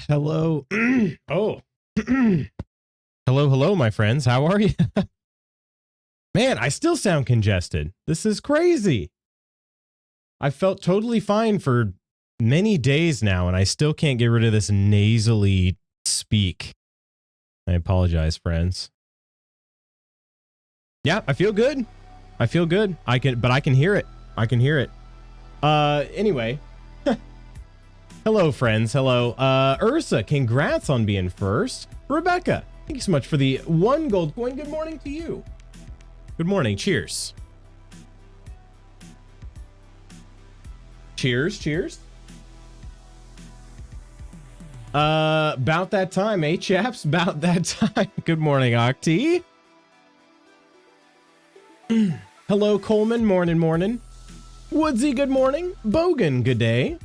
Hello. Oh. Hello, my friends. How are you? Man, I still sound congested. This is crazy. I felt totally fine for many days now, and I still can't get rid of this nasally speak. I apologize, friends. Yeah, I feel good. I feel good. I can hear it. I can hear it. Anyway. Hello, friends. Hello. Ursa, congrats on being first. Rebecca, thank you so much for the 1 gold coin. Good morning to you. Good morning. Cheers. Cheers, cheers. About that time, eh, chaps? About that time. Good morning, Octi. Hello, Coleman. Morning. Woodsy, good morning. Bogan, good day.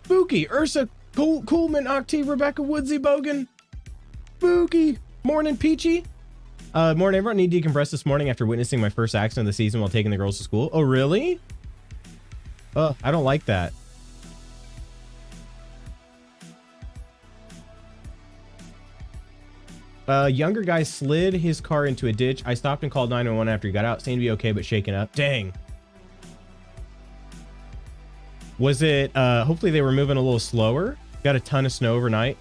Spooky, Ursa, Coolman, Octi, Rebecca, Woodsy, Bogan. Spooky. Morning, Peachy. Morning, everyone. Need to decompress this morning after witnessing my first accident of the season while taking the girls to school. Oh, really? I don't like that. Younger guy slid his car into a ditch. I stopped and called 911 after he got out. Seemed to be okay, but shaken up. Dang. Was it, hopefully they were moving a little slower. Got a ton of snow overnight.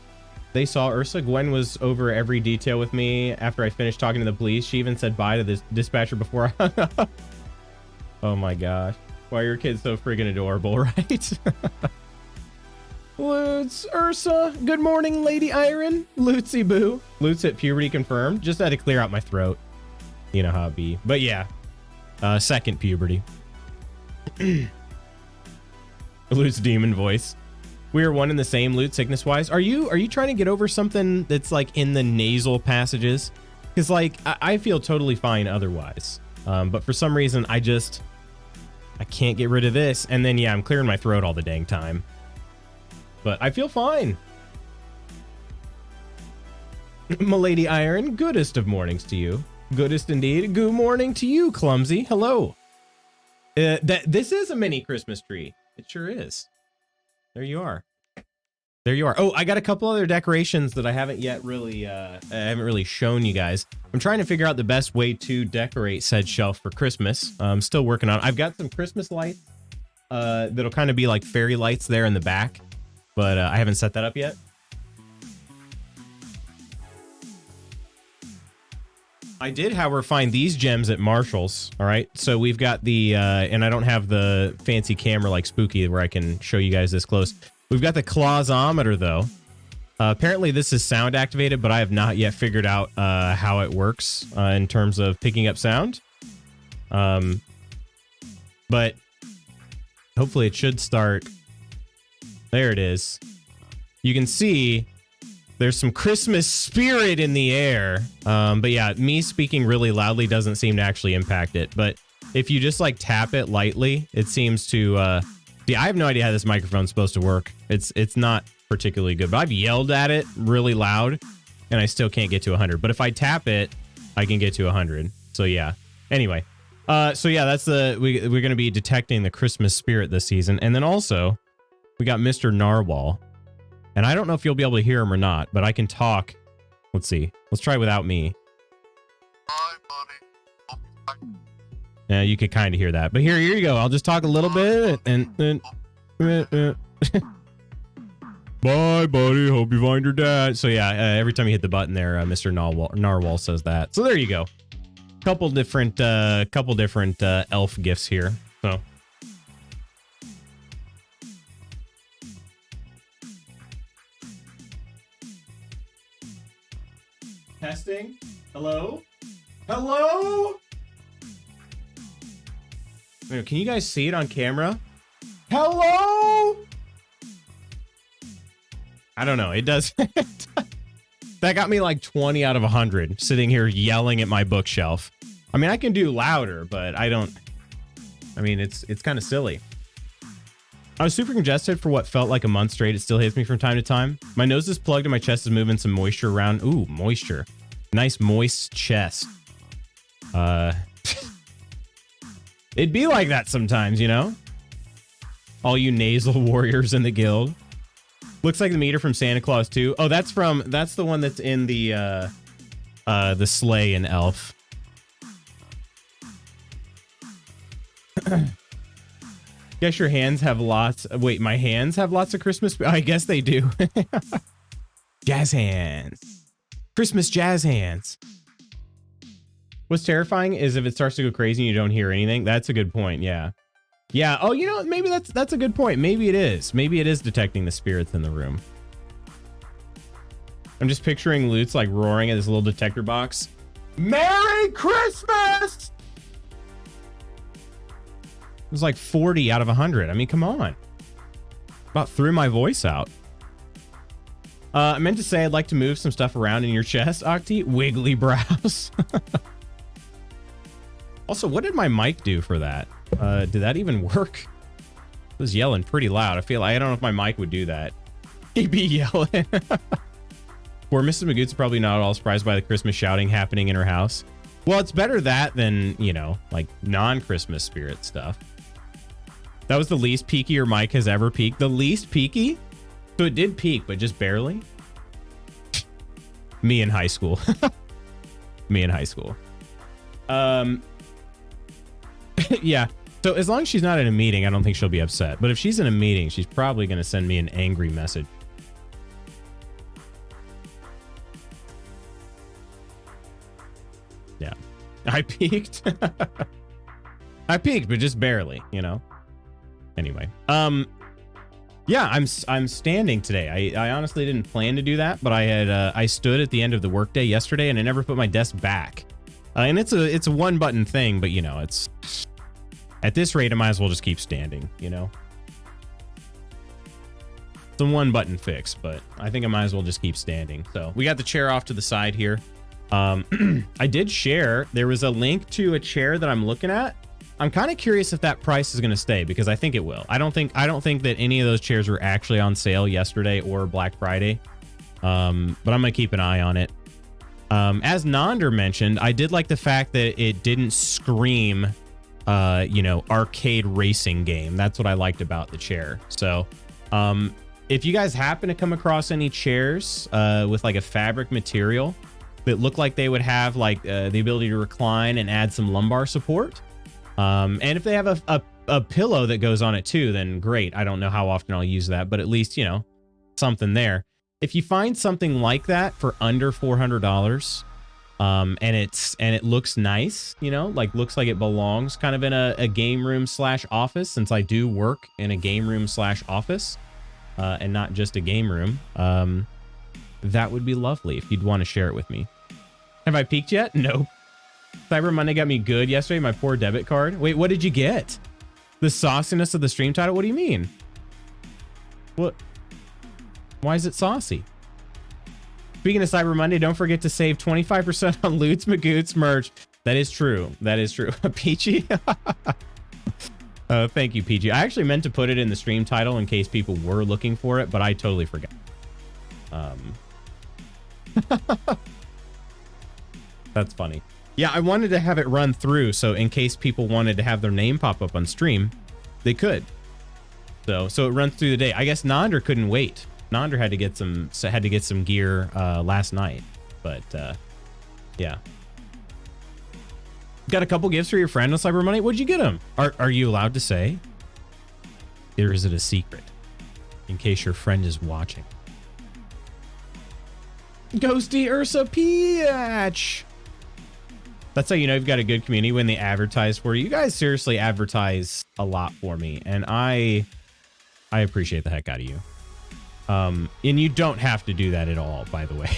They saw Ursa. Gwen was over every detail with me after I finished talking to the police. She even said bye to the dispatcher before I hung up. Oh my gosh. Why are your kids so friggin' adorable, right? Lutz, Ursa, good morning, Lady Iron. Lutsy Boo. Lutz at puberty confirmed. Just had to clear out my throat. You know how it be. But yeah, second puberty. Lutz demon voice. We are one and the same, Loot, sickness wise. Are you trying to get over something that's like in the nasal passages? Because like I feel totally fine otherwise. But for some reason I can't get rid of this. And then yeah, I'm clearing my throat all the dang time. But I feel fine. Milady Iron, goodest of mornings to you. Goodest indeed. Good morning to you, Clumsy. Hello. This is a mini Christmas tree. It sure is. There you are. There you are. Oh, I got a couple other decorations that I haven't yet really, shown you guys. I'm trying to figure out the best way to decorate said shelf for Christmas. I'm still working on it. I've got some Christmas lights that'll kind of be like fairy lights there in the back, but I haven't set that up yet. I did, however, find these gems at Marshall's. All right, so we've got the, and I don't have the fancy camera like Spooky where I can show you guys this close. We've got the Clausometer, though. Apparently, this is sound activated, but I have not yet figured out how it works in terms of picking up sound. But hopefully it should start. There it is. You can see there's some Christmas spirit in the air. But yeah, me speaking really loudly doesn't seem to actually impact it. But if you just like tap it lightly, it seems to... See, I have no idea how this microphone's supposed to work. It's not particularly good, but I've yelled at it really loud and I still can't get to 100. But if I tap it, I can get to 100. So yeah. Anyway, so yeah, that's we're going to be detecting the Christmas spirit this season. And then also we got Mr. Narwhal. And I don't know if you'll be able to hear him or not, but I can talk. Let's see. Let's try without me. Hi, buddy. Yeah, you could kind of hear that. But here you go. I'll just talk a little bit and bye, buddy. Hope you find your dad. So yeah, every time you hit the button there, Mr. Narwhal says that. So there you go. Couple different elf gifts here. So. Testing. Hello? Hello? Can you guys see it on camera? Hello? I don't know. It does. That got me like 20 out of 100 sitting here yelling at my bookshelf. I mean, I can do louder, but I mean, it's kind of silly. I was super congested for what felt like a month straight. It still hits me from time to time. My nose is plugged and my chest is moving some moisture around. Ooh, moisture. Nice moist chest. It'd be like that sometimes, you know? All you nasal warriors in the guild. Looks like the meter from Santa Claus 2. Oh, that's the one that's in the sleigh in Elf. Guess your hands have lots. Wait, my hands have lots of Christmas. I guess they do. Jazz hands. Christmas jazz hands. What's terrifying is if it starts to go crazy and you don't hear anything. That's a good point. Yeah. Yeah. Oh, you know, maybe that's a good point. Maybe it is. Maybe it is detecting the spirits in the room. I'm just picturing Lutz like roaring at this little detector box. Merry Christmas! It was like 40 out of 100. I mean, come on. About threw my voice out. I meant to say I'd like to move some stuff around in your chest, Octi. Wiggly brows. Also, what did my mic do for that? Did that even work? It was yelling pretty loud. I don't know if my mic would do that. He'd be yelling. Poor Mrs. Magoot's probably not at all surprised by the Christmas shouting happening in her house. Well, it's better that than, you know, like non-Christmas spirit stuff. That was the least peaky your mic has ever peaked. The least peaky? So it did peak, but just barely? Me in high school. Me in high school. Yeah. So as long as she's not in a meeting, I don't think she'll be upset. But if she's in a meeting, she's probably going to send me an angry message. Yeah. I peaked. I peaked, but just barely, you know? Anyway. Yeah, I'm standing today. I honestly didn't plan to do that, but I stood at the end of the workday yesterday and I never put my desk back. And it's a one button thing, but you know, it's at this rate, I might as well just keep standing, you know? It's a one button fix, but I think I might as well just keep standing. So we got the chair off to the side here. I did share, there was a link to a chair that I'm looking at. I'm kind of curious if that price is going to stay because I think it will. I don't think that any of those chairs were actually on sale yesterday or Black Friday. But I'm going to keep an eye on it. As Nonder mentioned, I did like the fact that it didn't scream, you know, arcade racing game. That's what I liked about the chair. So, if you guys happen to come across any chairs, with like a fabric material that look like they would have like, the ability to recline and add some lumbar support, and if they have a pillow that goes on it too, then great. I don't know how often I'll use that, but at least, you know, something there. If you find something like that for under $400, and it looks nice, you know, like looks like it belongs kind of in a game room / office, since I do work in a game room / office, and not just a game room, that would be lovely if you'd want to share it with me. Have I peaked yet? Nope. Cyber Monday got me good yesterday. My poor debit card. Wait, what did you get? The sauciness of the stream title? What do you mean? What? Why is it saucy? Speaking of Cyber Monday, don't forget to save 25% on Lutz Magoots merch. That is true. That is true. Peachy? Thank you, Peachy. I actually meant to put it in the stream title in case people were looking for it, but I totally forgot. That's funny. Yeah, I wanted to have it run through, so in case people wanted to have their name pop up on stream, they could. So it runs through the day. I guess Nonder couldn't wait. Nonder had to get some gear last night, but yeah. Got a couple gifts for your friend on Cyber Monday. What'd you get him? Are you allowed to say? Or is it a secret? In case your friend is watching. Ghosty Ursa Peach. That's how you know you've got a good community, when they advertise for you. You guys seriously advertise a lot for me, and I appreciate the heck out of you. And you don't have to do that at all, by the way.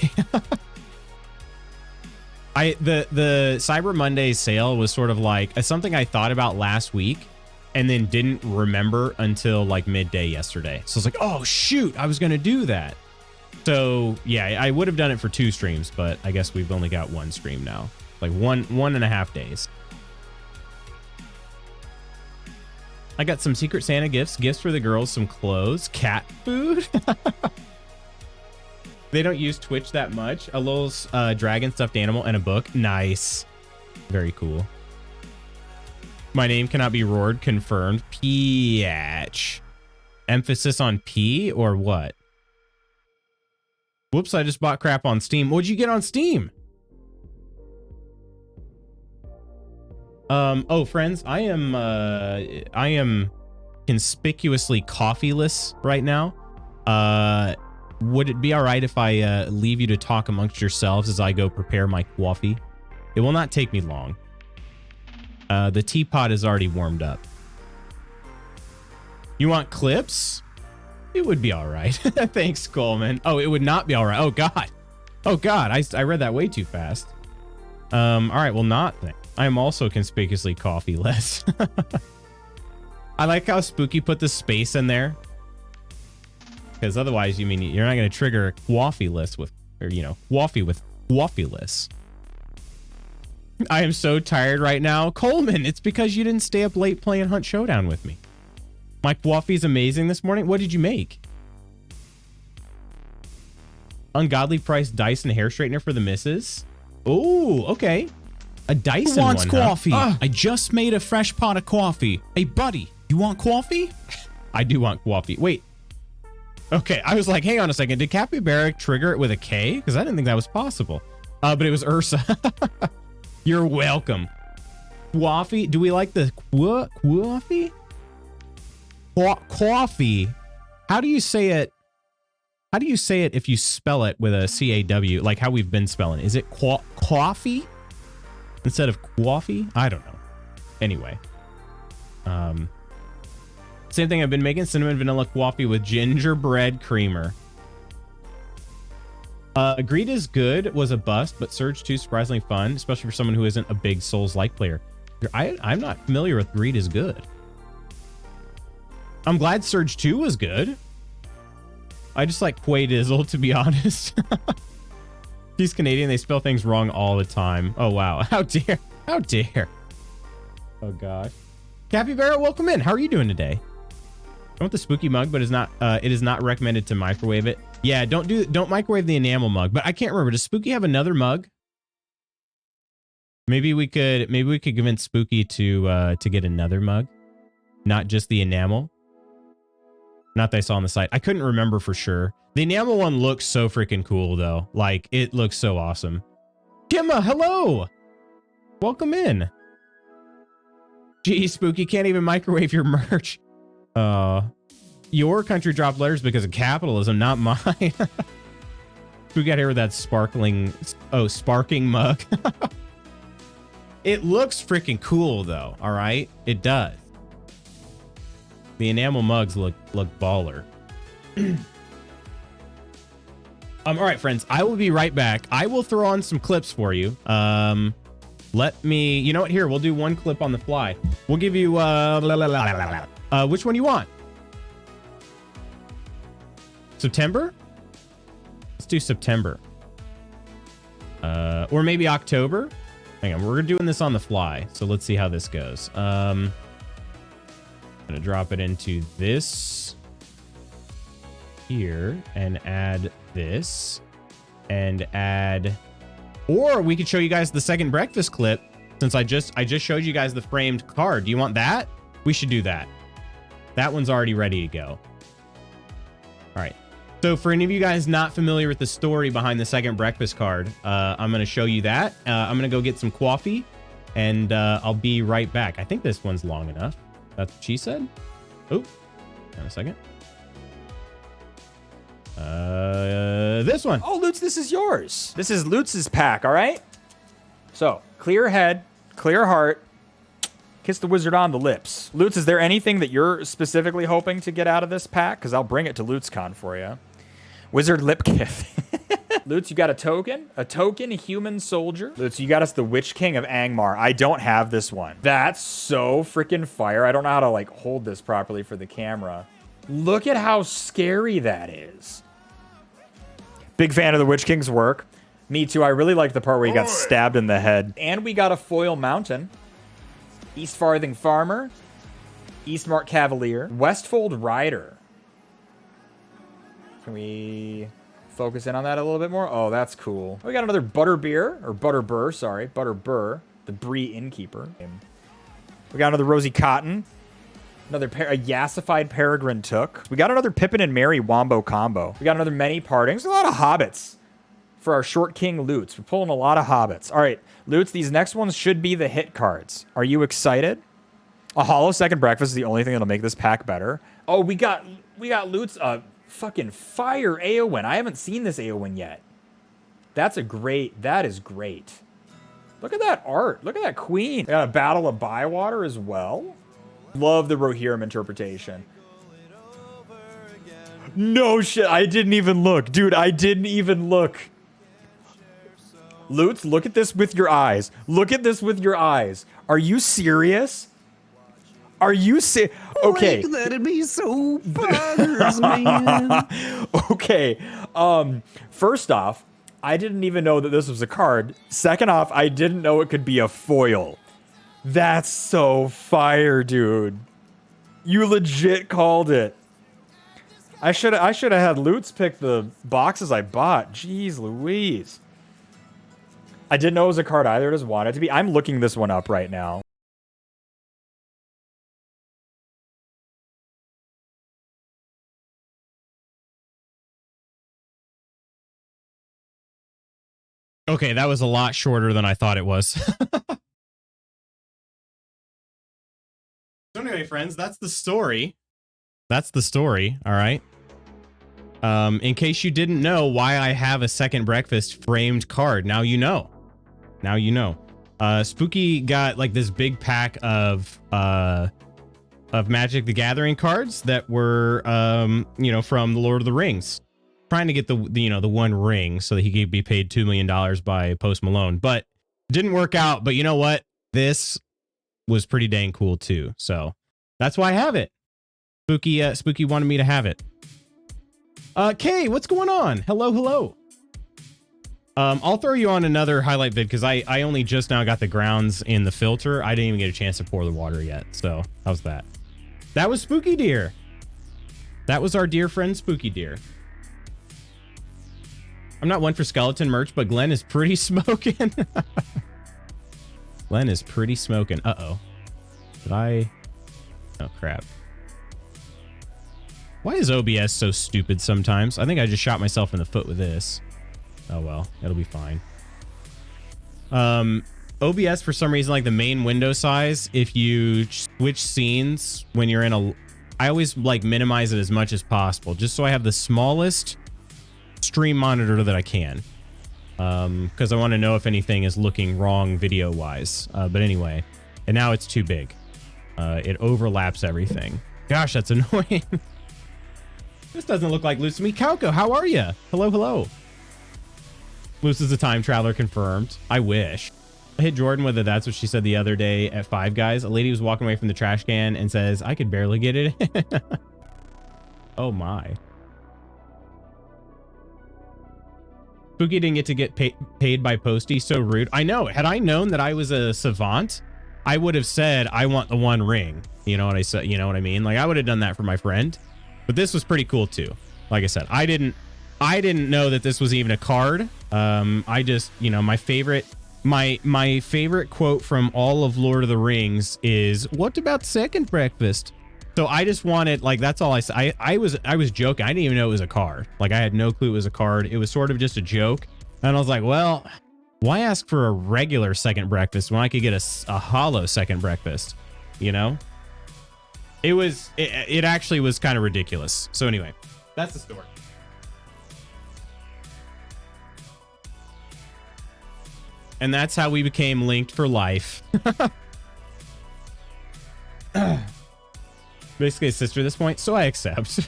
The Cyber Monday sale was sort of like something I thought about last week and then didn't remember until like midday yesterday. So I was like, oh shoot, I was gonna do that. So yeah, I would have done it for 2 streams, but I guess we've only got 1 stream now. Like one and a half days. I got some Secret Santa gifts for the girls, some clothes, cat food. They don't use Twitch that much. A little dragon stuffed animal and a book. Nice. Very cool. My name cannot be roared. Confirmed. Peach. Emphasis on P or what? Whoops, I just bought crap on Steam. What'd you get on Steam? Oh, friends, I am conspicuously coffeeless right now. Would it be all right if I leave you to talk amongst yourselves as I go prepare my coffee? It will not take me long. The teapot is already warmed up. You want clips? It would be all right. Thanks, Coleman. Oh, it would not be all right. Oh, God. Oh, God. I read that way too fast. All right. Well, not thing. I am also conspicuously coffeeless. I like how Spooky put the space in there. Because otherwise, you mean you're not going to trigger coffeeless with, or, you know, coffee with coffeeless. I am so tired right now. Coleman, it's because you didn't stay up late playing Hunt Showdown with me. My coffee's amazing this morning. What did you make? Ungodly price Dyson hair straightener for the missus. Oh, okay. A Dyson Who wants one, coffee? Huh? I just made a fresh pot of coffee. Hey, buddy, you want coffee? I do want coffee. Wait. Okay, I was like, hang on a second. Did Capybara trigger it with a K? Because I didn't think that was possible. But it was Ursa. You're welcome. Coffee? Do we like the coffee? Coffee. How do you say it? How do you say it if you spell it with a C-A-W, like how we've been spelling it? Is it coffee instead of coffee? I don't know. Anyway. Same thing I've been making, cinnamon vanilla coffee with gingerbread creamer. Greed is good was a bust, but Surge 2 surprisingly fun, especially for someone who isn't a big Souls-like player. I'm not familiar with Greed is good. I'm glad Surge 2 was good. I just like Quay Dizzle, to be honest. He's Canadian. They spell things wrong all the time. Oh, wow. How dare. How dare. Oh, gosh. Capybara, welcome in. How are you doing today? I want the spooky mug, but it is not recommended to microwave it. Yeah, don't microwave the enamel mug. But I can't remember. Does Spooky have another mug? Maybe we could convince Spooky to get another mug, not just the enamel. Not that I saw on the site. I couldn't remember for sure. The enamel one looks so freaking cool though. Like it looks so awesome. Gemma, hello. Welcome in. Gee, Spooky can't even microwave your merch. Your country dropped letters because of capitalism, not mine. We got here with that sparking mug. It looks freaking cool though. All right, it does. The enamel mugs look baller. All right, friends, I will be right back. I will throw on some clips for you. Let me, you know what? Here, we'll do one clip on the fly. We'll give you, which one do you want? September? Let's do September. Or maybe October. Hang on, we're doing this on the fly. So let's see how this goes. I'm gonna drop it into this here and add this and add, or we could show you guys the second breakfast clip since I just showed you guys the framed card. Do you want that? We should do that. That one's already ready to go. All right. So for any of you guys not familiar with the story behind the second breakfast card, I'm going to show you that. I'm going to go get some coffee and I'll be right back. I think this one's long enough. That's what she said. Oh, hang on a second. This one. Oh, Lutz, this is yours. This is Lutz's pack, all right? So, clear head, clear heart, kiss the wizard on the lips. Lutz, is there anything that you're specifically hoping to get out of this pack? Because I'll bring it to LutzCon for you. Wizard lip kiss. Lutz, you got a token human soldier. Lutz, you got us the Witch King of Angmar. I don't have this one. That's so freaking fire. I don't know how to like hold this properly for the camera. Look at how scary that is. Big fan of the Witch King's work. Me too. I really liked the part where he got stabbed in the head. And we got a foil mountain. East Farthing Farmer. Eastmark Cavalier. Westfold Rider. Can we focus in on that a little bit more? Oh, that's cool. We got another Butterbeer, or Butterbur, sorry. Butterbur, the Bree Innkeeper. We got another Rosie Cotton. Another a Yassified Peregrine Took. We got another Pippin and Merry Wombo combo. We got another Many Partings. A lot of Hobbits for our Short King Loots. We're pulling a lot of Hobbits. All right, Loots, these next ones should be the hit cards. Are you excited? A Hollow Second Breakfast is the only thing that'll make this pack better. Oh, we got Loots, fucking fire Eowyn. I haven't seen this Eowyn yet. That is great. Look at that art. Look at that queen. We got a Battle of Bywater as well. Love the Rohirrim interpretation. No shit, I didn't even look. Dude, I didn't even look. Lutz, look at this with your eyes. Look at this with your eyes. Are you serious? Are you serious? Okay. Like that, it'd be so bothers, man. Okay. First off, I didn't even know that this was a card. Second off, I didn't know it could be a foil. That's so fire, dude. You legit called it. I should have had Lutz pick the boxes I bought. Jeez Louise. I didn't know it was a card either. I just wanted it to be. I'm looking this one up right now. Okay, that was a lot shorter than I thought it was. So anyway, friends, that's the story. That's the story, all right? In case you didn't know why I have a Second Breakfast framed card, now you know. Now you know. Spooky got like this big pack of Magic the Gathering cards that were, you know, from the Lord of the Rings. Trying to get the one ring so that he could be paid $2 million by Post Malone, but didn't work out. But you know what? This was pretty dang cool too. So that's why I have it. Spooky wanted me to have it. Kay, what's going on? Hello. I'll throw you on another highlight vid because I only just now got the grounds in the filter. I didn't even get a chance to pour the water yet. So how's that? That was Spooky Deer. That was our dear friend Spooky Deer. I'm not one for skeleton merch, but Glenn is pretty smoking. Glenn is pretty smoking. Uh-oh. Did I? Oh, crap. Why is OBS so stupid sometimes? I think I just shot myself in the foot with this. Oh, well. It'll be fine. OBS, for some reason, like the main window size, if you switch scenes when you're in a... I always, like, minimize it as much as possible, just so I have the smallest stream monitor that I can. Because I want to know if anything is looking wrong video-wise. But anyway, and now it's too big. It overlaps everything. Gosh, that's annoying. This doesn't look like Luce to me. Kauko, how are you? Hello. Luce is a time traveler confirmed. I wish. I hit Jordan with it. That's what she said the other day at Five Guys. A lady was walking away from the trash can and says, I could barely get it in. Oh my. Spooky didn't get to get paid by Posty. So rude. I know. Had I known that I was a savant, I would have said, I want the one ring. You know what I said? You know what I mean? Like I would have done that for my friend. But this was pretty cool too. Like I said, I didn't know that this was even a card. I just, you know, my favorite quote from all of Lord of the Rings is, what about Second Breakfast? So I just wanted, like, that's all I said. I was joking. I didn't even know it was a card. Like I had no clue it was a card. It was sort of just a joke. And I was like, well, why ask for a regular Second Breakfast when I could get a hollow Second Breakfast? You know? It actually was kind of ridiculous. So anyway, that's the story. And that's how we became linked for life. Basically a sister at this point, so I accept.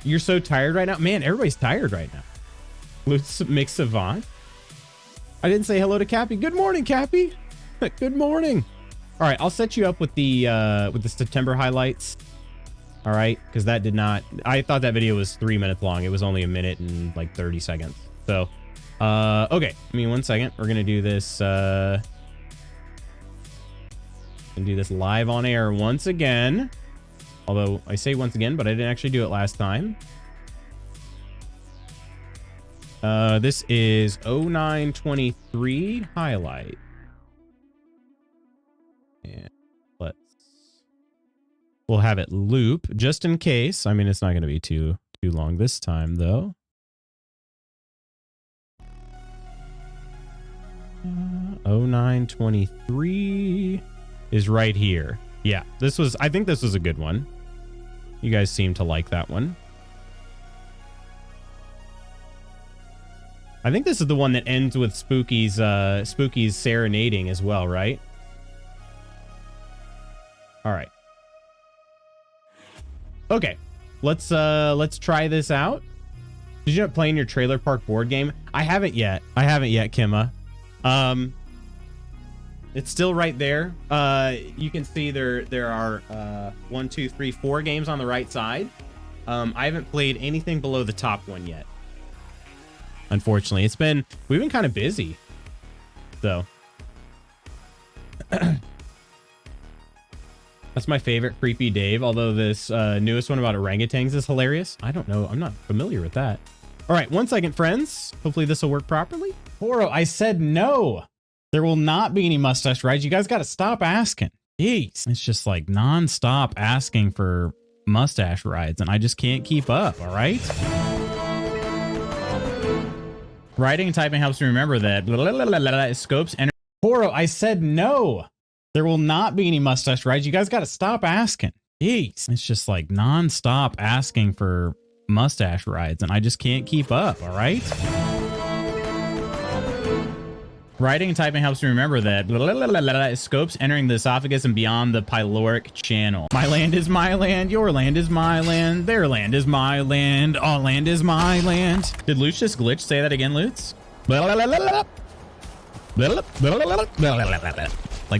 You're so tired right now? Man, everybody's tired right now. Let's mix Savant. I didn't say hello to Cappy. Good morning, Cappy. Good morning. All right, I'll set you up with the September highlights. All right, because that did not... I thought that video was 3 minutes long. It was only 1 minute and like 30 seconds. So, okay. Give me 1 second. We're going to do this... and do this live on air once again. Although I say once again, but I didn't actually do it last time. This is 0923 highlight. And We'll have it loop just in case. I mean, it's not going to be too long this time, though. 0923 is right here. Yeah, I think this was a good one. You guys seem to like that one. I think this is the one that ends with Spooky's serenading as well, right? All right. Okay. Let's try this out. Did you end up playing your Trailer Park board game? I haven't yet, Kimma. It's still right there. You can see there are 1, 2, 3, 4 games on the right side. I haven't played anything below the top one yet. Unfortunately, we've been kind of busy. So that's my favorite Creepy Dave, although this newest one about orangutans is hilarious. I don't know. I'm not familiar with that. All right, 1 second, friends. Hopefully this will work properly. Poro, I said no. There will not be any mustache rides. You guys got to stop asking. Jeez. It's just like nonstop asking for mustache rides, and I just can't keep up, all right? Writing and typing helps me remember that. Scopes enter. Poro, I said no. There will not be any mustache rides. You guys got to stop asking. Jeez. It's just like nonstop asking for mustache rides, and I just can't keep up, all right? Writing and typing helps me remember that. Scopes entering the esophagus and beyond the pyloric channel. My land is my land. Your land is my land. Their land is my land. All land is my land. Did Lutz just glitch? Say that again, Lutz. Like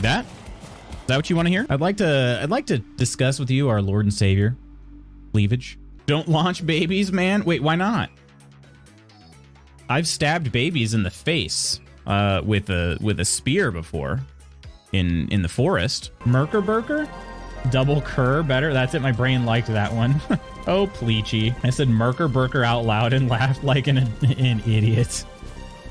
that? Is that what you want to hear? I'd like to discuss with you our Lord and Savior, cleavage. Don't launch babies, man. Wait, why not? I've stabbed babies in the face with a spear before in the forest. Merkerberker? Double cur better. That's it. My brain liked that one. Oh, Pleachy. I said Merkerberker out loud and laughed like an idiot.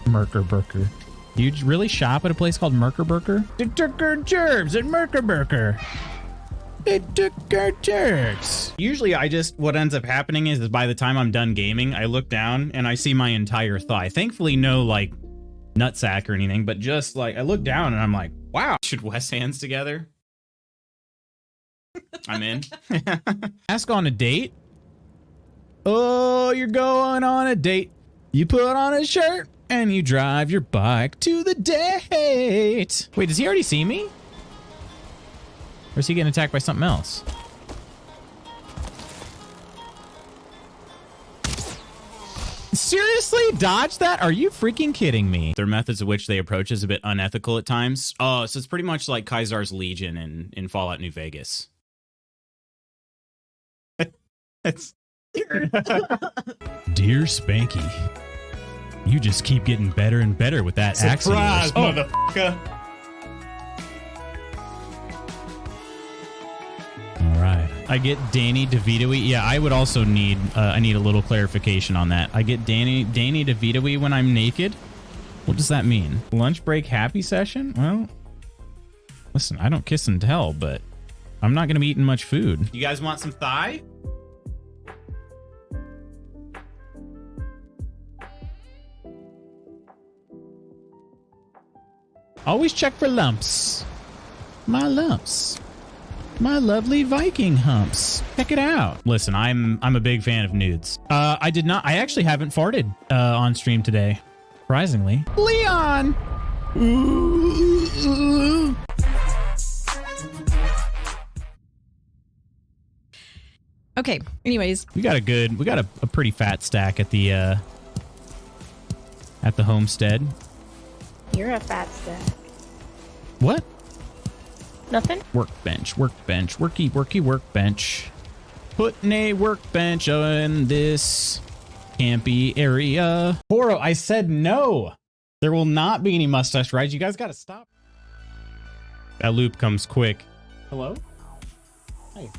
Merkerberker. Do you really shop at a place called Merkerberker? It took our gerbs at Merkerberker. It took our jerks. Usually what ends up happening is by the time I'm done gaming, I look down and I see my entire thigh. Thankfully, no like nutsack or anything, but just like I look down and I'm like, wow. Should Wes hands together? I'm in. Ask on a date? Oh, you're going on a date. You put on a shirt and you drive your bike to the date. Wait, does he already see me? Or is he getting attacked by something else? Seriously? Dodge that? Are you freaking kidding me? Their methods of which they approach is a bit unethical at times. Oh, so it's pretty much like Kaisar's Legion in Fallout New Vegas. It's Dear Spanky, you just keep getting better and better with that accent. Surprise, motherfucker. All right. I get Danny DeVito-y. Yeah, I would also need, I need a little clarification on that. I get Danny DeVito-y when I'm naked. What does that mean? Lunch break happy session? Well, listen, I don't kiss and tell, but I'm not going to be eating much food. You guys want some thigh? Always check for lumps. My lumps. My lovely Viking humps. Check it out. Listen, I'm a big fan of nudes. I actually haven't farted on stream today. Surprisingly. Leon! Ooh. Okay, anyways. We got a pretty fat stack at the homestead. You're a fat stack. What? Nothing. Workbench, worky workbench. Putting a workbench in this campy area. Poro, I said no. There will not be any mustache rides. You guys got to stop. That loop comes quick. Hello? Hey.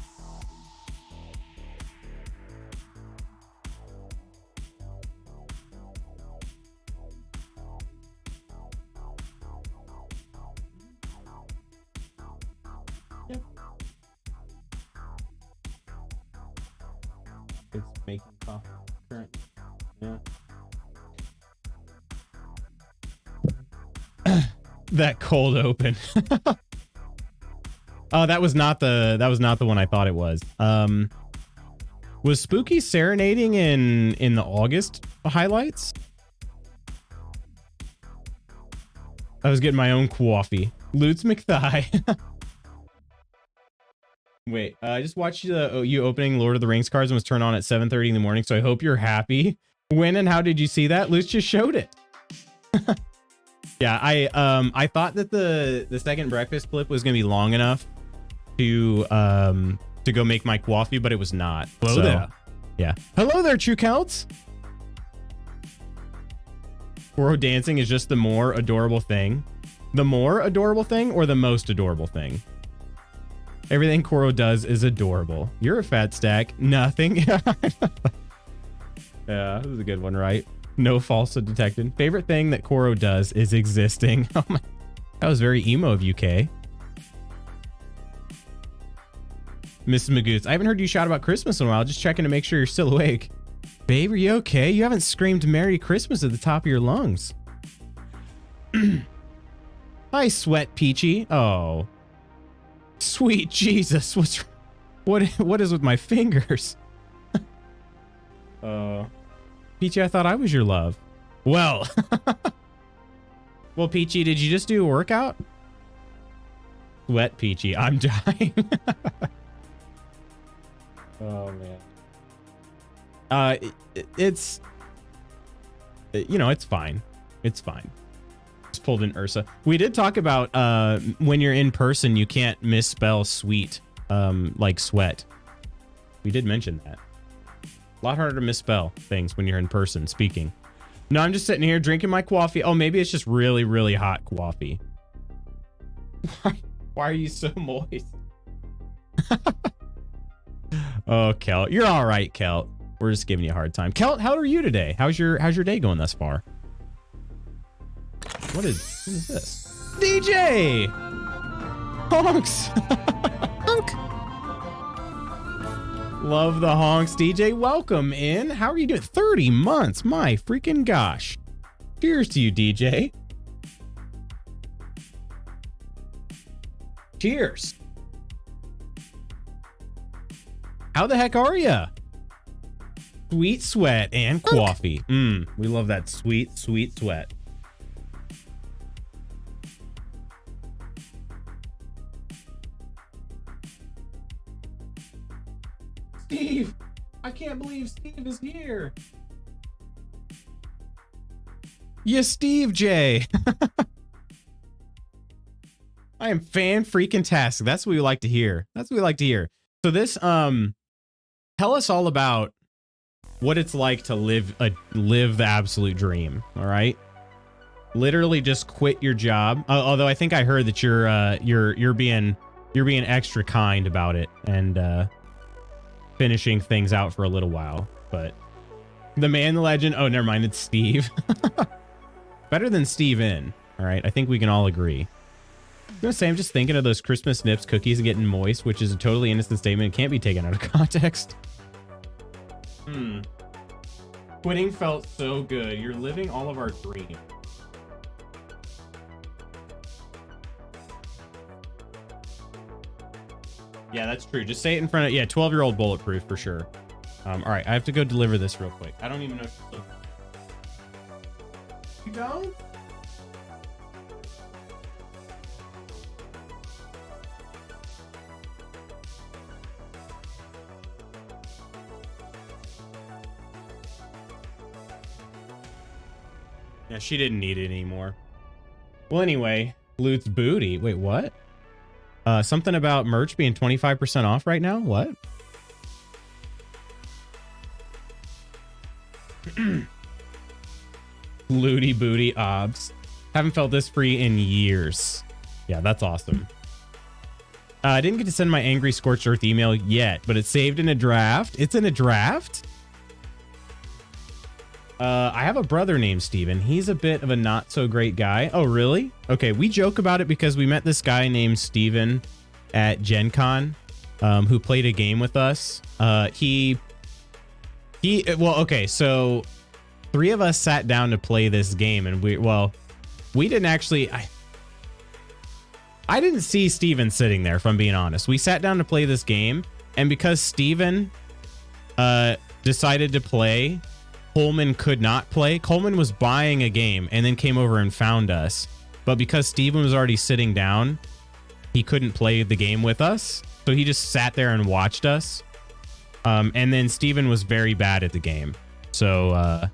It's making coffee currently. Yeah. That cold open. Oh, that was not the one I thought it was. Was Spooky serenading in the August highlights? I was getting my own coffee. Lutz McThigh. Wait, I just watched you opening Lord of the Rings cards and was turned on at 7:30 in the morning, so I hope you're happy. When and how did you see that? Lutz just showed it. Yeah, I thought that the second breakfast clip was gonna be long enough to go make my coffee, but it was not. Hello there. Yeah. Hello there, True Celts. Koro dancing is just the more adorable thing. The more adorable thing or the most adorable thing? Everything Koro does is adorable. You're a fat stack. Nothing. Yeah, this is a good one, right? No falsehood detected. Favorite thing that Koro does is existing. Oh my. That was very emo of UK. Mrs. Magoots, I haven't heard you shout about Christmas in a while. Just checking to make sure you're still awake. Babe, are you okay? You haven't screamed Merry Christmas at the top of your lungs. Hi, Sweat Peachy. Oh. Sweet Jesus. What is with my fingers? Peachy, I thought I was your love. Well. Well, Peachy, did you just do a workout? Sweat Peachy, I'm dying. Oh man. It's you know, it's fine. It's fine. Just pulled in Ursa. We did talk about when you're in person, you can't misspell sweet like sweat. We did mention that. A lot harder to misspell things when you're in person speaking. No, I'm just sitting here drinking my coffee. Oh, maybe it's just really, really hot coffee. Why are you so moist? Oh, Kelt, you're all right, Kelt. We're just giving you a hard time. Kelt, how are you today? How's your day going thus far? What is this? DJ! Honks! Honk! Love the honks, DJ. Welcome in. How are you doing? 30 months. My freaking gosh. Cheers to you, DJ. Cheers. How the heck are ya? Sweet sweat and coffee. We love that sweet, sweet sweat. Steve! I can't believe Steve is here. Yeah, Steve J. I am fan freaking tastic. That's what we like to hear. That's what we like to hear. So this, tell us all about what it's like to live the absolute dream. All right. Literally just quit your job. Although I think I heard that you're being extra kind about it and, finishing things out for a little while, but the man, the legend. Oh, never mind. It's Steve. Better than Steven. All right. I think we can all agree. I'm gonna say I'm just thinking of those Christmas Nips cookies getting moist, which is a totally innocent statement. It can't be taken out of context. Quitting felt so good. You're living all of our dreams. Yeah, that's true. Just say it in front of, 12-year-old bulletproof for sure. All right, I have to go deliver this real quick. I don't even know if you don't? Yeah, she didn't need it anymore. Well, anyway, Loot's booty. Wait, what? Something about merch being 25% off right now? What? Looty booty obs. Haven't felt this free in years. Yeah, that's awesome. I didn't get to send my angry scorched earth email yet, but it's saved in a draft. It's in a draft? I have a brother named Steven. He's a bit of a not so great guy. Oh, really? Okay, we joke about it because we met this guy named Steven at Gen Con, who played a game with us. He Well, okay, so 3 of us sat down to play this game, and we didn't actually. I didn't see Steven sitting there, if I'm being honest. We sat down to play this game, and because Steven decided to play, Coleman could not play. Coleman was buying a game and then came over and found us. But because Steven was already sitting down, he couldn't play the game with us. So he just sat there and watched us. And then Steven was very bad at the game. So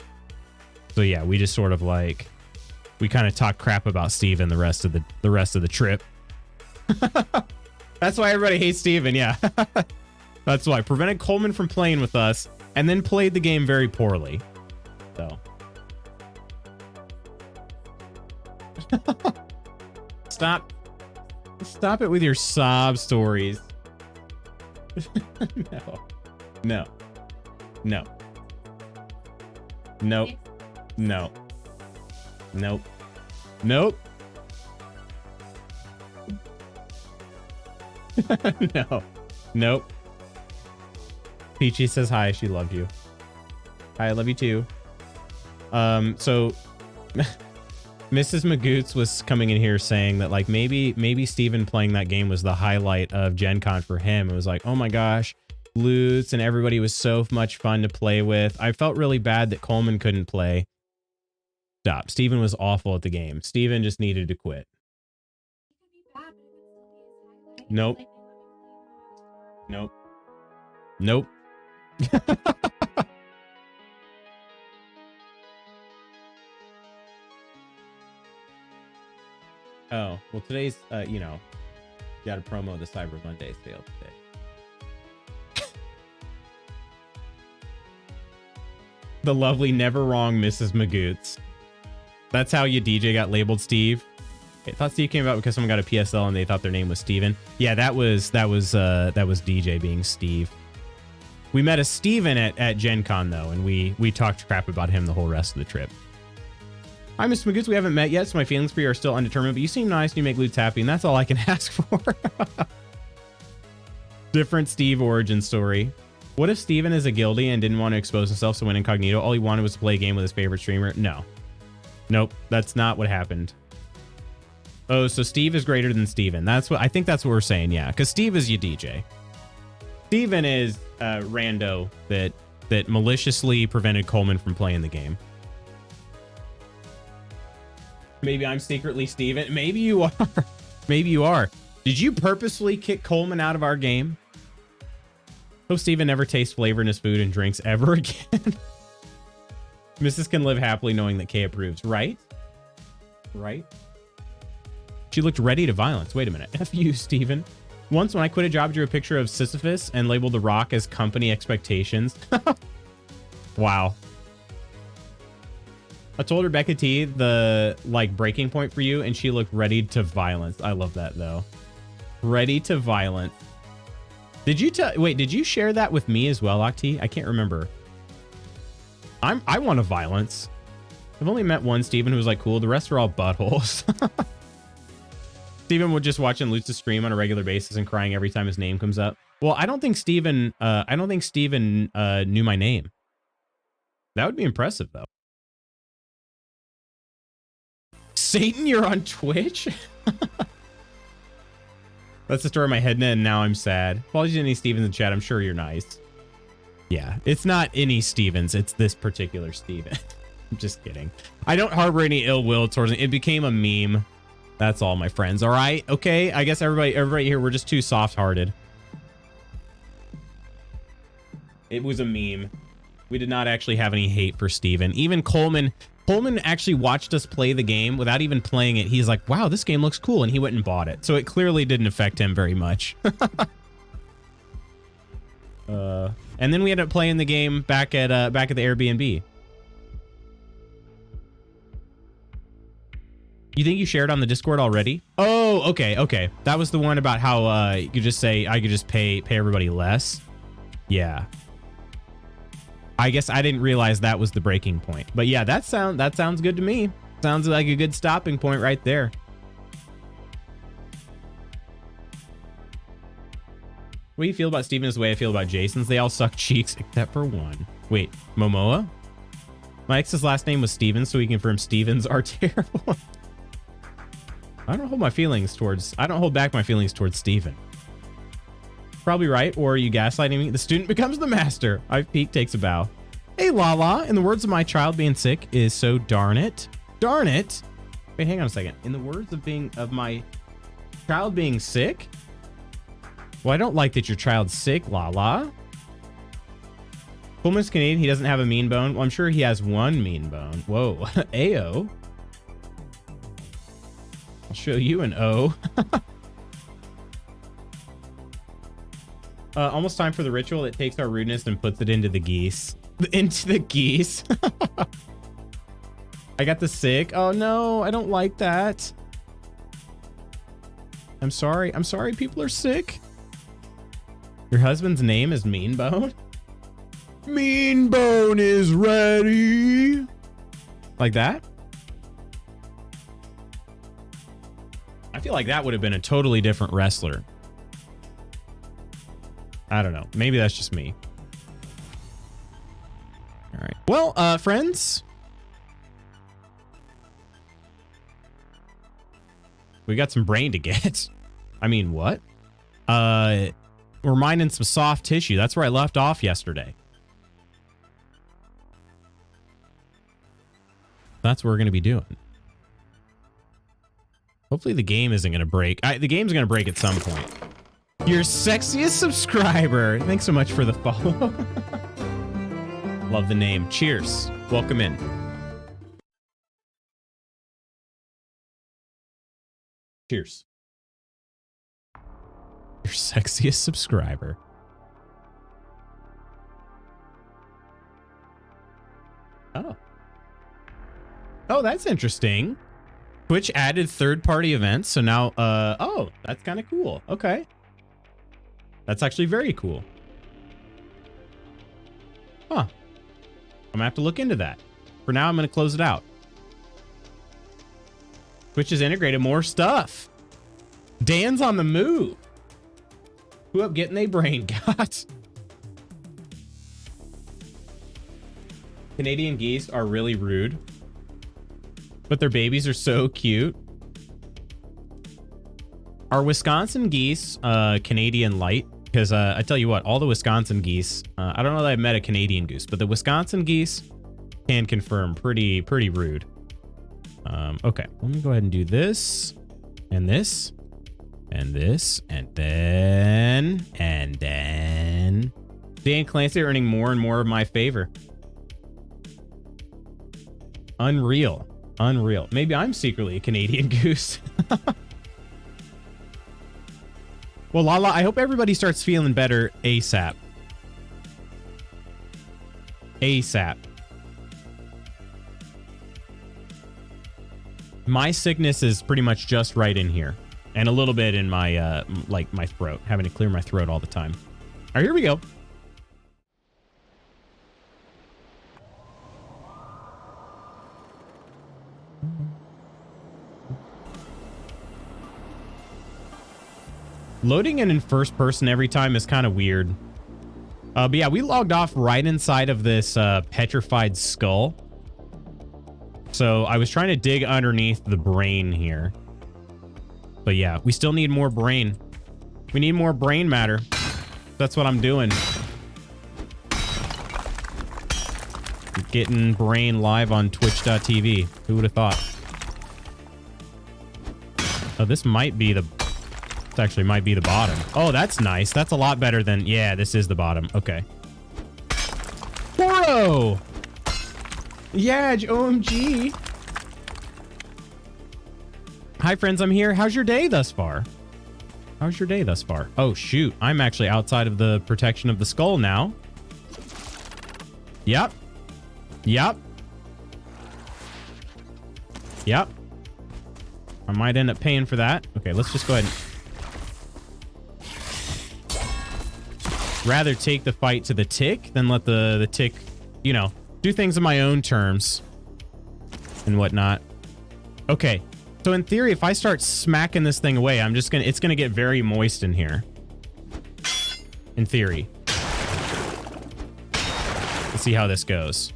yeah, we just sort of like, we kind of talked crap about Steven the rest of the trip. That's why everybody hates Steven. Yeah. That's why. Prevented Coleman from playing with us and then played the game very poorly. So. Stop it with your sob stories. No. Nope. No. Nope. Peachy says hi. She loved you. Hi, I love you too. So Mrs. Magoots was coming in here saying that like maybe Steven playing that game was the highlight of Gen Con for him. It was like, oh my gosh, Lutz and everybody was so much fun to play with. I felt really bad that Coleman couldn't play. Stop. Steven was awful at the game. Steven just needed to quit. Nope. Oh, well, today's, got to promo the Cyber Monday sale today. The lovely, never wrong Mrs. Magoots. That's how your DJ got labeled Steve. I thought Steve came about because someone got a PSL and they thought their name was Steven. Yeah, that was DJ being Steve. We met a Steven at Gen Con though, and we talked crap about him the whole rest of the trip. Hi, Mr. Magoots. We haven't met yet, so my feelings for you are still undetermined, but you seem nice and you make Lutz happy, and that's all I can ask for. Different Steve origin story. What if Steven is a guildie and didn't want to expose himself, so went incognito? All he wanted was to play a game with his favorite streamer? No. Nope, that's not what happened. Oh, so Steve is greater than Steven. I think that's what we're saying, yeah. Because Steve is your DJ. Steven is rando that maliciously prevented Coleman from playing the game. Maybe I'm secretly Steven. Maybe you are. Maybe you are. Did you purposely kick Coleman out of our game? Hope Steven never tastes flavor in his food and drinks ever again. Mrs. can live happily knowing that Kay approves. Right? Right? She looked ready to violence. Wait a minute. F you, Steven. Once when I quit a job, I drew a picture of Sisyphus and labeled The Rock as company expectations. Wow. I told Rebecca T the breaking point for you, and she looked ready to violence. I love that though. Ready to violence. Did you share that with me as well, Octi? I can't remember. I want a violence. I've only met one Steven who was like cool. The rest are all buttholes. Steven was just watching Lutz's stream on a regular basis and crying every time his name comes up. Well, I don't think Steven knew my name. That would be impressive though. Satan, you're on Twitch? That's the story of my head, and now I'm sad. Apologies to any Stevens in chat. I'm sure you're nice. Yeah, it's not any Stevens. It's this particular Steven. I'm just kidding. I don't harbor any ill will towards it. It became a meme. That's all, my friends. All right. Okay. I guess everybody here, we're just too soft-hearted. It was a meme. We did not actually have any hate for Steven. Even Coleman actually watched us play the game without even playing it. He's like, wow, this game looks cool. And he went and bought it. So it clearly didn't affect him very much. And then we ended up playing the game back at the Airbnb. You think you shared on the Discord already? Oh, okay. That was the one about how you could just say I could just pay everybody less. Yeah. I guess I didn't realize that was the breaking point. But yeah, that sounds good to me. Sounds like a good stopping point right there. What do you feel about Steven is the way I feel about Jason's. They all suck cheeks except for one. Wait, Momoa? My ex's last name was Steven, so we confirm Stevens are terrible. I don't hold back my feelings towards Steven. Probably right, or are you gaslighting me? The student becomes the master. I've peaked, takes a bow. Hey, Lala, in the words of my child, being sick is so darn it. Darn it. Wait, hang on a second. In the words of my child being sick? Well, I don't like that your child's sick, Lala. Pullman's Canadian, he doesn't have a mean bone. Well, I'm sure he has one mean bone. Whoa, Ayo. I'll show you an O. Almost time for the ritual. It takes our rudeness and puts it into the geese. Into the geese. I got the sick. Oh no, I don't like that. I'm sorry. I'm sorry people are sick. Your husband's name is Meanbone? Meanbone is ready. Like that? I feel like that would have been a totally different wrestler. I don't know. Maybe that's just me. All right. Well, friends. We got some brain to get. I mean, what? We're mining some soft tissue. That's where I left off yesterday. That's what we're going to be doing. Hopefully the game isn't going to break. The game's going to break at some point. Your sexiest subscriber. Thanks so much for the follow. Love the name. Cheers. Welcome in. Cheers. Your sexiest subscriber. Oh. Oh, that's interesting. Twitch added third-party events, so now, oh, that's kind of cool. Okay. That's actually very cool. Huh. I'm gonna have to look into that. For now, I'm gonna close it out. Twitch has integrated more stuff. Dan's on the move. Who up getting a brain got? Canadian geese are really rude, but their babies are so cute. Are Wisconsin geese Canadian light? Because I tell you what, all the Wisconsin geese, I don't know that I've met a Canadian goose, but the Wisconsin geese can confirm pretty rude. Okay, let me go ahead and do this and this and this and then Dan Clancy earning more and more of my favor. Unreal. Maybe I'm secretly a Canadian goose. Well, Lala, I hope everybody starts feeling better ASAP. ASAP. My sickness is pretty much just right in here. And a little bit in my, like, my throat. Having to clear my throat all the time. All right, here we go. Loading in first person every time is kind of weird. But yeah, we logged off right inside of this petrified skull. So I was trying to dig underneath the brain here. But yeah, we still need more brain. We need more brain matter. That's what I'm doing. Getting brain live on twitch.tv. Who would have thought? Oh, this might be the... This actually might be the bottom. Oh, that's nice. That's a lot better than... Yeah, this is the bottom. Okay. Bro! Yeah, OMG. Hi, friends. I'm here. How's your day thus far? How's your day thus far? Oh, shoot. I'm actually outside of the protection of the skull now. Yep. Yep. Yep. I might end up paying for that. Okay, let's just go ahead and... Rather take the fight to the tick than let the tick, you know, do things on my own terms and whatnot. Okay, so in theory, if I start smacking this thing away, it's gonna get very moist in here. in theory. Let's see how this goes.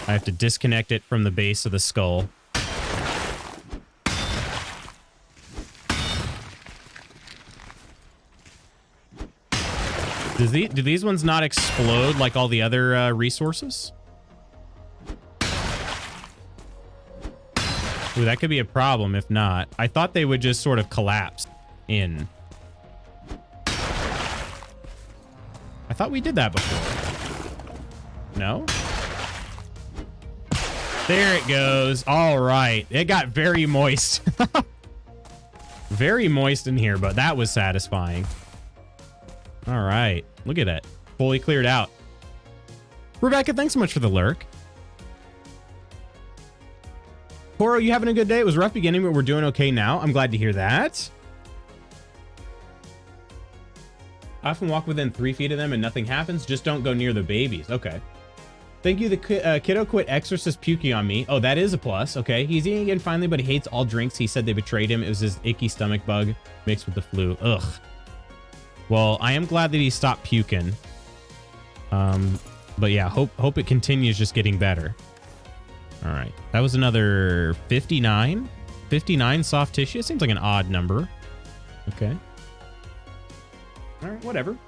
I have to disconnect it from the base of the skull. Do these ones not explode like all the other resources? Ooh, that could be a problem if not. I thought they would just sort of collapse in. I thought we did that before. No? There it goes. All right. It got very moist. Very moist in here, but that was satisfying. All right. Look at that. Fully cleared out. Rebecca, thanks so much for the lurk. Koro, you having a good day? It was a rough beginning, but we're doing okay now. I'm glad to hear that. I often walk within 3 feet of them and nothing happens. Just don't go near the babies. Okay. Thank you. The kiddo quit exorcist puking on me. Oh, that is a plus. Okay. He's eating again finally, but he hates all drinks. He said they betrayed him. It was his icky stomach bug mixed with the flu. Ugh. Well, I am glad that he stopped puking. But yeah, hope it continues just getting better. All right. That was another 59. 59 soft tissue. It seems like an odd number. Okay. All right, whatever.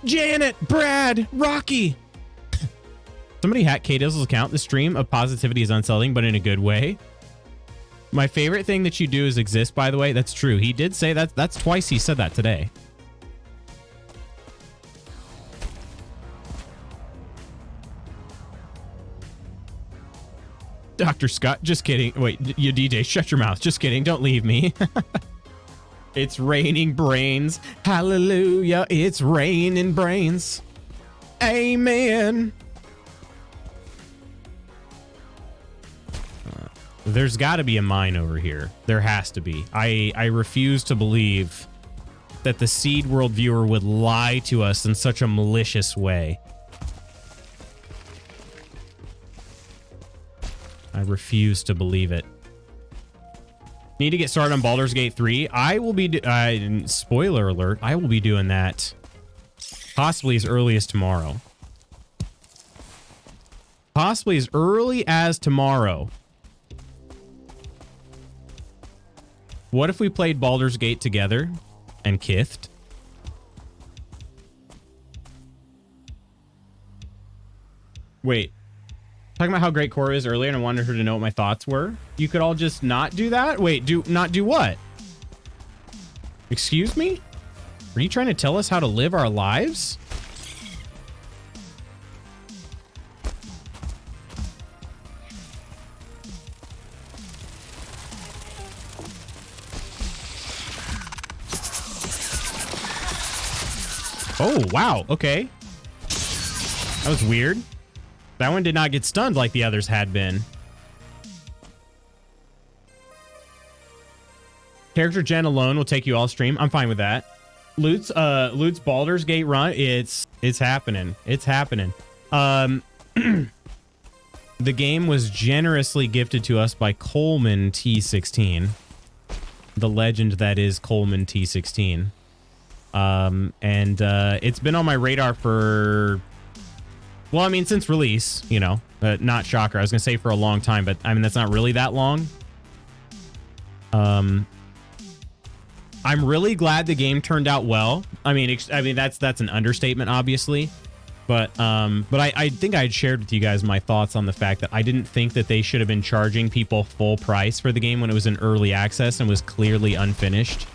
Janet, Brad, Rocky. Somebody hacked K-Dizzle's account. The stream of positivity is unsettling, but in a good way. My favorite thing that you do is exist, by the way. That's true. He did say that. That's twice he said that today. Dr. Scott, just kidding. Wait, you DJ, shut your mouth. Just kidding. Don't leave me. It's raining brains. Hallelujah. It's raining brains. Amen. There's got to be a mine over here. There has to be. I refuse to believe that the Seed World viewer would lie to us in such a malicious way. I refuse to believe it. Need to get started on Baldur's Gate 3. I will be, spoiler alert, I will be doing that possibly as early as tomorrow. Possibly as early as tomorrow. What if we played Baldur's Gate together and kithed? Wait. Talking about how great Cora is earlier and I wanted her to know what my thoughts were. You could all just not do that? Wait, not do what? Excuse me? Are you trying to tell us how to live our lives? Oh, wow. Okay. That was weird. That one did not get stunned like the others had been. Character gen alone will take you all stream. I'm fine with that. Loot's Baldur's Gate run. It's happening. It's happening. The game was generously gifted to us by Coleman T16. The legend that is Coleman T16. It's been on my radar for, well, I mean, since release, you know, not shocker. I was gonna say for a long time, but I mean, that's not really that long. I'm really glad the game turned out well. I mean, that's an understatement, obviously, but I think I had shared with you guys my thoughts on the fact that I didn't think that they should have been charging people full price for the game when it was in early access and was clearly unfinished.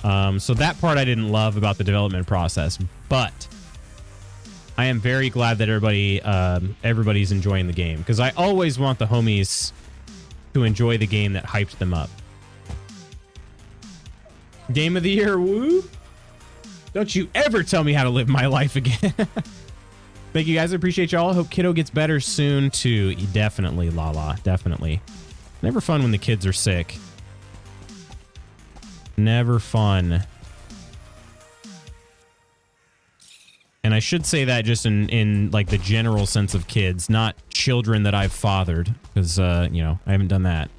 So that part I didn't love about the development process, but I am very glad that everybody's enjoying the game, because I always want the homies to enjoy the game that hyped them up. Game of the year, woo! Don't you ever tell me how to live my life again. Thank you guys, I appreciate y'all. Hope Kiddo gets better soon too. Definitely, Lala, definitely. Never fun when the kids are sick. Never fun. And I should say that just in like the general sense of kids, not children that I've fathered, because you know, I haven't done that.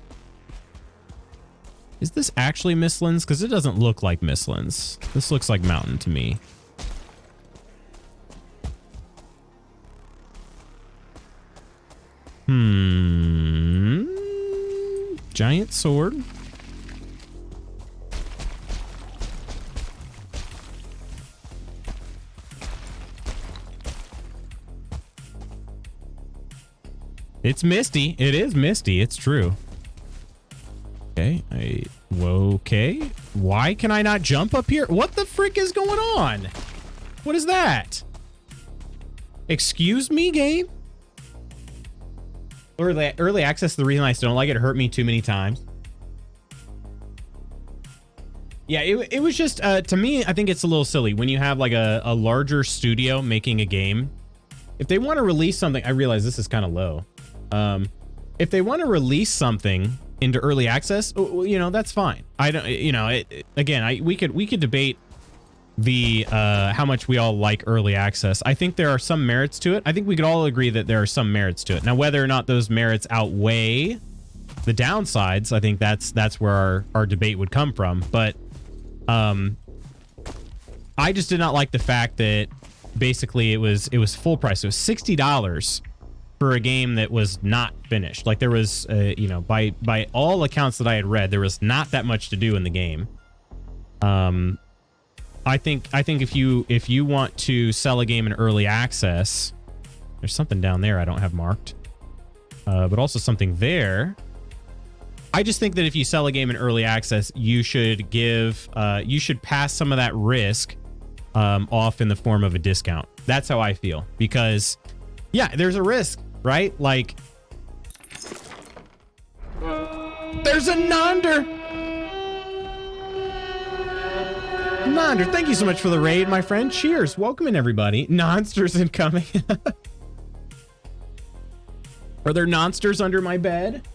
Is this actually Mistlands? Because it doesn't look like Mistlands. This looks like mountain to me. Giant sword. It's misty. It is misty. It's true. Okay. Okay. Why can I not jump up here? What the frick is going on? What is that? Excuse me, game? Early access, the reason I still don't like it, hurt me too many times. Yeah, it was just, to me, I think it's a little silly when you have like a larger studio making a game. If they want to release something, I realize this is kind of low. If they want to release something into early access, you know, that's fine. I don't, you know, again, we could debate the how much we all like early access. I think there are some merits to it. I think we could all agree that there are some merits to it. Now, whether or not those merits outweigh the downsides, I think that's where our debate would come from. But I just did not like the fact that basically it was full price. It was $60 for a game that was not finished. Like there was, you know, by all accounts that I had read, there was not that much to do in the game. I think if you want to sell a game in early access, there's something down there I don't have marked, but also something there. I just think that if you sell a game in early access, you should pass some of that risk off in the form of a discount. That's how I feel, because yeah, there's a risk, right? Like there's a Nonder. Nonder, thank you so much for the raid, my friend. Cheers. Welcome in, everybody. Nonsters incoming. Are there nonsters under my bed?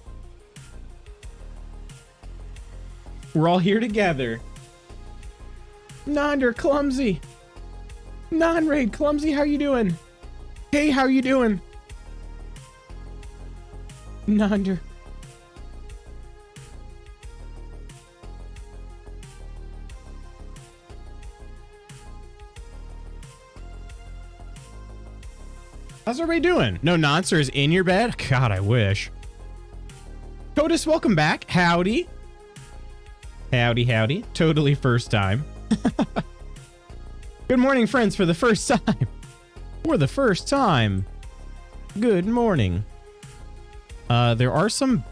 We're all here together. Nonder, Clumsy. Non-raid, Clumsy, how you doing? Hey, how you doing? Nonder. How's everybody doing? No nonster is in your bed? God, I wish. Codus, welcome back. Howdy. Howdy, howdy. Totally first time. Good morning, friends, for the first time. For the first time. Good morning. There are some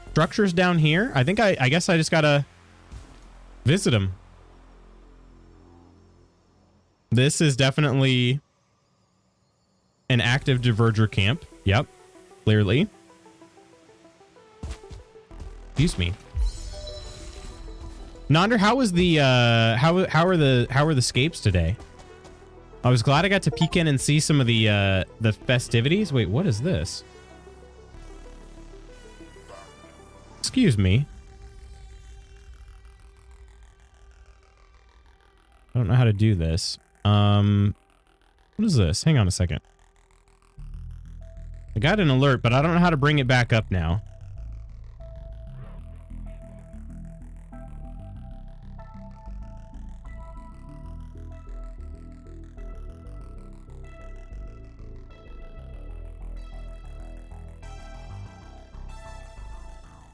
structures down here. I think I guess I just gotta visit them. This is definitely an active diverger camp. Yep, clearly. Excuse me. Nonder, how was the how are the scapes today? I was glad I got to peek in and see some of the festivities. Wait, what is this? Excuse me. I don't know how to do this. What is this? Hang on a second. I got an alert, but I don't know how to bring it back up now.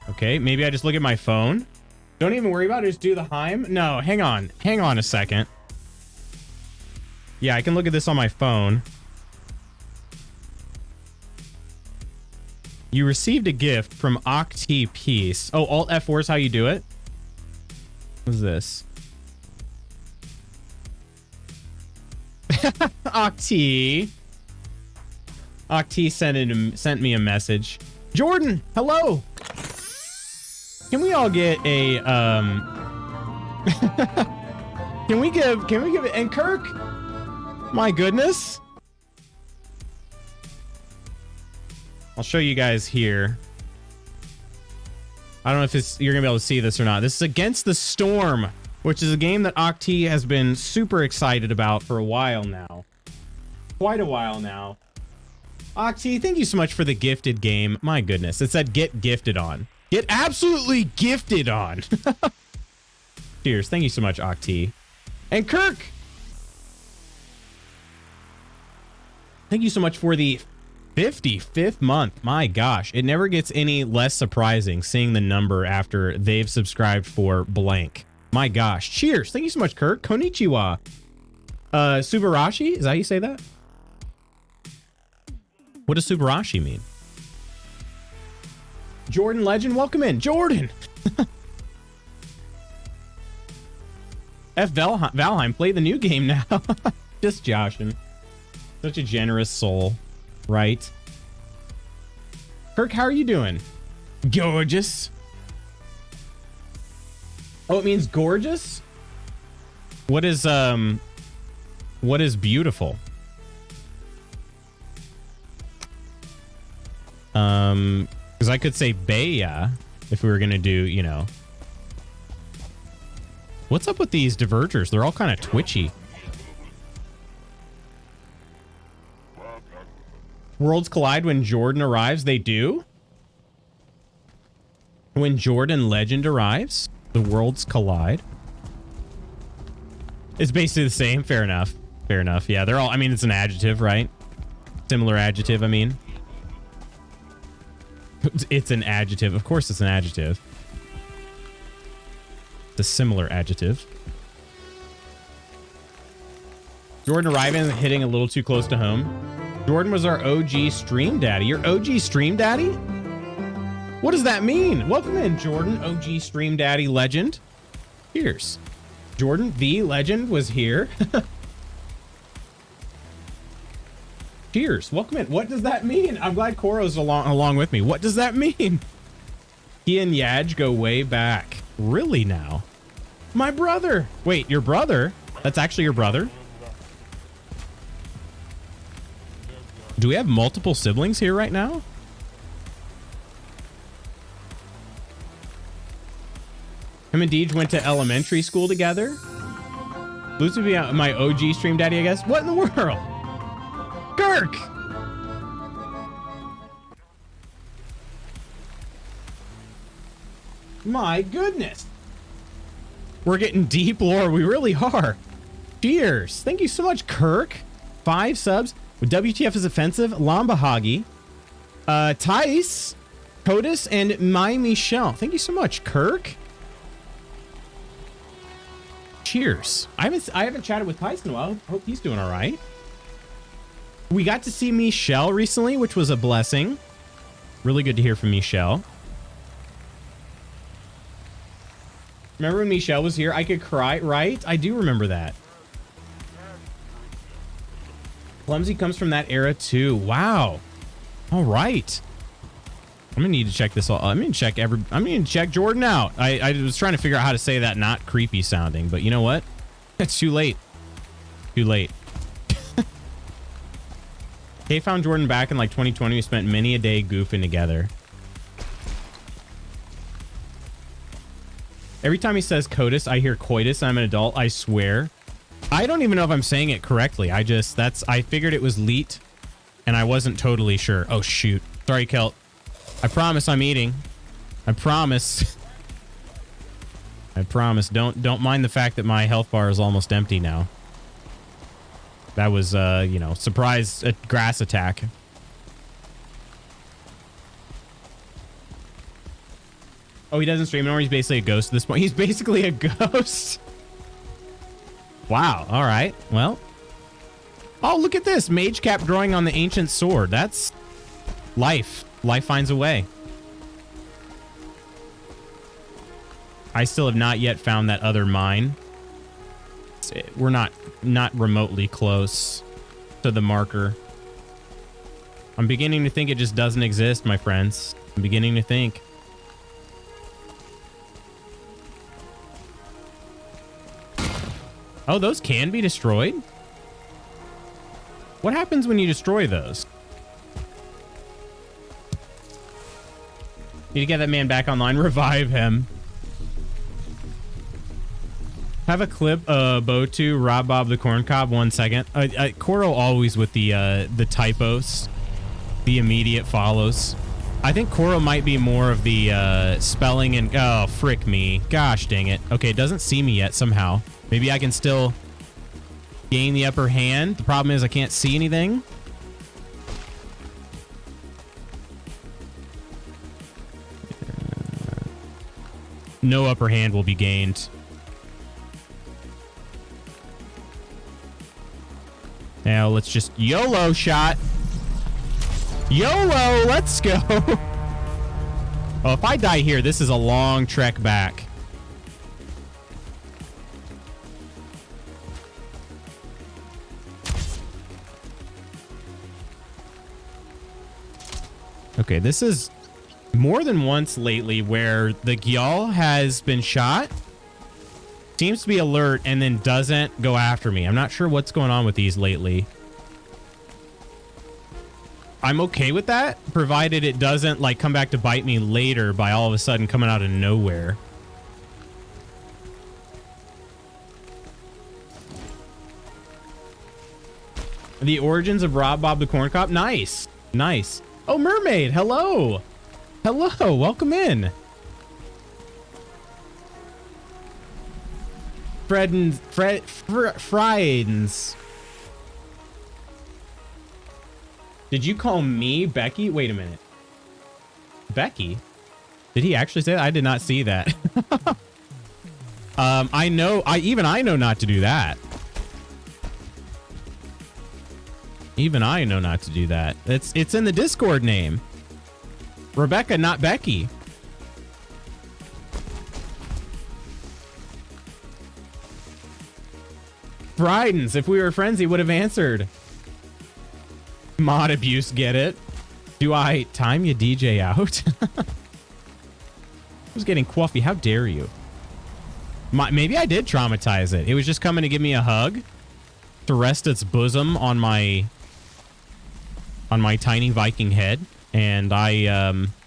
Okay, maybe I just look at my phone. Don't even worry about it, just do the Heim. No, hang on. Hang on a second. Yeah, I can look at this on my phone. You received a gift from Octi Peace. Oh, Alt F4 is how you do it? What is this? Octi. Octi sent me a message. Jordan, hello. Can we all get a can we give it, and Kirk? My goodness. I'll show you guys here. I don't know if you're gonna be able to see this or not. This is Against the Storm, which is a game that Octi has been super excited about for a while now. Quite a while now. Octi, thank you so much for the gifted game. My goodness, it said get gifted on. Get absolutely gifted on. Cheers. Thank you so much, Octi. And Kirk. Thank you so much for the 55th month. My gosh, it never gets any less surprising seeing the number after they've subscribed for blank. My gosh. Cheers. Thank you so much, Kirk. Konnichiwa. Subarashi? Is that how you say that? What does Subarashi mean? Jordan Legend, welcome in. Jordan. F. Valheim, play the new game now. Just joshing. Such a generous soul, right? Kirk, how are you doing? Gorgeous. Oh, it means gorgeous? What is beautiful? Because I could say Baya if we were gonna do, you know. What's up with these divergers? They're all kind of twitchy. Worlds collide when Jordan arrives. They do? When Jordan Legend arrives, the worlds collide. It's basically the same. Fair enough. Fair enough. Yeah, they're all, I mean, it's an adjective, right? Similar adjective, I mean. It's an adjective. Of course it's an adjective. It's a similar adjective. Jordan arriving and hitting a little too close to home. Jordan was our OG stream daddy. Your OG stream daddy? What does that mean? Welcome in, Jordan, OG stream daddy legend. Cheers. Jordan, the legend, was here. Cheers. Welcome in. What does that mean? I'm glad Koro's along with me. What does that mean? He and Yaj go way back. Really now? My brother. Wait, your brother? That's actually your brother? Do we have multiple siblings here right now? Him and Deej went to elementary school together. Luce would be my OG stream daddy, I guess. What in the world? Kirk! My goodness. We're getting deep lore. We really are. Cheers. Thank you so much, Kirk. 5 subs. WTF is offensive. Lambahagi. Tice. Codus and my Michelle. Thank you so much, Kirk. Cheers. I haven't chatted with Tice in a while. Hope he's doing all right. We got to see Michelle recently, which was a blessing. Really good to hear from Michelle. Remember when Michelle was here? I could cry, right? I do remember that. Clumsy comes from that era too. Wow. All right. I'm gonna need to check this all. I'm gonna check Jordan out. I was trying to figure out how to say that not creepy sounding, but you know what? It's too late. Too late. Kay found Jordan back in like 2020. We spent many a day goofing together. Every time he says coitus, I hear coitus. I'm an adult. I swear. I don't even know if I'm saying it correctly. I figured it was leet and I wasn't totally sure. Oh shoot. Sorry, Kelt. I promise I'm eating. I promise. I promise. Don't mind the fact that my health bar is almost empty now. That was, you know, surprise grass attack. Oh, he doesn't stream anymore. He's basically a ghost at this point. He's basically a ghost. Wow. All right. Well. Oh, look at this. Mage cap drawing on the ancient sword. That's life. Life finds a way. I still have not yet found that other mine. We're not remotely close to the marker. I'm beginning to think it just doesn't exist, my friends. I'm beginning to think. Oh, those can be destroyed? What happens when you destroy those? Need to get that man back online. Revive him. Have a clip, Botu, Rob Bob the Corn Cob. 1 second. Koro always with the typos. The immediate follows. I think Koro might be more of the spelling and... Oh, frick me. Gosh dang it. Okay, it doesn't see me yet somehow. Maybe I can still gain the upper hand. The problem is I can't see anything. No upper hand will be gained. Now let's just YOLO shot. YOLO, let's go. Oh, if I die here, this is a long trek back. Okay, this is more than once lately where the Gyal has been shot, seems to be alert, and then doesn't go after me. I'm not sure what's going on with these lately. I'm okay with that, provided it doesn't like come back to bite me later by all of a sudden coming out of nowhere. The origins of Rob Bob the Corn Cop. Nice. Nice. Oh, Mermaid. Hello. Hello. Welcome in. Friedens. Did you call me Becky? Wait a minute. Becky? Did he actually say that? I did not see that. I know not to do that. Even I know not to do that. It's in the Discord name. Rebecca, not Becky. Bridens, if we were friends, he would have answered. Mod abuse, get it? Do I time you DJ out? I was getting quaffy. How dare you? Maybe I did traumatize it. It was just coming to give me a hug to rest its bosom on my tiny Viking head, and I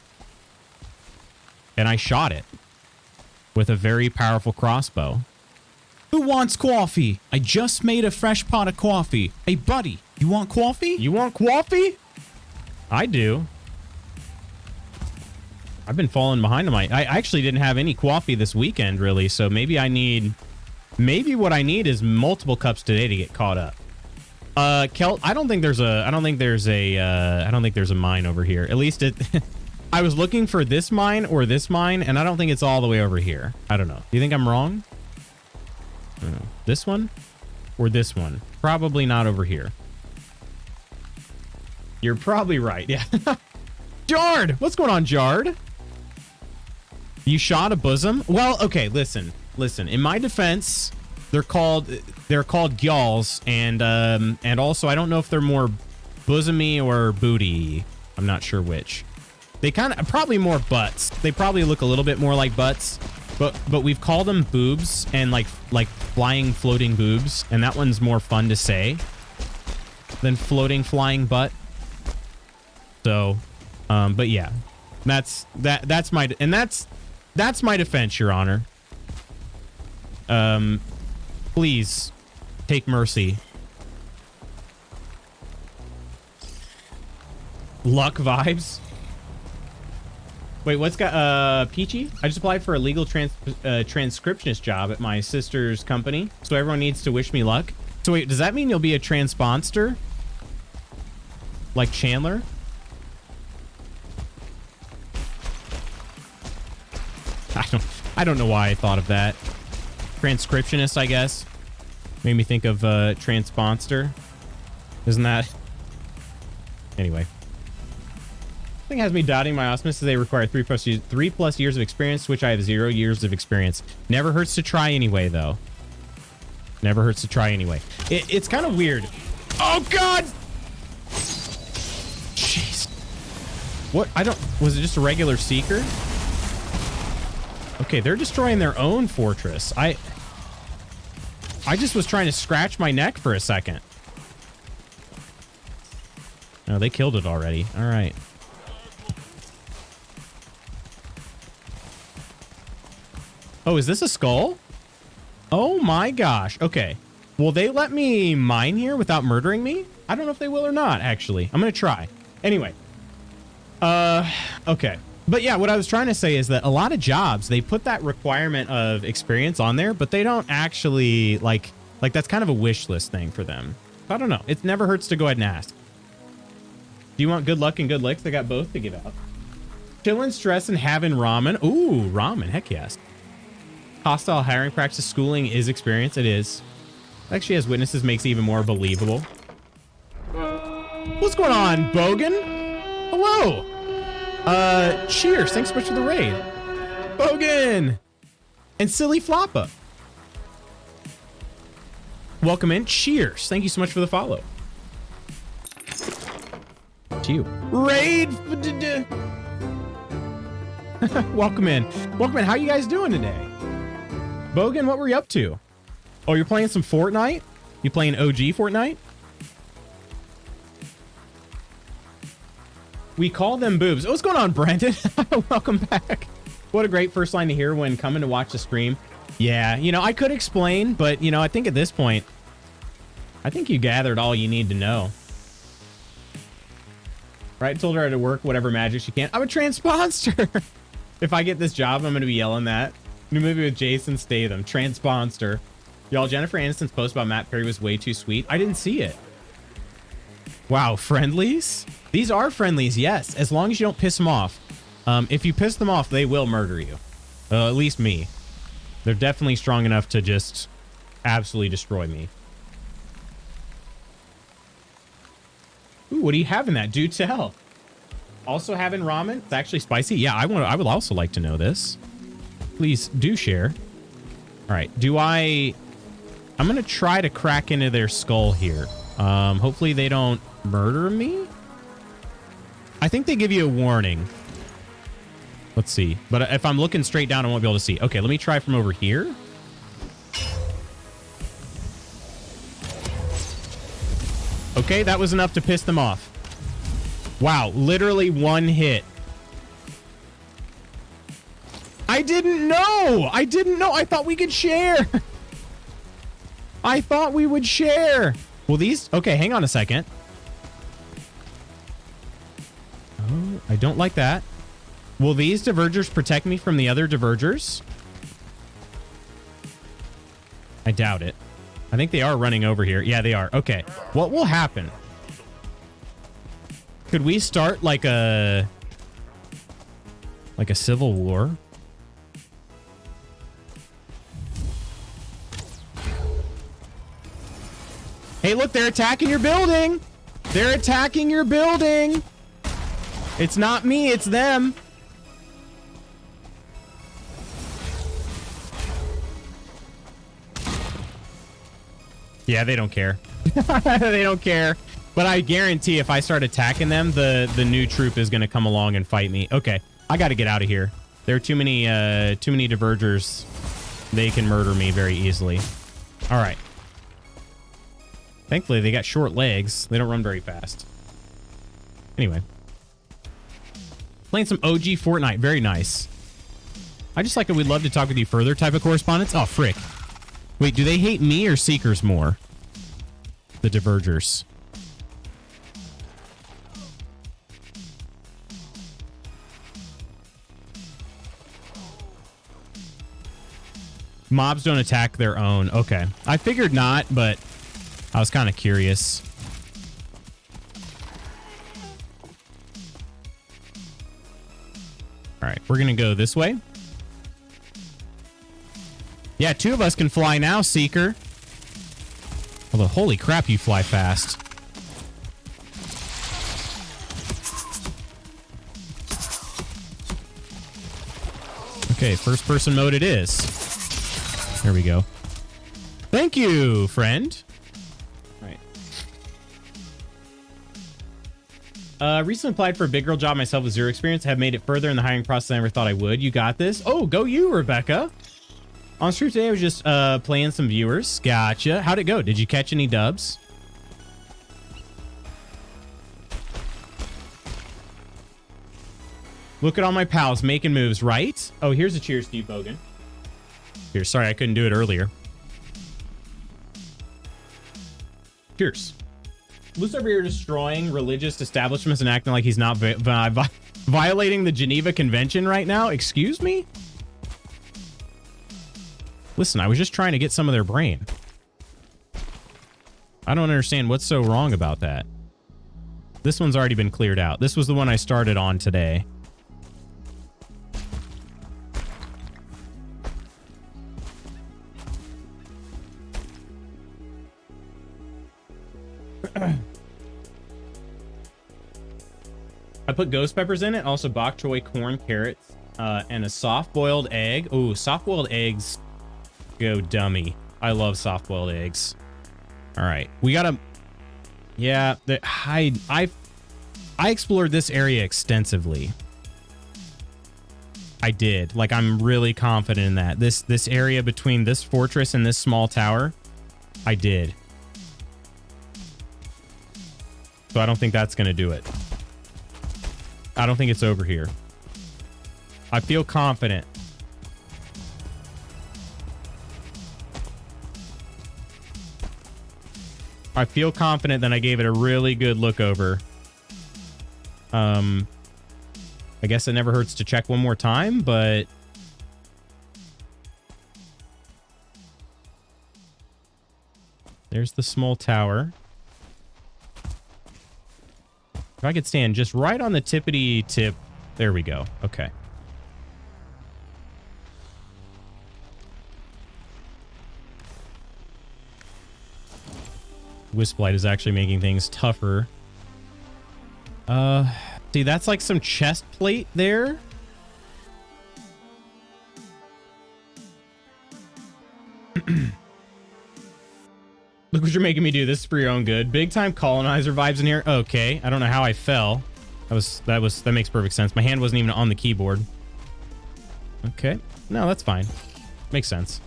shot it with a very powerful crossbow. Who wants coffee? I just made a fresh pot of coffee. Hey, buddy, you want coffee? You want coffee? I do. I've been falling behind on I actually didn't have any coffee this weekend, really, so maybe what I need is multiple cups today to get caught up. Kelt, I don't think there's a mine over here. At least I was looking for this mine or this mine, and I don't think it's all the way over here. I don't know. Do you think I'm wrong? I don't know. This one or this one? Probably not over here. You're probably right. Yeah. Jard! What's going on, Jard? You shot a bosom? Well, okay, listen. In my defense, they're called gyals, and also I don't know if they're more bosomy or booty. I'm not sure which. They probably more butts. They probably look a little bit more like butts, but we've called them boobs and like flying floating boobs, and that one's more fun to say than floating flying butt. So, but yeah, that's my defense, Your Honor. Please take mercy. Luck vibes. Wait, what's got Peachy? I just applied for a legal transcriptionist job at my sister's company, so everyone needs to wish me luck. So wait, does that mean you'll be a transponster? Like Chandler? I don't know why I thought of that. Transcriptionist, I guess. Made me think of transponster. Isn't that? Anyway. Thing has me doubting my osmosis. They require 3+ years of experience, which I have 0 years of experience. Never hurts to try anyway, though. Never hurts to try anyway. It's kind of weird. Oh God! Jeez. What? Was it just a regular seeker? Okay, they're destroying their own fortress. I just was trying to scratch my neck for a second. Oh, they killed it already. All right. Oh, is this a skull? Oh my gosh. Okay. Will they let me mine here without murdering me? I don't know if they will or not, actually. I'm going to try. Anyway. Okay. But yeah, what I was trying to say is that a lot of jobs, they put that requirement of experience on there, but they don't actually like that's kind of a wish list thing for them. I don't know. It never hurts to go ahead and ask. Do you want good luck and good licks? I got both to give out. Chillin', stress, and having ramen. Ooh, ramen. Heck yes. Hostile hiring practice. Schooling is experience. It is. Actually, as witnesses makes it even more believable. What's going on, Bogan? Hello. Cheers. Thanks so much for the raid. Bogan. And Silly Floppa. Welcome in. Cheers. Thank you so much for the follow. To you. Raid. Welcome in. Welcome in. How you guys doing today? Bogan, what were you up to? Oh, you're playing some Fortnite? You playing OG Fortnite? We call them boobs. Oh, what's going on, Brandon? Welcome back. What a great first line to hear when coming to watch the stream. Yeah, you know, I could explain, but, you know, I think at this point, I think you gathered all you need to know. Right? Told her to work whatever magic she can. I'm a transponster. If I get this job, I'm going to be yelling that. New movie with Jason Statham. Transponster. Y'all, Jennifer Aniston's post about Matt Perry was way too sweet. I didn't see it. Wow, friendlies? These are friendlies, yes, as long as you don't piss them off. If you piss them off, they will murder you. At least me. They're definitely strong enough to just absolutely destroy me. Ooh, what do you have in that? Do tell. Also having ramen? It's actually spicy? Yeah, I would also like to know this. Please do share. All right, I'm gonna try to crack into their skull here. Hopefully they don't murder me. I think they give you a warning. Let's see. But if I'm looking straight down, I won't be able to see. Okay, let me try from over here. Okay, that was enough to piss them off. Wow, literally one hit. I didn't know. I thought we could share. I thought we would share. Well, these... Okay, hang on a second. Oh, I don't like that. Will these divergers protect me from the other divergers? I doubt it. I think they are running over here. Yeah, they are. Okay. What will happen? Could we start like a civil war? Hey, look, they're attacking your building. They're attacking your building. It's not me, it's them. Yeah, they don't care. They don't care. But I guarantee if I start attacking them, the new troop is going to come along and fight me. Okay, I got to get out of here. There are too many divergers. They can murder me very easily. All right. Thankfully, they got short legs. They don't run very fast. Anyway. Playing some OG Fortnite. Very nice. I just like it. We'd love to talk with you further type of correspondence. Oh, frick. Wait, do they hate me or Seekers more? The divergers. Mobs don't attack their own. Okay. I figured not, but I was kind of curious. All right, we're going to go this way. Yeah, two of us can fly now, Seeker. Although, holy crap, you fly fast. Okay, first person mode it is. There we go. Thank you, friend. Recently applied for a big girl job myself with 0 experience. Have made it further in the hiring process than I ever thought I would. You got this. Oh, go you, Rebecca. On stream today, I was just playing some viewers. Gotcha. How'd it go? Did you catch any dubs? Look at all my pals making moves, right? Oh, here's a cheers to you, Bogan. Here, sorry, I couldn't do it earlier. Cheers. Luke's over here destroying religious establishments and acting like he's not Violating the Geneva Convention right now? Excuse me? Listen, I was just trying to get some of their brain. I don't understand what's so wrong about that. This one's already been cleared out. This was the one I started on today. I put ghost peppers in it, also bok choy, corn, carrots, and a soft-boiled egg. Ooh, soft-boiled eggs go dummy. I love soft-boiled eggs. All right, we gotta... Yeah, I explored this area extensively. I did. Like, I'm really confident in that. This area between this fortress and this small tower, I did. So I don't think that's gonna do it. I don't think it's over here. I feel confident. I feel confident that I gave it a really good look over. I guess it never hurts to check one more time, but... There's the small tower. If I could stand just right on the tippity tip. There we go. Okay. Wisplight is actually making things tougher. See, that's like some chest plate there. Look what you're making me do. This is for your own good. Big time colonizer vibes in here. Okay. I don't know how I fell. That makes perfect sense. My hand wasn't even on the keyboard. Okay. No, that's fine. Makes sense.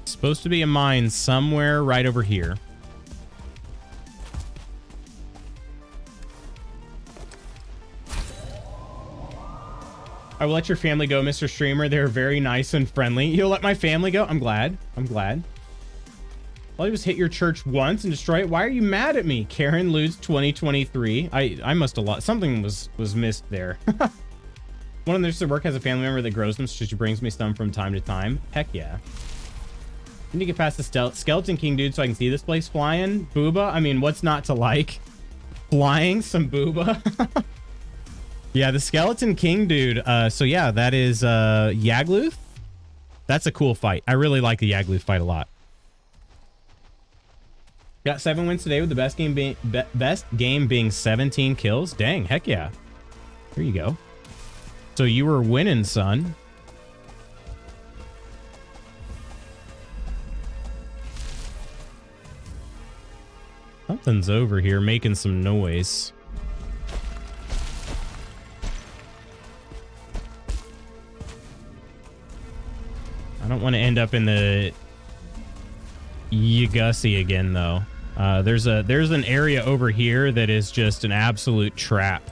Supposed to be a mine somewhere right over here. I will let your family go, Mr. Streamer. They're very nice and friendly. You'll let my family go? I'm glad. I'm glad. All I just hit your church once and destroy it. Why are you mad at me? Karen Ludes 2023. I must have lost. Something was missed there. One of them just at work has a family member that grows them, so she brings me some from time to time. Heck yeah. I need to get past the Skeleton King, dude, so I can see this place flying. Booba? I mean, what's not to like? Flying some booba? Yeah, the Skeleton King, dude. So yeah, that is Yagluth. That's a cool fight. I really like the Yagluth fight a lot. Got 7 wins today with the best game being 17 kills. Dang, heck yeah. Here you go. So you were winning, son. Something's over here making some noise. I don't want to end up in the Yagussi again, though. There's an area over here that is just an absolute trap.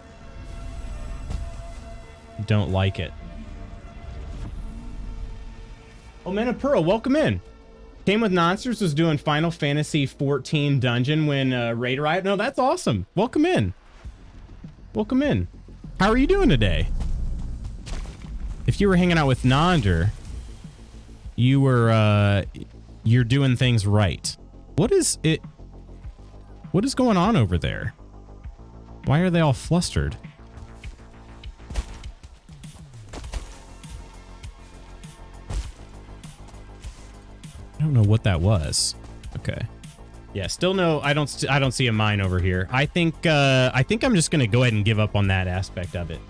Don't like it. Oh, Man of Pearl, welcome in. Came with Monsters, was doing Final Fantasy 14 dungeon when Raid Riot. No, that's awesome. Welcome in. Welcome in. How are you doing today? If you were hanging out with Nonder, you were you're doing things right. What is it? What is going on over there? Why are they all flustered? I don't know what that was. Okay. Yeah, still no, I don't see a mine over here. I think I'm just going to go ahead and give up on that aspect of it.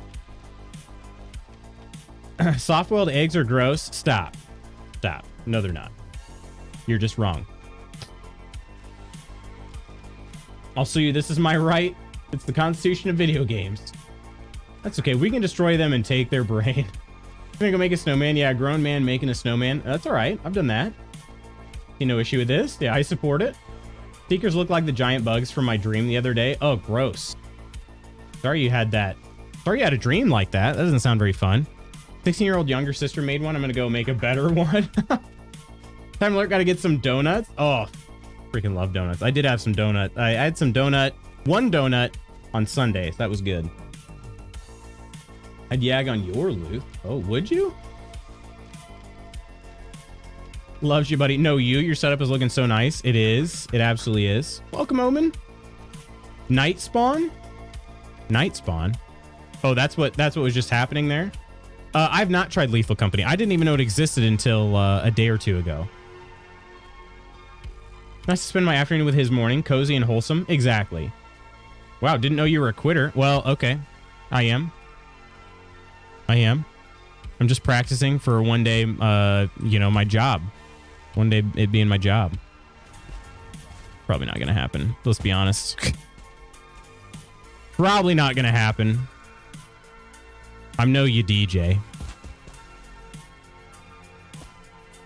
Soft-boiled eggs are gross. Stop. Stop. No, they're not. You're just wrong. I'll sue you. This is my right. It's the constitution of video games. That's okay. We can destroy them and take their brain. I'm gonna go make a snowman. Yeah, a grown man making a snowman. That's all right. I've done that. See no issue with this. Yeah, I support it. Seekers look like the giant bugs from my dream the other day. Oh, gross. Sorry you had that. Sorry you had a dream like that. That doesn't sound very fun. 16-year-old younger sister made one. I'm gonna go make a better one. Time alert, gotta get some donuts. Oh, freaking love donuts. I did have some donut. I had some one donut on Sunday. So that was good. I'd yag on your loot. Oh, would you? Loves you, buddy. No, your setup is looking so nice. It is. It absolutely is. Welcome, Omen. Night spawn? Night spawn? Oh, that's what was just happening there. I've not tried Lethal Company. I didn't even know it existed until a day or two ago. Nice to spend my afternoon with his morning. Cozy and wholesome. Exactly. Wow, didn't know you were a quitter. Well, okay. I am. I'm just practicing for one day, my job. One day it being my job. Probably not gonna happen. Let's be honest. Probably not gonna happen. I'm no you DJ.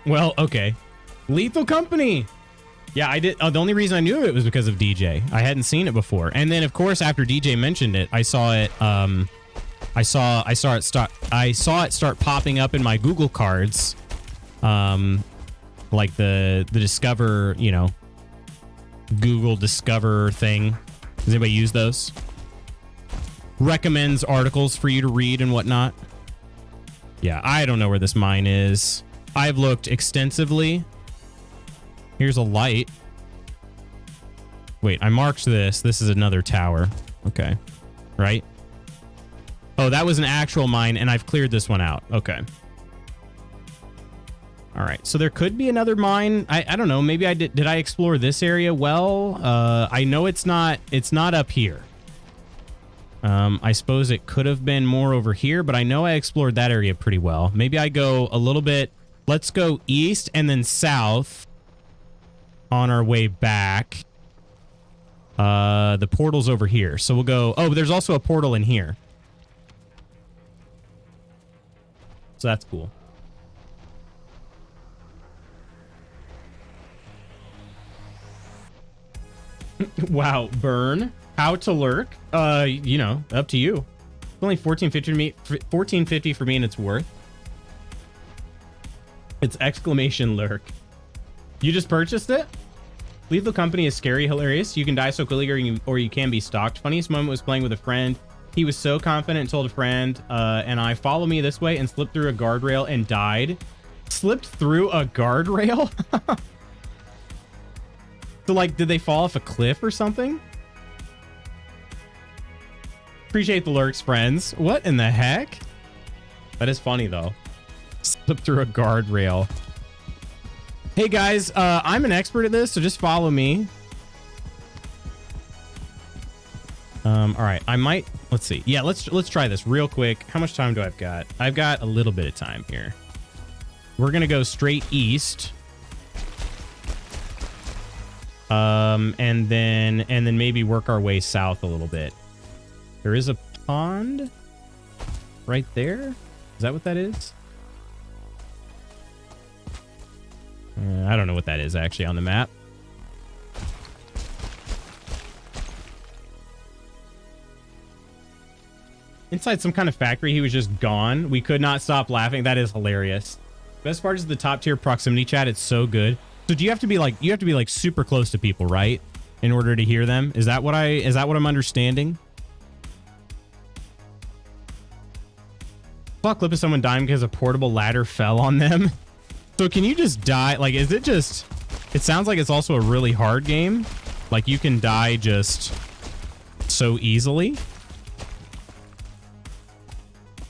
Well, okay. Lethal Company. Yeah, I did. The only reason I knew of it was because of DJ. I hadn't seen it before. And then of course after DJ mentioned it, I saw it I saw it start popping up in my Google cards. Like the Discover, Google Discover thing. Does anybody use those? Recommends articles for you to read and whatnot. Yeah, I don't know where this mine is. I've looked extensively. Here's a light. Wait, I marked this. This is another tower. Okay. Right? Oh, that was an actual mine, and I've cleared this one out. Okay. All right. So there could be another mine. I don't know. Maybe I did I explore this area well? I know it's not up here. I suppose it could have been more over here, but I know I explored that area pretty well. Maybe I go a little bit. Let's go east and then south on our way back. The portal's over here. So we'll go. Oh, but there's also a portal in here. So that's cool. Wow, burn. How to lurk? Up to you. It's only $14.50 to me. $14.50 for me, and it's worth. It's exclamation lurk. You just purchased it? Lethal Company is scary, hilarious. You can die so quickly, or you can be stalked. Funniest moment was playing with a friend. He was so confident and told a friend, and I follow me this way and slipped through a guardrail and died. Slipped through a guardrail? So, like, did they fall off a cliff or something? Appreciate the lurks, friends. What in the heck? That is funny, though. Slipped through a guardrail. Hey, guys, I'm an expert at this, so just follow me. All right, I might... Let's see. Yeah, let's try this real quick. How much time do I've got? I've got a little bit of time here. We're going to go straight east. And then maybe work our way south a little bit. There is a pond right there. Is that what that is? I don't know what that is actually on the map. Inside some kind of factory, he was just gone. We could not stop laughing. That is hilarious. Best part is the top tier proximity chat. It's so good. So do you have to be like super close to people, right? In order to hear them? Is that what I'm understanding? Saw a clip of someone dying because a portable ladder fell on them. So can you just die? Like, is it just... It sounds like it's also a really hard game. Like, you can die just so easily.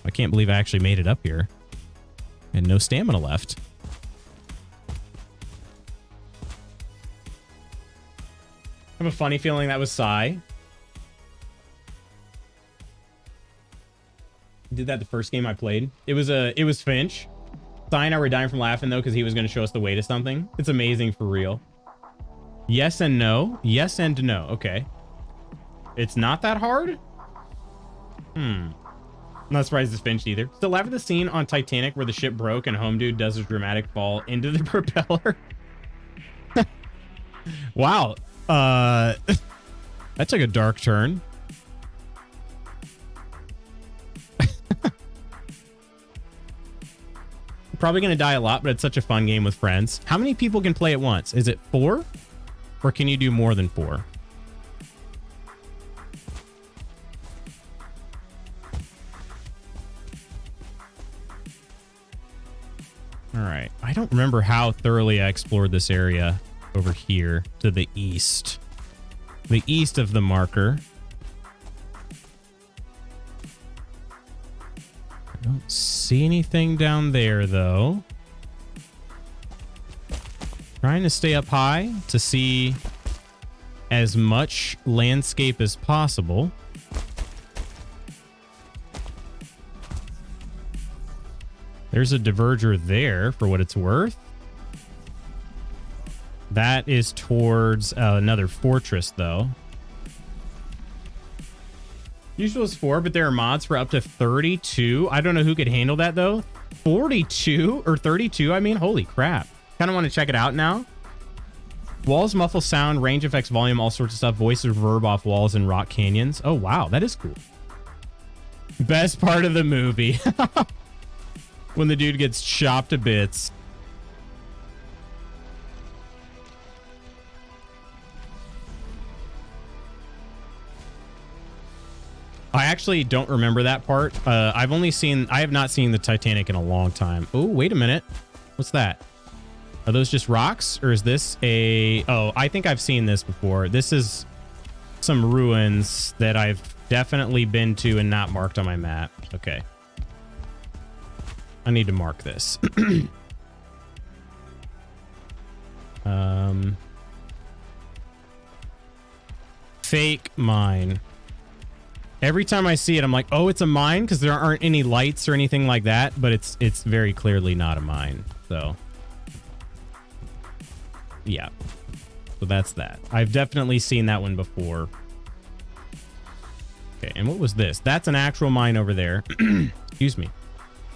I can't believe I actually made it up here. And no stamina left. I have a funny feeling that was Psy. Did that the first game I played. It was Finch. Psy and I were dying from laughing though because he was going to show us the way to something. It's amazing for real. Yes and no. Yes and no. Okay. It's not that hard? I'm not surprised it's Finch either. Still laugh at the scene on Titanic where the ship broke and Home Dude does a dramatic fall into the propeller. Wow. That took a dark turn. Probably going to die a lot, but it's such a fun game with friends. How many people can play at once? Is it 4? Or can you do more than 4? All right. I don't remember how thoroughly I explored this area over here to the east. The east of the marker. I don't see anything down there, though. Trying to stay up high to see as much landscape as possible. There's a diverger there for what it's worth. That is towards another fortress, though. Usual is 4, but there are mods for up to 32. I don't know who could handle that, though. 42 or 32, I mean, holy crap. Kind of want to check it out now. Walls muffle sound, range effects, volume, all sorts of stuff. Voice reverb off walls and rock canyons. Oh, wow, that is cool. Best part of the movie. When the dude gets chopped to bits. I actually don't remember that part. I have not seen the Titanic in a long time. Oh, wait a minute. What's that? Are those just rocks? Or is this a... Oh, I think I've seen this before. This is some ruins that I've definitely been to and not marked on my map. Okay. I need to mark this. Fake mine. Every time I see it, I'm like, oh, it's a mine, because there aren't any lights or anything like that, but it's very clearly not a mine. So yeah. So that's that. I've definitely seen that one before. Okay, and what was this? That's an actual mine over there. Excuse me.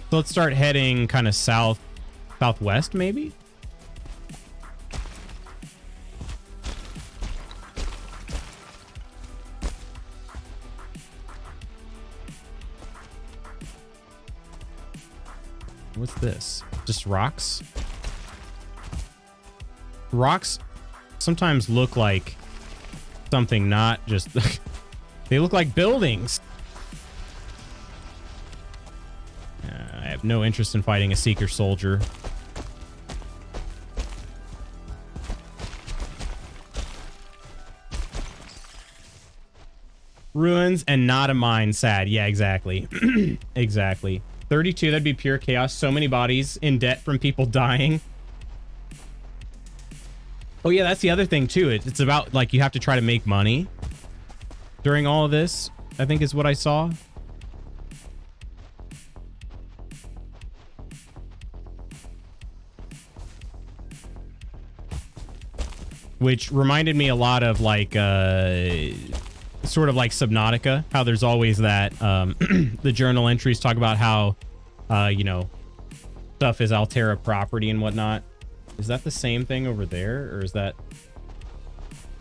So let's start heading kind of southwest, maybe? What's this? Just rocks? Rocks sometimes look like something, not just... They look like buildings. I have no interest in fighting a Seeker soldier. Ruins and not a mine. Sad. Yeah, exactly. Exactly. 32, that'd be pure chaos. So many bodies in debt from people dying. Oh yeah, that's the other thing too. It's about, like, you have to try to make money during all of this, I think is what I saw. Which reminded me a lot of, like, sort of like Subnautica, how there's always that, the journal entries talk about how, you know, stuff is Altera property and whatnot. Is that the same thing over there? Or is that...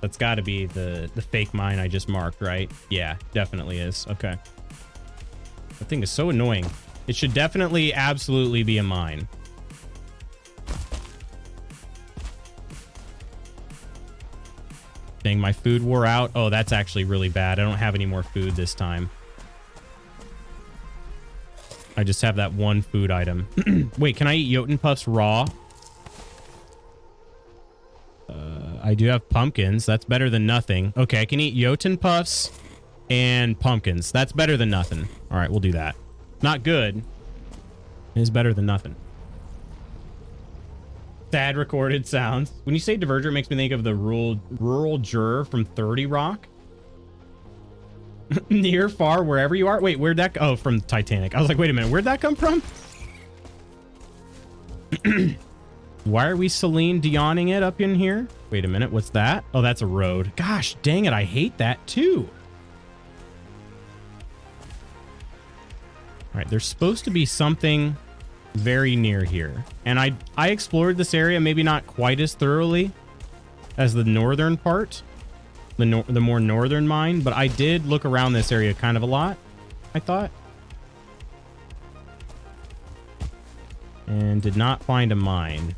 That's got to be the fake mine I just marked, right? Yeah, definitely is. Okay. That thing is so annoying. It should definitely, absolutely be a mine. Dang, my food wore out. Oh, that's actually really bad. I don't have any more food this time. I just have that one food item. Wait, can I eat Jotun Puffs raw? I do have pumpkins. That's better than nothing. Okay, I can eat Jotun Puffs and pumpkins. That's better than nothing. All right, we'll do that. Not good. It is better than nothing. Sad recorded sounds. When you say diverger, it makes me think of the rural juror from 30 Rock. Near, far, wherever you are. Wait, where'd that go? Oh, from Titanic. I was like, wait a minute, where'd that come from? Why are we Celine Dioning it up in here? Wait a minute, what's that? Oh, that's a road. Gosh, dang it, I hate that too. All right, there's supposed to be something very near here. And I explored this area maybe not quite as thoroughly as the northern part, the more northern mine, but I did look around this area kind of a lot, I thought. and did not find a mine.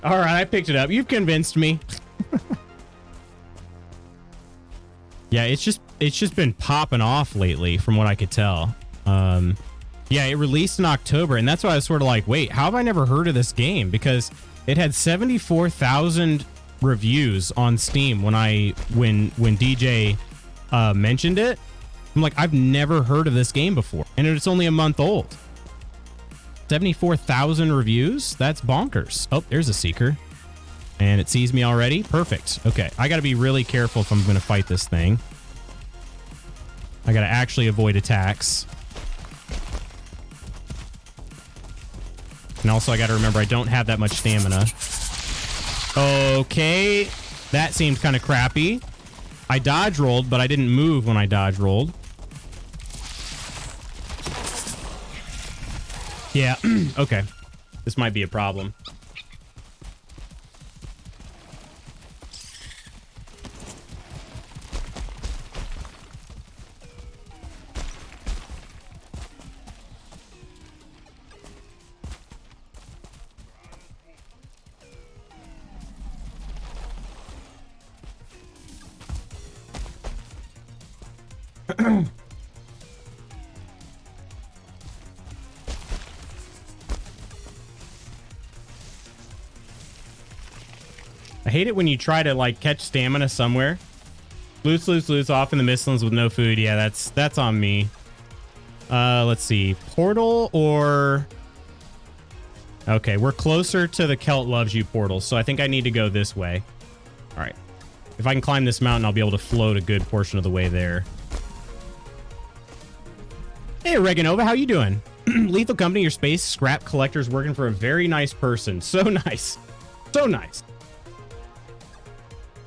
All right, I picked it up. You've convinced me. Yeah, it's just been popping off lately from what I could tell. Yeah, it released in October, and that's why I was sort of like, wait, how have I never heard of this game? Because it had 74,000 reviews on Steam when DJ mentioned it. I'm like, I've never heard of this game before, and it's only a month old. 74,000 reviews? That's bonkers. Oh, there's a seeker. And it sees me already? Perfect. Okay, I gotta be really careful if I'm gonna fight this thing. I gotta actually avoid attacks. And also I gotta remember I don't have that much stamina. Okay, that seemed kind of crappy. I dodge rolled, but I didn't move when I dodge rolled. Yeah, okay. This might be a problem. I hate it when you try to like catch stamina somewhere. Loose off in the Mistlands with no food. Yeah, that's on me. Let's see. Portal or... Okay, we're closer to the Celt Loves You portal, so I think I need to go this way. All right. If I can climb this mountain, I'll be able to float a good portion of the way there. Hey, Reganova, how you doing? Lethal Company, your space scrap collector's working for a very nice person. So nice. So nice.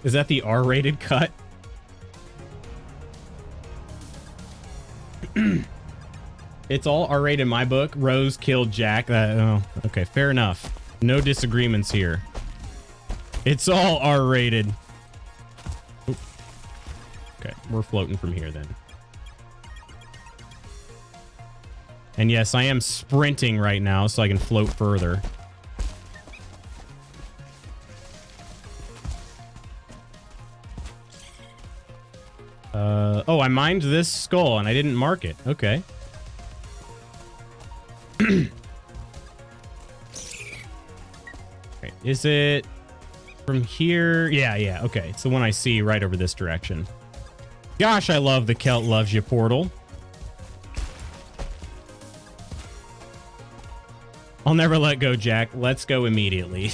Is that the R-rated cut? It's all R-rated in my book. Rose killed Jack. Oh, okay, fair enough. No disagreements here. It's all R-rated. Okay, we're floating from here then. And yes, I am sprinting right now so I can float further. Oh, I mined this skull and I didn't mark it. Okay. Okay. Is it from here? Yeah. Okay. It's the one I see right over this direction. Gosh, I love the Celt Loves You portal. I'll never let go, Jack. Let's go immediately.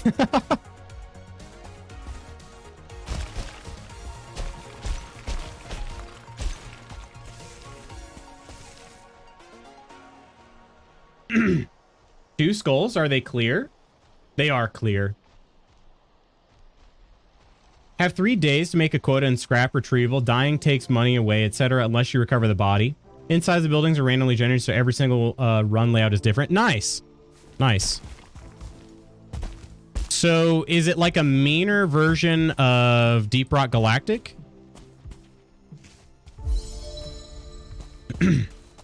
Two skulls, are they clear? They are clear. Have 3 days to make a quota in scrap retrieval. Dying takes money away, etc. unless you recover the body. Inside the buildings are randomly generated, so every single run layout is different. Nice. Nice. So is it like a meaner version of Deep Rock Galactic?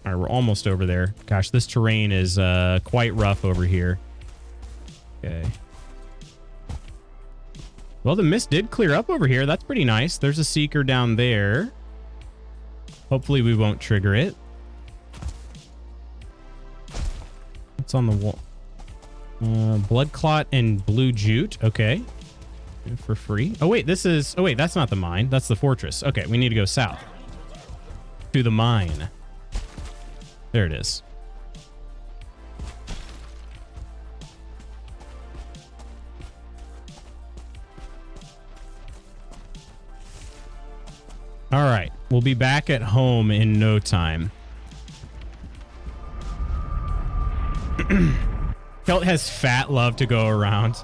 All right, we're almost over there. Gosh, this terrain is quite rough over here. Okay. Well, the mist did clear up over here. That's pretty nice. There's a seeker down there. Hopefully we won't trigger it. What's on the wall? Blood clot and blue jute. Okay. For free. Oh, wait, this is... Oh, wait, that's not the mine. That's the fortress. Okay, we need to go south. To the mine. There it is. All right. We'll be back at home in no time. Kelt has fat love to go around.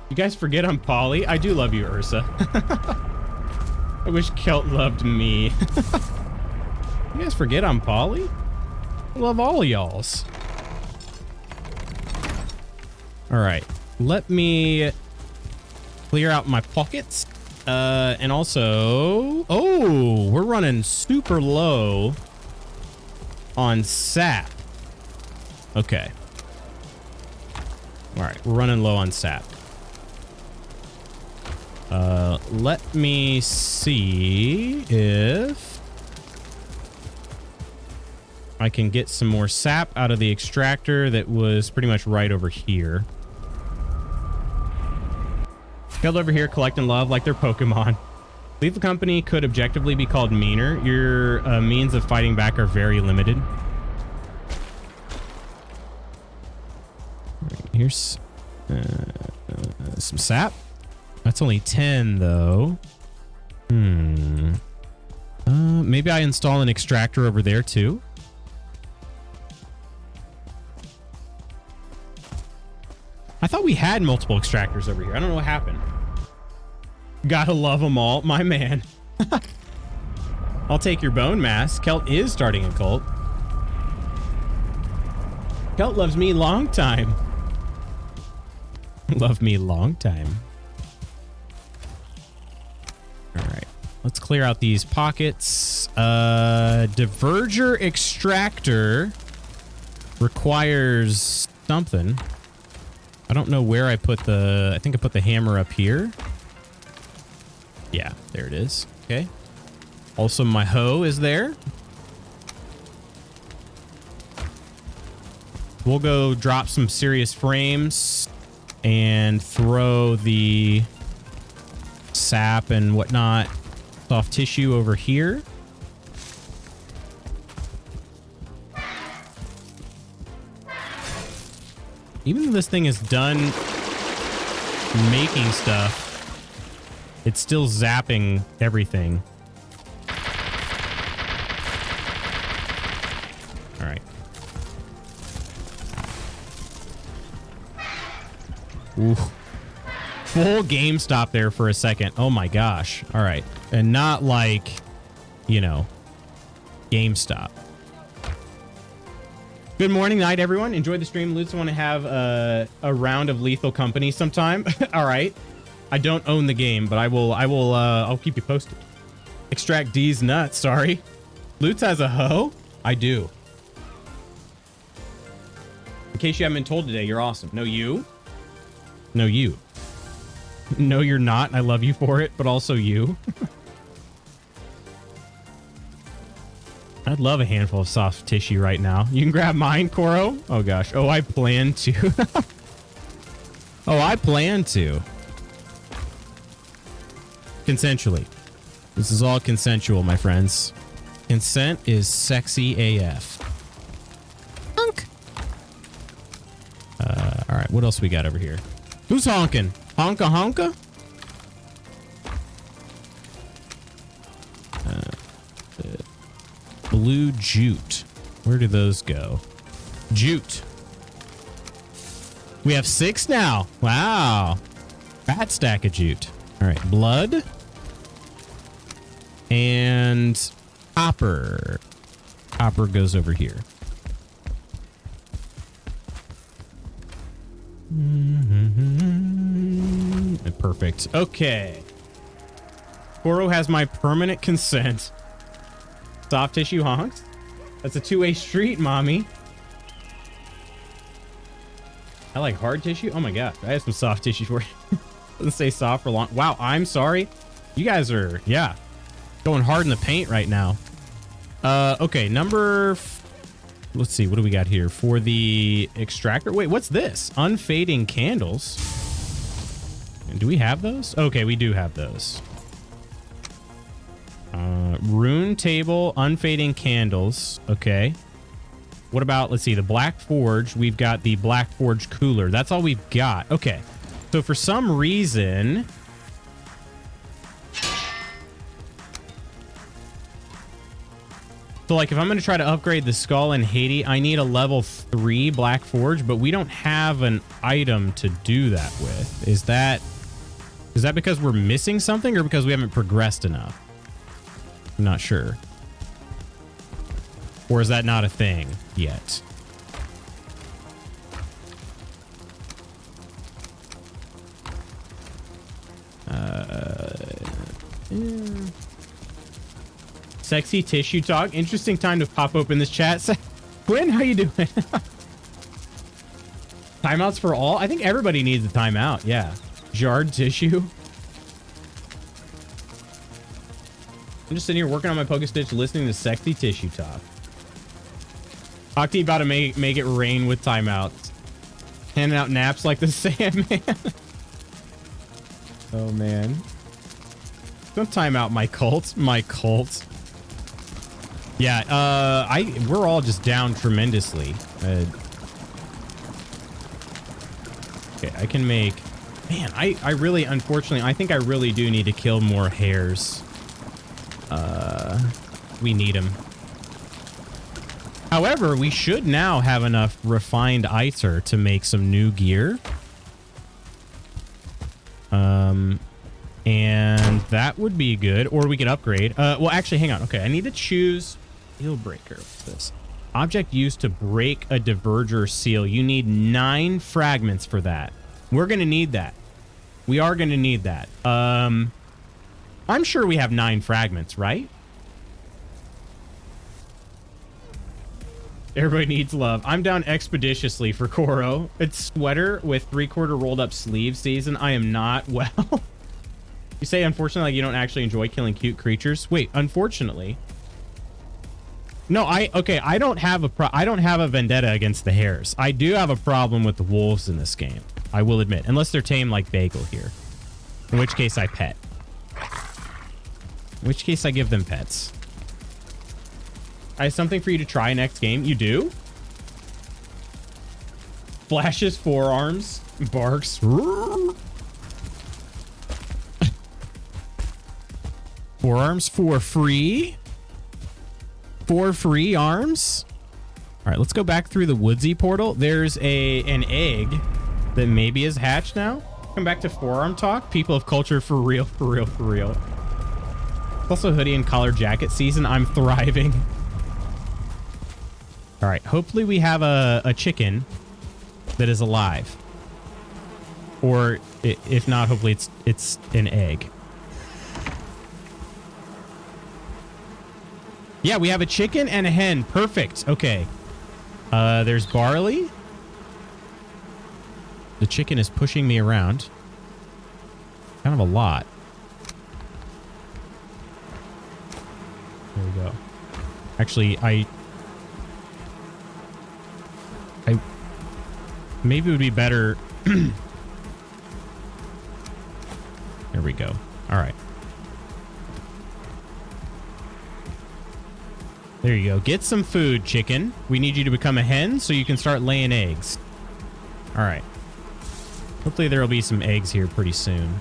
You guys forget I'm Polly? I do love you, Ursa. I wish Kelt loved me. You guys forget I'm Polly? I love all of y'alls. All right. Let me clear out my pockets. And also, oh, we're running super low on sap. Okay. All right, we're running low on sap. Let me see if I can get some more sap out of the extractor that was pretty much right over here. Killed over here collecting love like they're Pokemon. Lethal Company could objectively be called meaner. Your means of fighting back are very limited. Here's some sap. That's only 10 though. Maybe I install an extractor over there too. I thought we had multiple extractors over here. I don't know what happened. Gotta love them all. My man. I'll take your bone mass. Kelt is starting a cult. Kelt loves me long time. Love me long time. All right. Let's clear out these pockets. Diverger extractor requires something. I don't know where I put the... I think I put the hammer up here. Yeah, there it is. Okay. Also, my hoe is there. We'll go drop some serious frames and throw the sap and whatnot, soft tissue over here. Even though this thing is done making stuff, it's still zapping everything. All right. Ooh. Full GameStop there for a second. Oh my gosh. All right. And not like, you know, GameStop. Good morning, night, everyone. Enjoy the stream. Lutz, want to have a round of Lethal Company sometime. All right. I don't own the game, but I'll keep you posted. Extract D's nuts. Sorry. Lutz has a hoe? I do. In case you haven't been told today, you're awesome. No, you. No, you. No, you're not. I love you for it, but also you. I'd love a handful of soft tissue right now. You can grab mine, Koro. Oh, gosh. Oh, I plan to. Oh, I plan to. Consensually. This is all consensual, my friends. Consent is sexy AF. Honk. All right. What else we got over here? Who's honking? Honka honka? Blue jute. Where do those go? Jute. We have 6 now. Wow. Fat stack of jute. All right. Blood. And copper. Copper goes over here. Perfect. Okay. Koro has my permanent consent. Soft tissue honks. That's a two-way street, mommy. I like hard tissue. Oh my god, I have some soft tissue for you. Doesn't stay soft for long. Wow, I'm sorry. You guys are, yeah, going hard in the paint right now. Okay, let's see, what do we got here for the extractor? Wait, what's this? Unfading candles. Do we have those? Okay, we do have those. Rune table, unfading candles. Okay. What about, let's see, the Black Forge. We've got the Black Forge cooler. That's all we've got. Okay. So for some reason... So like if I'm going to try to upgrade the skull in Haiti, I need a level 3 Black Forge, but we don't have an item to do that with. Is that because we're missing something or because we haven't progressed enough? I'm not sure. Or is that not a thing yet? Sexy tissue talk. Interesting time to pop open this chat. Quinn, how you doing? Timeouts for all? I think everybody needs a timeout. Yeah. Jarred tissue. I'm just sitting here working on my Pokestitch, listening to sexy tissue talk. Octi about to make it rain with timeouts. Handing out naps like the Sandman. Oh, man. Don't time out my cult. My cult. Yeah, we're all just down tremendously. Okay, I can make... Man, I really, unfortunately, I think I really do need to kill more hares. We need them. However, we should now have enough refined icer to make some new gear. And that would be good. Or we could upgrade. Well, actually, hang on. Okay, I need to choose seal breaker. What's this? Object used to break a diverger seal. You need 9 fragments for that. We're going to need that. We are going to need that. I'm sure we have 9 fragments, right? Everybody needs love. I'm down expeditiously for Koro. It's sweater with 3/4 rolled up sleeve season. I am not well. You say, unfortunately, like you don't actually enjoy killing cute creatures. Wait, unfortunately. No, I don't have a vendetta against the hares. I do have a problem with the wolves in this game. I will admit, unless they're tame like Bagel here. In which case I pet. In which case I give them pets. I have something for you to try next game. You do? Flashes forearms. Barks. Forearms for free? 4 free arms? All right, let's go back through the woodsy portal. There's an egg that maybe is hatched now. Come back to forearm talk. People of culture for real, for real, for real. Also hoodie and collar jacket season. I'm thriving. All right, hopefully we have a chicken that is alive. Or if not, hopefully it's an egg. Yeah, we have a chicken and a hen. Perfect. Okay. There's barley. The chicken is pushing me around. Kind of a lot. There we go. Actually, I maybe it would be better. There we go. All right. There you go. Get some food, chicken. We need you to become a hen so you can start laying eggs. All right. Hopefully there will be some eggs here pretty soon.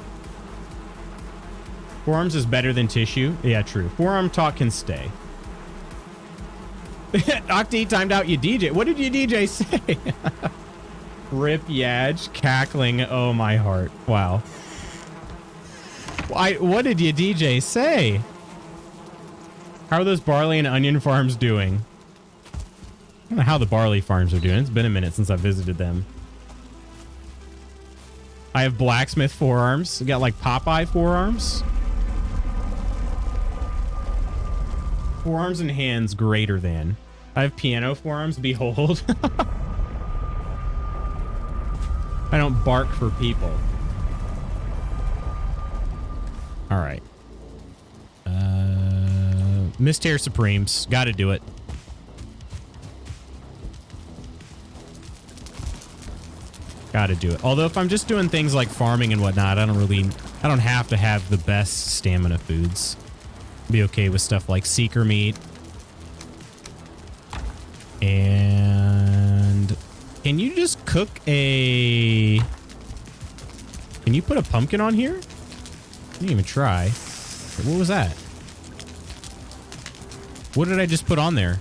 Forearms is better than tissue. Yeah, true. Forearm talk can stay. Octi timed out you DJ. What did you DJ say? Rip Yaj cackling. Oh, my heart. Wow. What did you DJ say? How are those barley and onion farms doing? I don't know how the barley farms are doing. It's been a minute since I visited them. I have blacksmith forearms. I got like Popeye forearms. Forearms and hands greater than. I have piano forearms. Behold. I don't bark for people. All right. Mist-Hair Supremes. Gotta do it. Gotta do it. Although if I'm just doing things like farming and whatnot, I don't have to have the best stamina foods. Be okay with stuff like seeker meat. And can you just cook a... Can you put a pumpkin on here? I didn't even try. What was that? What did I just put on there?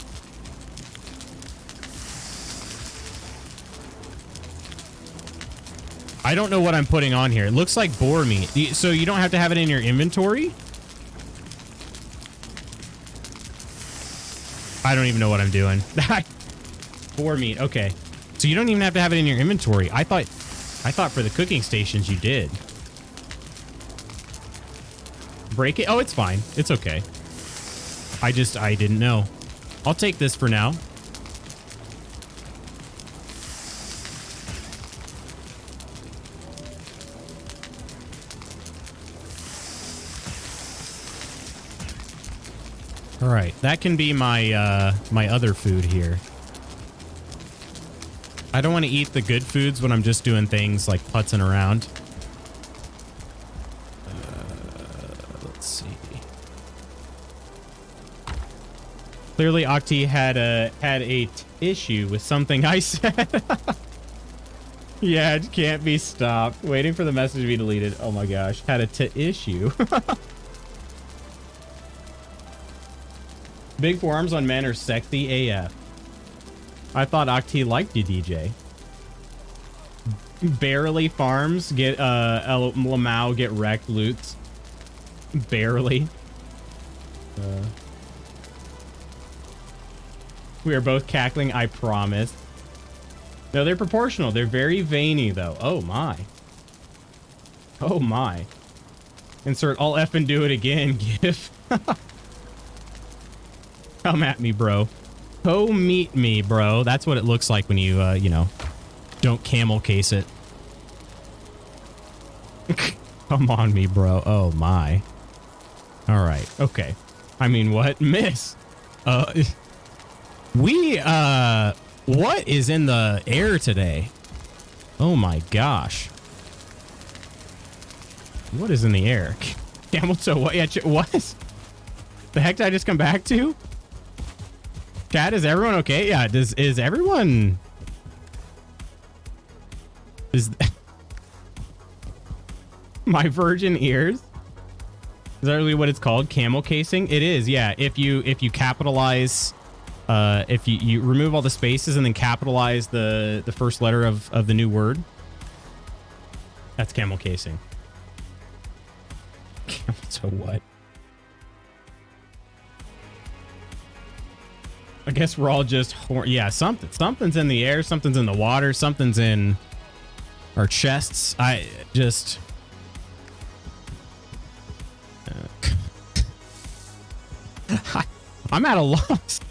I don't know what I'm putting on here. It looks like boar meat. So you don't have to have it in your inventory? I don't even know what I'm doing. Boar meat. Okay. So you don't even have to have it in your inventory. I thought for the cooking stations you did. break it? Oh, it's fine. It's okay. I didn't know. I'll take this for now. All right, that can be my my other food here. I don't want to eat the good foods when I'm just doing things like putzing around. Let's see. Clearly, Octi had a issue with something I said. Yeah, it can't be stopped. Waiting for the message to be deleted. Oh my gosh, had a issue. Big forearms on men are sexy AF. I thought Octi liked you, DJ. Barely farms get Lamau get wrecked loots. Barely. We are both cackling, I promise. No, they're proportional. They're very veiny though. Oh my. Oh my. Insert I'll effing do it again gif. Come at me, bro. Meet me, bro. That's what it looks like when you, you know, don't camel case it. Come on me, bro. Oh, my. All right. Okay. I mean, what? Miss. What is in the air today? Oh, my gosh. What is in the air? Camel toe, what? Yeah, what? The heck did I just come back to? Chat, is everyone okay? Yeah, is everyone... Is... My virgin ears? Is that really what it's called? Camel casing? It is, yeah. If you capitalize... if you remove all the spaces and then capitalize the first letter of the new word. That's camel casing. So what? I guess we're all just, yeah, something's in the air, something's in the water, something's in our chests. I just, I'm at a loss.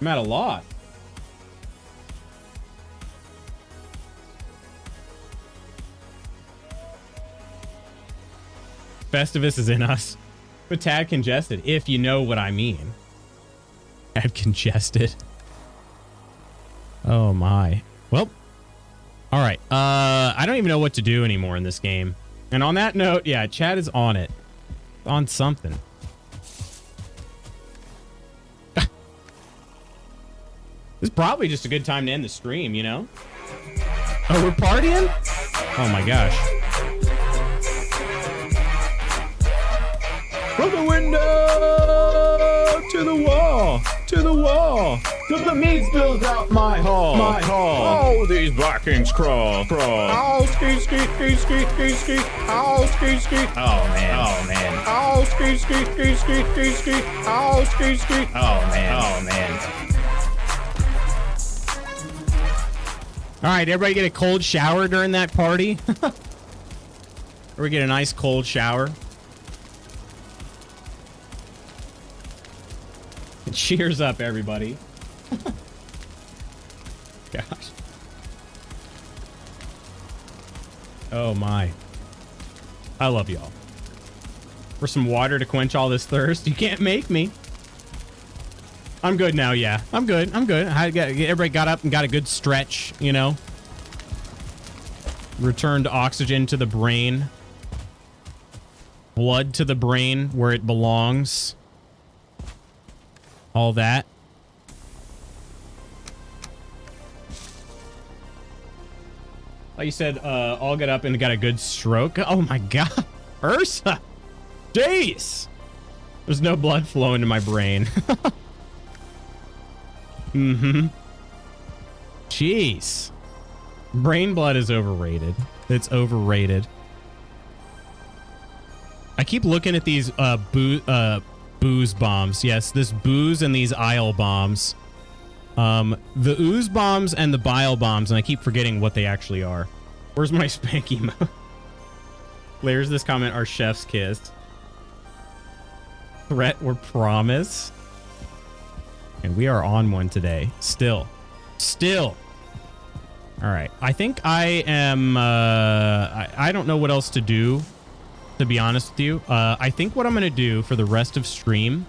I'm at a loss. Festivus is in us, but tad congested, if you know what I mean. Had congested. Oh my. Well, all right. I don't even know what to do anymore in this game. And on that note, yeah, Chad is on it. On something. This is probably just a good time to end the stream, you know? Oh, we're partying? Oh my gosh. From the window to the wall. To the wall, till the meat spills out my hall. My hall. Oh, these Vikings crawl. Oh, ski. Oh, ski. Oh man. Oh man. Oh, ski. Oh, ski. Oh man. Oh man. All right, everybody get a cold shower during that party. Or we get a nice cold shower. Cheers up, everybody. Gosh. Oh, my. I love y'all. For some water to quench all this thirst. You can't make me. I'm good now, yeah. I'm good. Everybody got up and got a good stretch, you know. Returned oxygen to the brain. Blood to the brain where it belongs. All that. Like you said, I'll get up and got a good stroke. Oh my god. Ursa! Jeez! There's no blood flowing to my brain. Mm-hmm. Jeez. Brain blood is overrated. It's overrated. I keep looking at these booze bombs. Yes, this booze and these aisle bombs. The ooze bombs and the bile bombs, and I keep forgetting what they actually are. Where's my spanky mode? There's this comment, our chef's kiss. threat or promise. And we are on one today. Still. All right. I think I am... I don't know what else to do, to be honest with you. I think what I'm going to do for the rest of stream...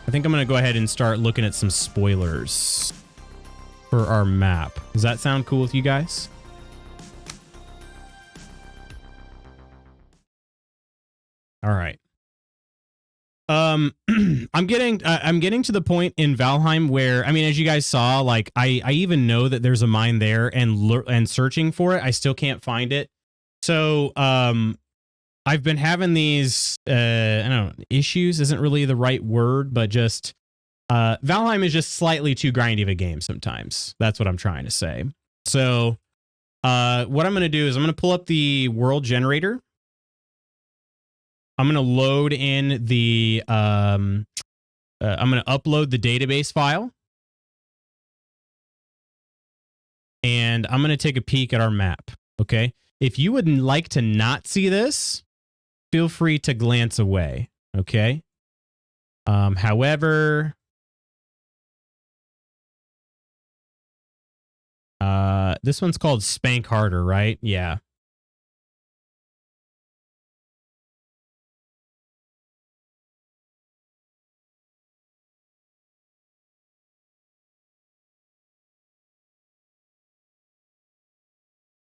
I think I'm going to go ahead and start looking at some spoilers for our map. Does that sound cool with you guys? All right. I'm getting to the point in Valheim where, I mean, as you guys saw, like I even know that there's a mine there, and searching for it, I still can't find it. So, I've been having these, I don't know, issues isn't really the right word, but just, Valheim is just slightly too grindy of a game sometimes. That's what I'm trying to say. So, what I'm going to do is I'm going to pull up the world generator. I'm going to load in the, I'm going to upload the database file. And I'm going to take a peek at our map. Okay. If you would like to not see this, feel free to glance away. Okay. However, this one's called Spank Harder, right? Yeah.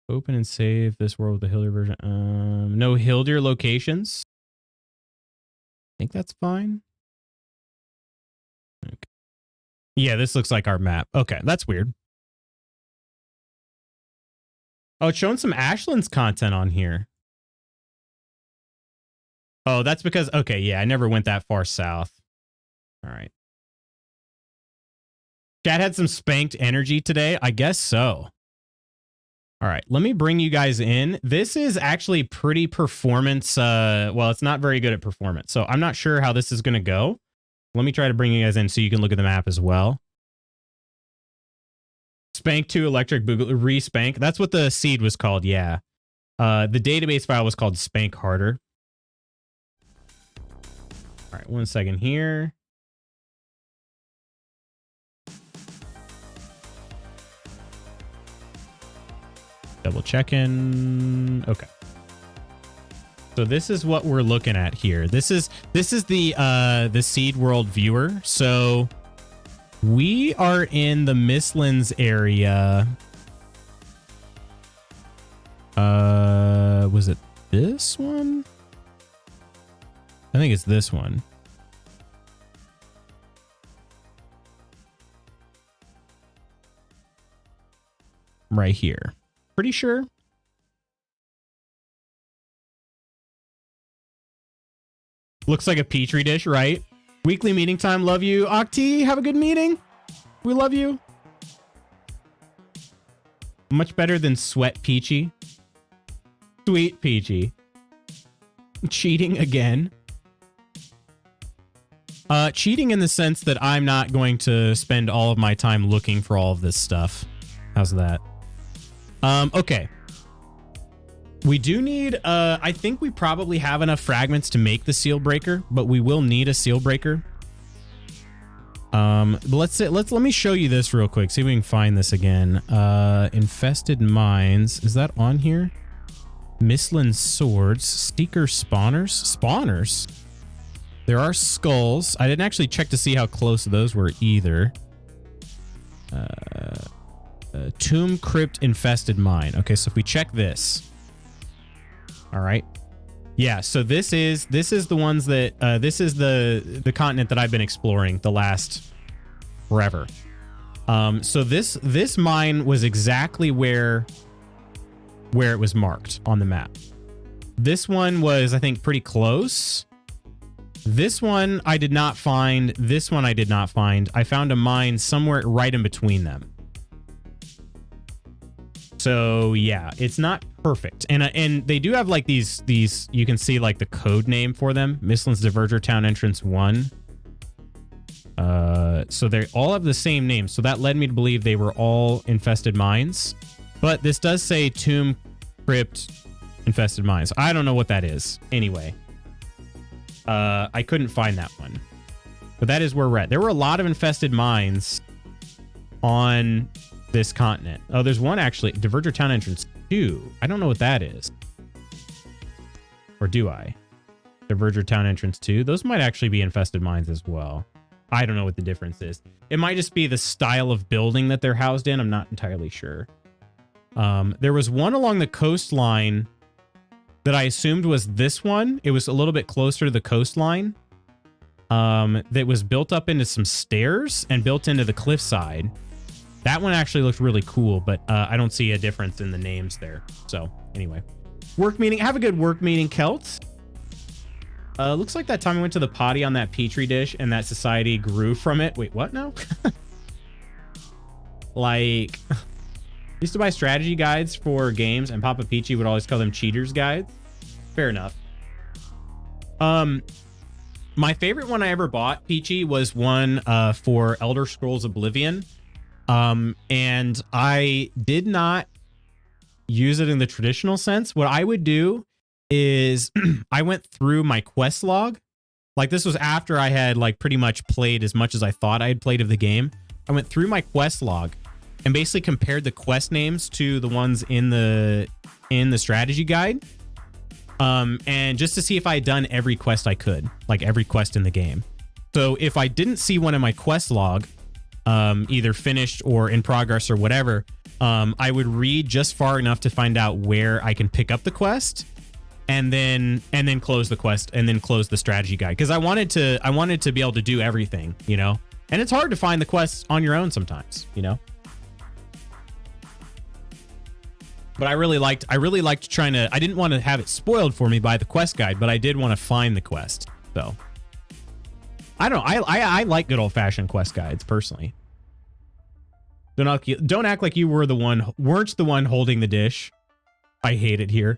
Open and save this world with the Hildir version. No Hildir locations. I think that's fine. Okay. Yeah, this looks like our map. Okay, that's weird. Oh, it's showing some Ashland's content on here. Oh, that's because, okay, yeah, I never went that far south. All right. Chad had some spanked energy today. I guess so. All right, let me bring you guys in. This is actually pretty performance. Well, it's not very good at performance, so I'm not sure how this is going to go. Let me try to bring you guys in so you can look at the map as well. Spank 2 Electric Boogaloo, Respank. That's what the seed was called, yeah. The database file was called Spank Harder. All right, 1 second here. Double checking. Okay. So this is what we're looking at here. This is the Seed World viewer. So we are in the Mistlands area. Was it this one? I think it's this one. Right here. Pretty sure. Looks like a petri dish, right? Weekly meeting time. Love you. Octi, have a good meeting. We love you. Much better than Sweat Peachy. Sweet Peachy. Cheating again. Cheating in the sense that I'm not going to spend all of my time looking for all of this stuff. How's that? Okay. We do need, I think we probably have enough fragments to make the seal breaker, but we will need a seal breaker. Let me show you this real quick. See if we can find this again. Infested mines. Is that on here? Mistland swords. Seeker spawners. Spawners? There are skulls. I didn't actually check to see how close those were either. Tomb crypt infested mine. Okay, so if we check this. All right. Yeah, so this is the ones that this is the continent that I've been exploring the last forever. So this mine was exactly where it was marked on the map. This one was, I think, pretty close. This one I did not find. This one I did not find. I found a mine somewhere right in between them. So yeah, it's not perfect, and they do have like these you can see like the code name for them. Mistlands Diverger Town Entrance 1. So they all have the same name, so that led me to believe they were all infested mines. But this does say Tomb Crypt Infested Mines. I don't know what that is. Anyway, I couldn't find that one. But that is where we're at. There were a lot of infested mines on this continent. Oh, there's one actually. Diverger Town Entrance 2. I don't know what that is. Or do I? Diverger Town Entrance 2. Those might actually be infested mines as well. I don't know what the difference is. It might just be the style of building that they're housed in. I'm not entirely sure. There was one along the coastline that I assumed was this one. It was a little bit closer to the coastline. That was built up into some stairs and built into the cliffside. That one actually looked really cool, but I don't see a difference in the names there. So anyway, work meeting. Have a good work meeting, Kelt. Looks like that time I went to the potty on that petri dish and that society grew from it. Wait, what now? Like, used to buy strategy guides for games and Papa Peachy would always call them cheaters guides. Fair enough. My favorite one I ever bought, Peachy, was one for Elder Scrolls Oblivion. And I did not use it in the traditional sense. What I would do is I went through my quest log. Like, this was after I had like pretty much played as much as I thought I had played of the game. I went through my quest log and basically compared the quest names to the ones in the strategy guide. And just to see if I had done every quest I could, like every quest in the game. So if I didn't see one in my quest log, either finished or in progress or whatever, I would read just far enough to find out where I can pick up the quest and then close the quest and then close the strategy guide. Cause I wanted to be able to do everything, you know, and it's hard to find the quests on your own sometimes, you know. But I really liked trying to, I didn't want to have it spoiled for me by the quest guide, but I did want to find the quest. So I don't know. I like good old fashioned quest guides personally. Don't act like you weren't the one holding the dish. I hate it here.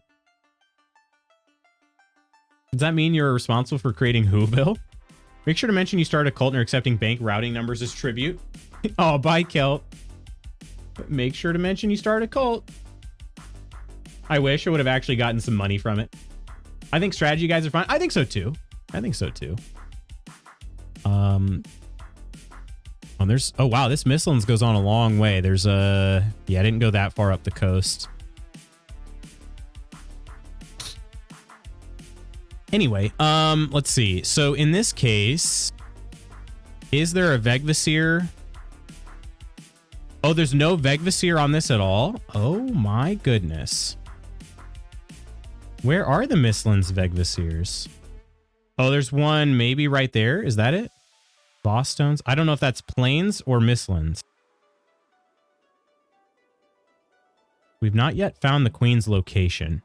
Does that mean you're responsible for creating Whoville? Make sure to mention you started a cult and are accepting bank routing numbers as tribute. Oh, bye, Kelt. Make sure to mention you started a cult. I wish I would have actually gotten some money from it. I think strategy guides are fun. I think so too. Oh wow, this Mistlands goes on a long way. There's I didn't go that far up the coast. Anyway, let's see. So in this case, is there a Vegvasir? Oh, there's no Vegvasir on this at all? Oh my goodness. Where are the Mistlands Vegvasirs? Oh, there's one maybe right there. Is that it? Boss stones? I don't know if that's Plains or Mistlands. We've not yet found the Queen's location.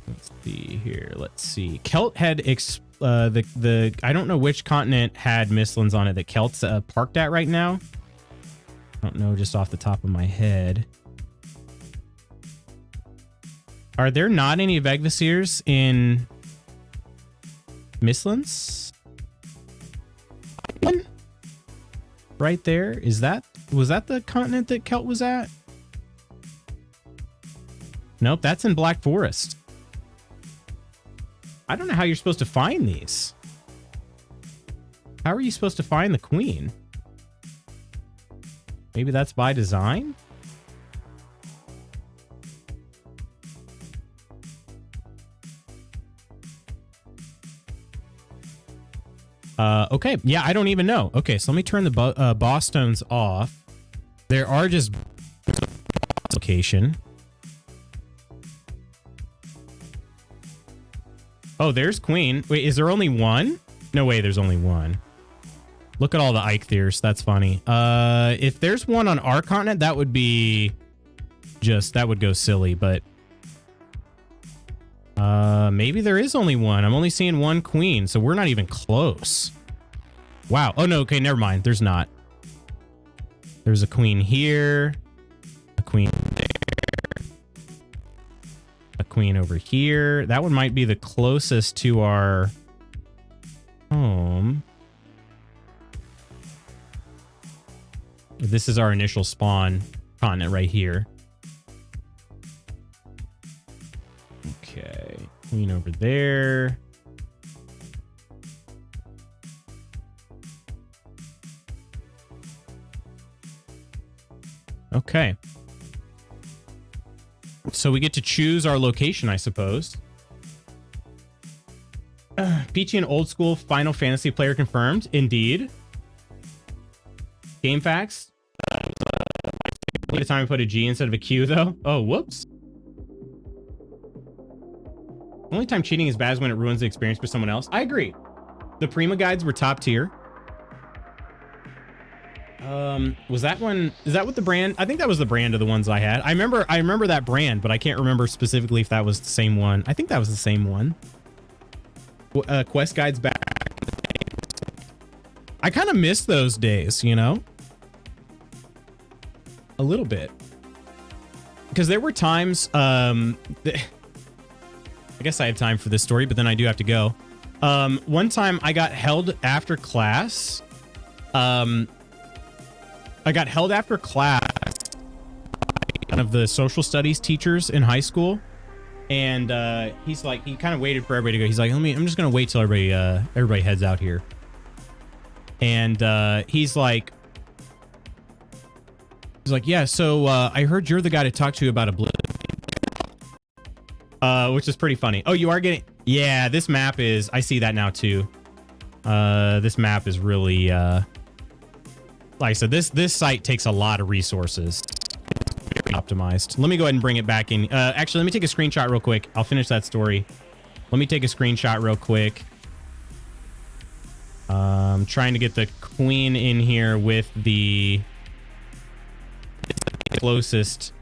Let's see here. Let's see. Kelt had I don't know which continent had Mistlands on it that Kelt's parked at right now. I don't know just off the top of my head. Are there not any Vegvasirs in Mistlands? Right there. Was that the continent that Kelt was at? Nope, that's in Black Forest. I don't know how you're supposed to find these. How are you supposed to find the Queen? Maybe that's by design? Okay. Yeah, I don't even know. Okay, so let me turn the boss stones off. There are just location. Oh, there's Queen. Wait, is there only one? No way, there's only one. Look at all the Eikthirs. That's funny. If there's one on our continent, that would be that would go silly, but maybe there is only one. I'm only seeing one Queen, so we're not even close. Wow. Oh no, okay, never mind. There's not. There's a Queen here, a Queen there, a Queen over here. That one might be the closest to our home. This is our initial spawn continent right here. Okay. Queen over there. Okay. So we get to choose our location, I suppose. Peachy, an old school Final Fantasy player confirmed. Indeed. Game facts. The time I put a G instead of a Q, though. Oh, whoops. Only time cheating is bad is when it ruins the experience for someone else. I agree. The Prima guides were top tier. Was that one? Is that what the brand? I think that was the brand of the ones I had. I remember that brand, but I can't remember specifically if that was the same one. I think that was the same one. Quest guides back. I kind of miss those days, you know? A little bit. Because there were times, I guess I have time for this story, but then I do have to go. One time I got held after class. I got held after class by one of the social studies teachers in high school. And he's like, he kind of waited for everybody to go. He's like, I'm just going to wait till everybody heads out here. And he's like, yeah, so I heard you're the guy to talk to about Oblivion. Which is pretty funny. Oh, you are getting... Yeah, this map is... I see that now, too. This map is really... like I said, this site takes a lot of resources. Optimized. Let me go ahead and bring it back in. Actually, let me take a screenshot real quick. I'll finish that story. Let me take a screenshot real quick. Trying to get the queen in here with the closest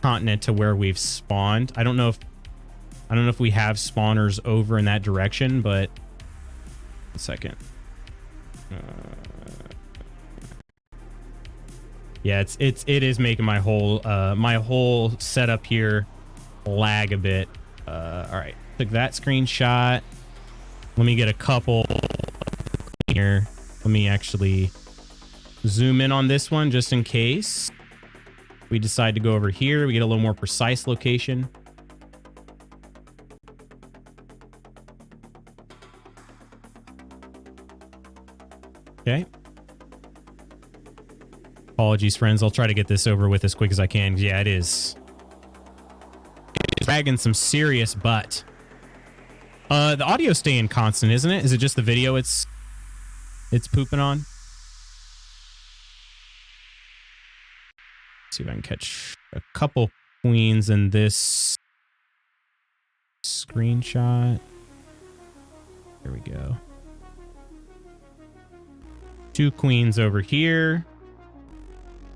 continent to where we've spawned. I don't know if we have spawners over in that direction, but a second. Yeah, it is making my whole setup here lag a bit. All right, took that screenshot. Let me get a couple here. Let me actually zoom in on this one just in case we decide to go over here. We get a little more precise location. Okay. Apologies, friends. I'll try to get this over with as quick as I can. Yeah, it is. It's dragging some serious butt. The audio's staying constant, isn't it? Is it just the video it's pooping on? Let's see if I can catch a couple queens in this screenshot. There we go. 2 queens over here.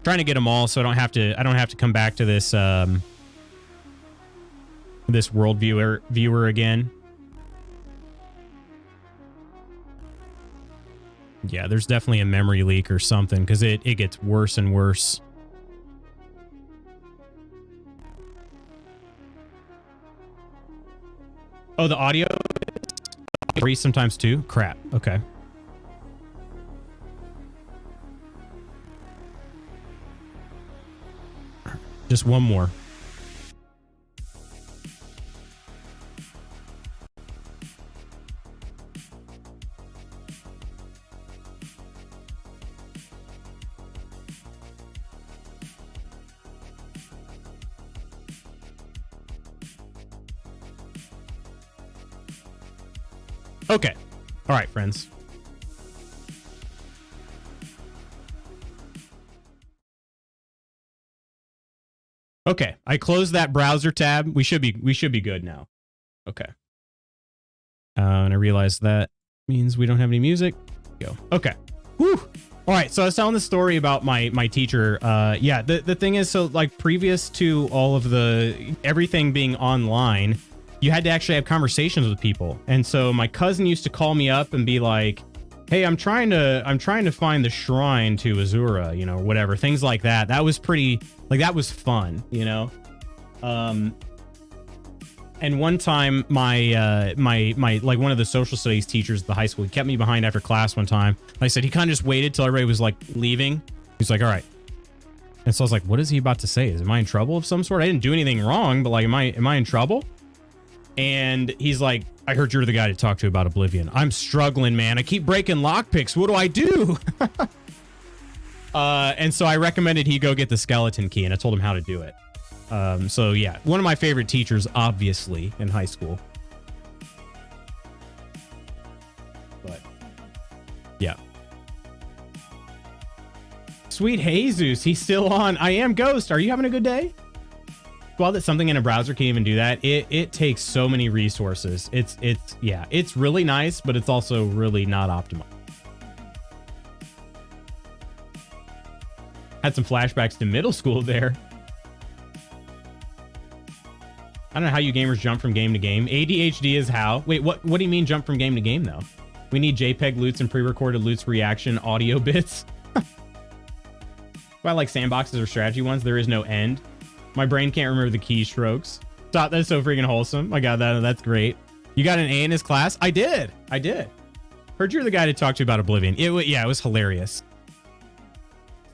Trying to get them all so I don't have to come back to this this world viewer again. Yeah, there's definitely a memory leak or something because it gets worse and worse. Oh, the audio freeze sometimes too? Crap. Okay. Just one more. Okay. All right, friends. Okay, I closed that browser tab. We should be good now. Okay. And I realized that means we don't have any music. Go. Okay. Whew. All right, so I was telling the story about my teacher. Yeah, the thing is, so like previous to all of everything being online, you had to actually have conversations with people. And so my cousin used to call me up and be like, hey, I'm trying to find the shrine to Azura, you know, whatever, things like that. That was pretty, like, that was fun, you know? And one time my like one of the social studies teachers at the high school, he kept me behind after class one time. Like I said, he kind of just waited till everybody was like leaving. He's like, all right. And so I was like, what is he about to say? Am I in trouble of some sort? I didn't do anything wrong, but like, am I in trouble? And he's like, I heard you're the guy to talk to about Oblivion. I'm struggling, man. I keep breaking lockpicks. What do I do? And so I recommended he go get the skeleton key, and I told him how to do it. So yeah, one of my favorite teachers, obviously, in high school. But yeah. Sweet Jesus, he's still on. I am Ghost. Are you having a good day? Well, that something in a browser can even do that. It takes so many resources. It's really nice, but it's also really not optimal. Had some flashbacks to middle school there. I don't know how you gamers jump from game to game. ADHD is how. Wait, what do you mean jump from game to game though? We need JPEG loots and pre-recorded loots reaction audio bits. I like sandboxes or strategy ones. There is no end. My brain can't remember the keystrokes. Stop, that's so freaking wholesome. I got that. That's great. You got an A in his class? I did. Heard you're the guy to talk to about Oblivion. It was hilarious.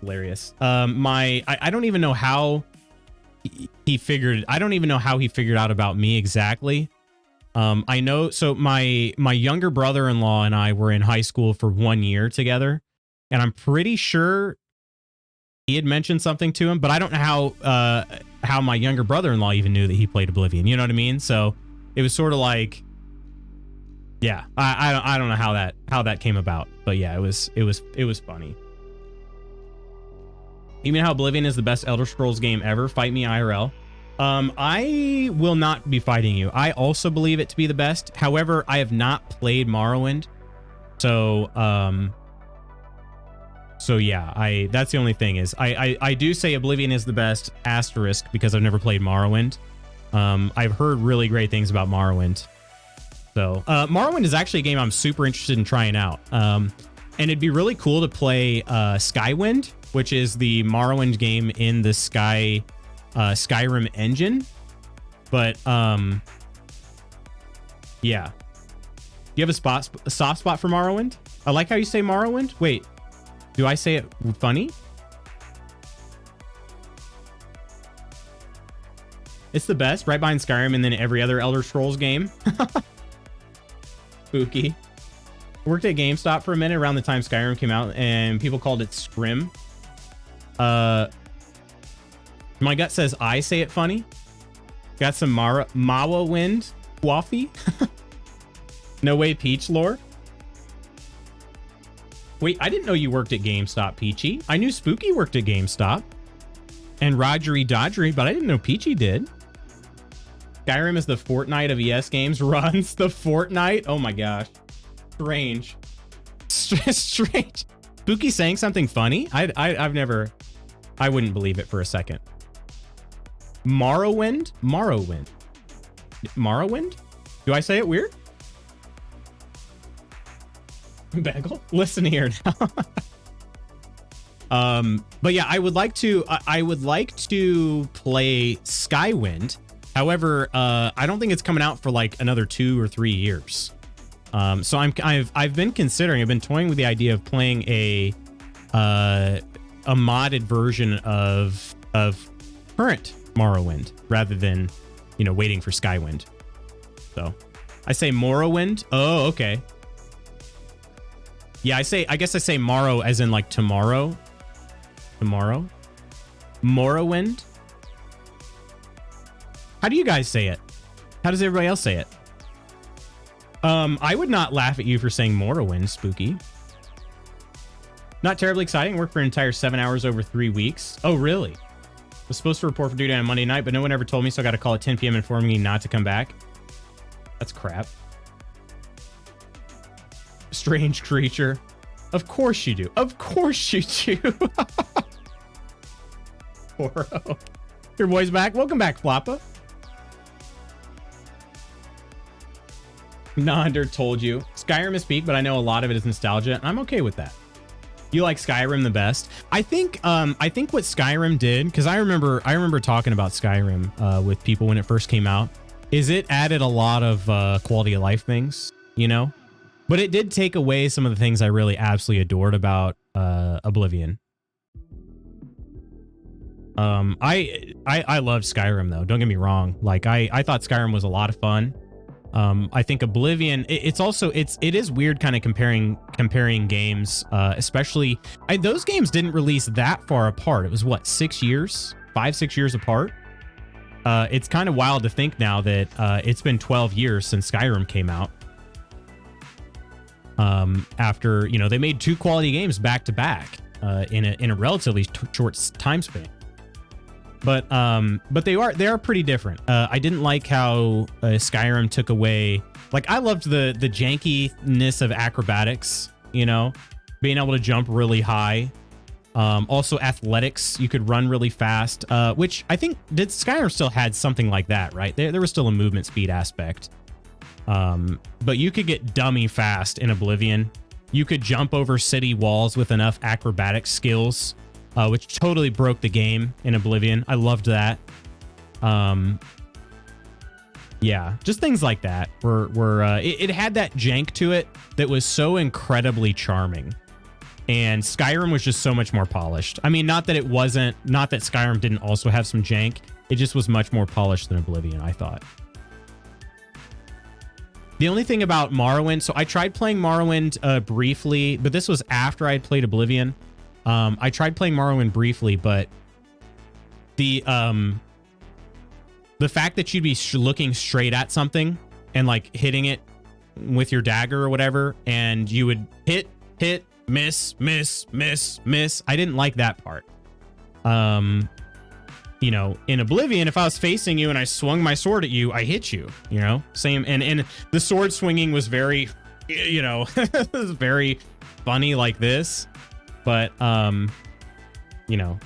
Hilarious. I don't even know how he figured. I don't even know how he figured out about me exactly. I know. So my younger brother-in-law and I were in high school for 1 year together, and I'm pretty sure he had mentioned something to him, but I don't know how my younger brother-in-law even knew that he played Oblivion. You know what I mean? So it was sort of like, yeah, I don't know how that came about, but yeah, it was funny. You mean how Oblivion is the best Elder Scrolls game ever? Fight me IRL. I will not be fighting you. I also believe it to be the best. However, I have not played Morrowind, so yeah, that's the only thing is I do say Oblivion is the best asterisk because I've never played Morrowind. I've heard really great things about Morrowind. So Morrowind is actually a game I'm super interested in trying out. And it'd be really cool to play Skywind, which is the Morrowind game in the Skyrim engine. But yeah. Do you have a soft spot for Morrowind? I like how you say Morrowind. Wait. Do I say it funny? It's the best, right behind Skyrim and then every other Elder Scrolls game. Spooky. I worked at GameStop for a minute around the time Skyrim came out, and people called it Scrim. My gut says I say it funny. Got some Mawa Wind Waffy. No way Peach lore. Wait, I didn't know you worked at GameStop, Peachy. I knew Spooky worked at GameStop. And Rogery Dodgery, but I didn't know Peachy did. Skyrim is the Fortnite of ES games. Runs the Fortnite? Oh my gosh. Strange. Strange. Spooky saying something funny? I wouldn't believe it for a second. Morrowind? Morrowind? Do I say it weird? Bagel, listen here now. But yeah, I would like to play Skywind. However, I don't think it's coming out for like another 2 or 3 years. So I've been toying with the idea of playing a modded version of current Morrowind rather than, waiting for Skywind. So I say Morrowind. Oh, okay. Yeah, I guess I say morrow as in like tomorrow. Tomorrow? Morrowind? How do you guys say it? How does everybody else say it? I would not laugh at you for saying Morrowind, Spooky. Not terribly exciting. Worked for an entire 7 hours over 3 weeks. Oh, really? Was supposed to report for duty on Monday night, but no one ever told me, so I got a call at 10 p.m. informing me not to come back. That's crap. Strange creature. Of course you do. Of course you do. Poro. Your boy's back. Welcome back, Floppa. Nonder told you. Skyrim is peak, but I know a lot of it is nostalgia. I'm okay with that. You like Skyrim the best. I think what Skyrim did, because I remember talking about Skyrim with people when it first came out, is it added a lot of quality of life things, But it did take away some of the things I really absolutely adored about Oblivion. I loved Skyrim though. Don't get me wrong. Like I thought Skyrim was a lot of fun. I think Oblivion, it is weird kind of comparing games, especially those games didn't release that far apart. It was what, 6 years, 5-6 years apart. It's kind of wild to think now that it's been 12 years since Skyrim came out. After, you know, they made 2 quality games back to back in a relatively short time span. But they are pretty different. I didn't like how Skyrim took away, like, I loved the jankiness of acrobatics, you know, being able to jump really high. Also athletics, you could run really fast, which I think Skyrim still had something like that, right? There was still a movement speed aspect. But you could get dummy fast in Oblivion. You could jump over city walls with enough acrobatic skills, which totally broke the game in Oblivion. I loved that. Yeah, just things like that it had that jank to it that was so incredibly charming. And Skyrim was just so much more polished. I mean, not that Skyrim didn't also have some jank. It just was much more polished than Oblivion, I thought. The only thing about Morrowind, so I tried playing Morrowind briefly, but this was after I had played Oblivion. I tried playing Morrowind briefly, but the fact that you'd be looking straight at something and like hitting it with your dagger or whatever, and you would hit, miss. I didn't like that part. You know, in Oblivion, if I was facing you and I swung my sword at you, I hit you, you know, same. And the sword swinging was very, you know, was very funny like this, but, you know,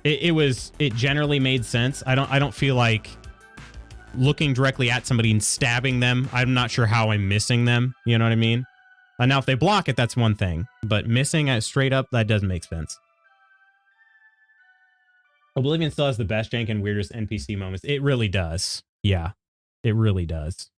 it generally made sense. I don't feel like looking directly at somebody and stabbing them. I'm not sure how I'm missing them. You know what I mean? Now, if they block it, that's one thing, but missing it straight up, that doesn't make sense. Oblivion still has the best jank and weirdest NPC moments. It really does. Yeah, it really does.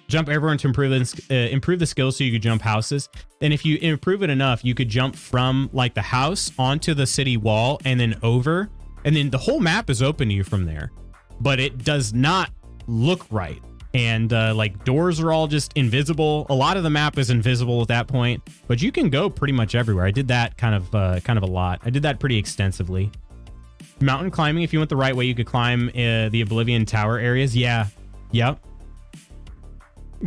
Jump everyone to improve the skills so you could jump houses. And if you improve it enough, you could jump from like the house onto the city wall and then over. And then the whole map is open to you from there. But it does not look right. And like doors are all just invisible. A lot of the map is invisible at that point. But you can go pretty much everywhere. I did that kind of a lot. I did that pretty extensively. Mountain climbing, if you went the right way, you could climb the Oblivion Tower areas. Yeah. Yep.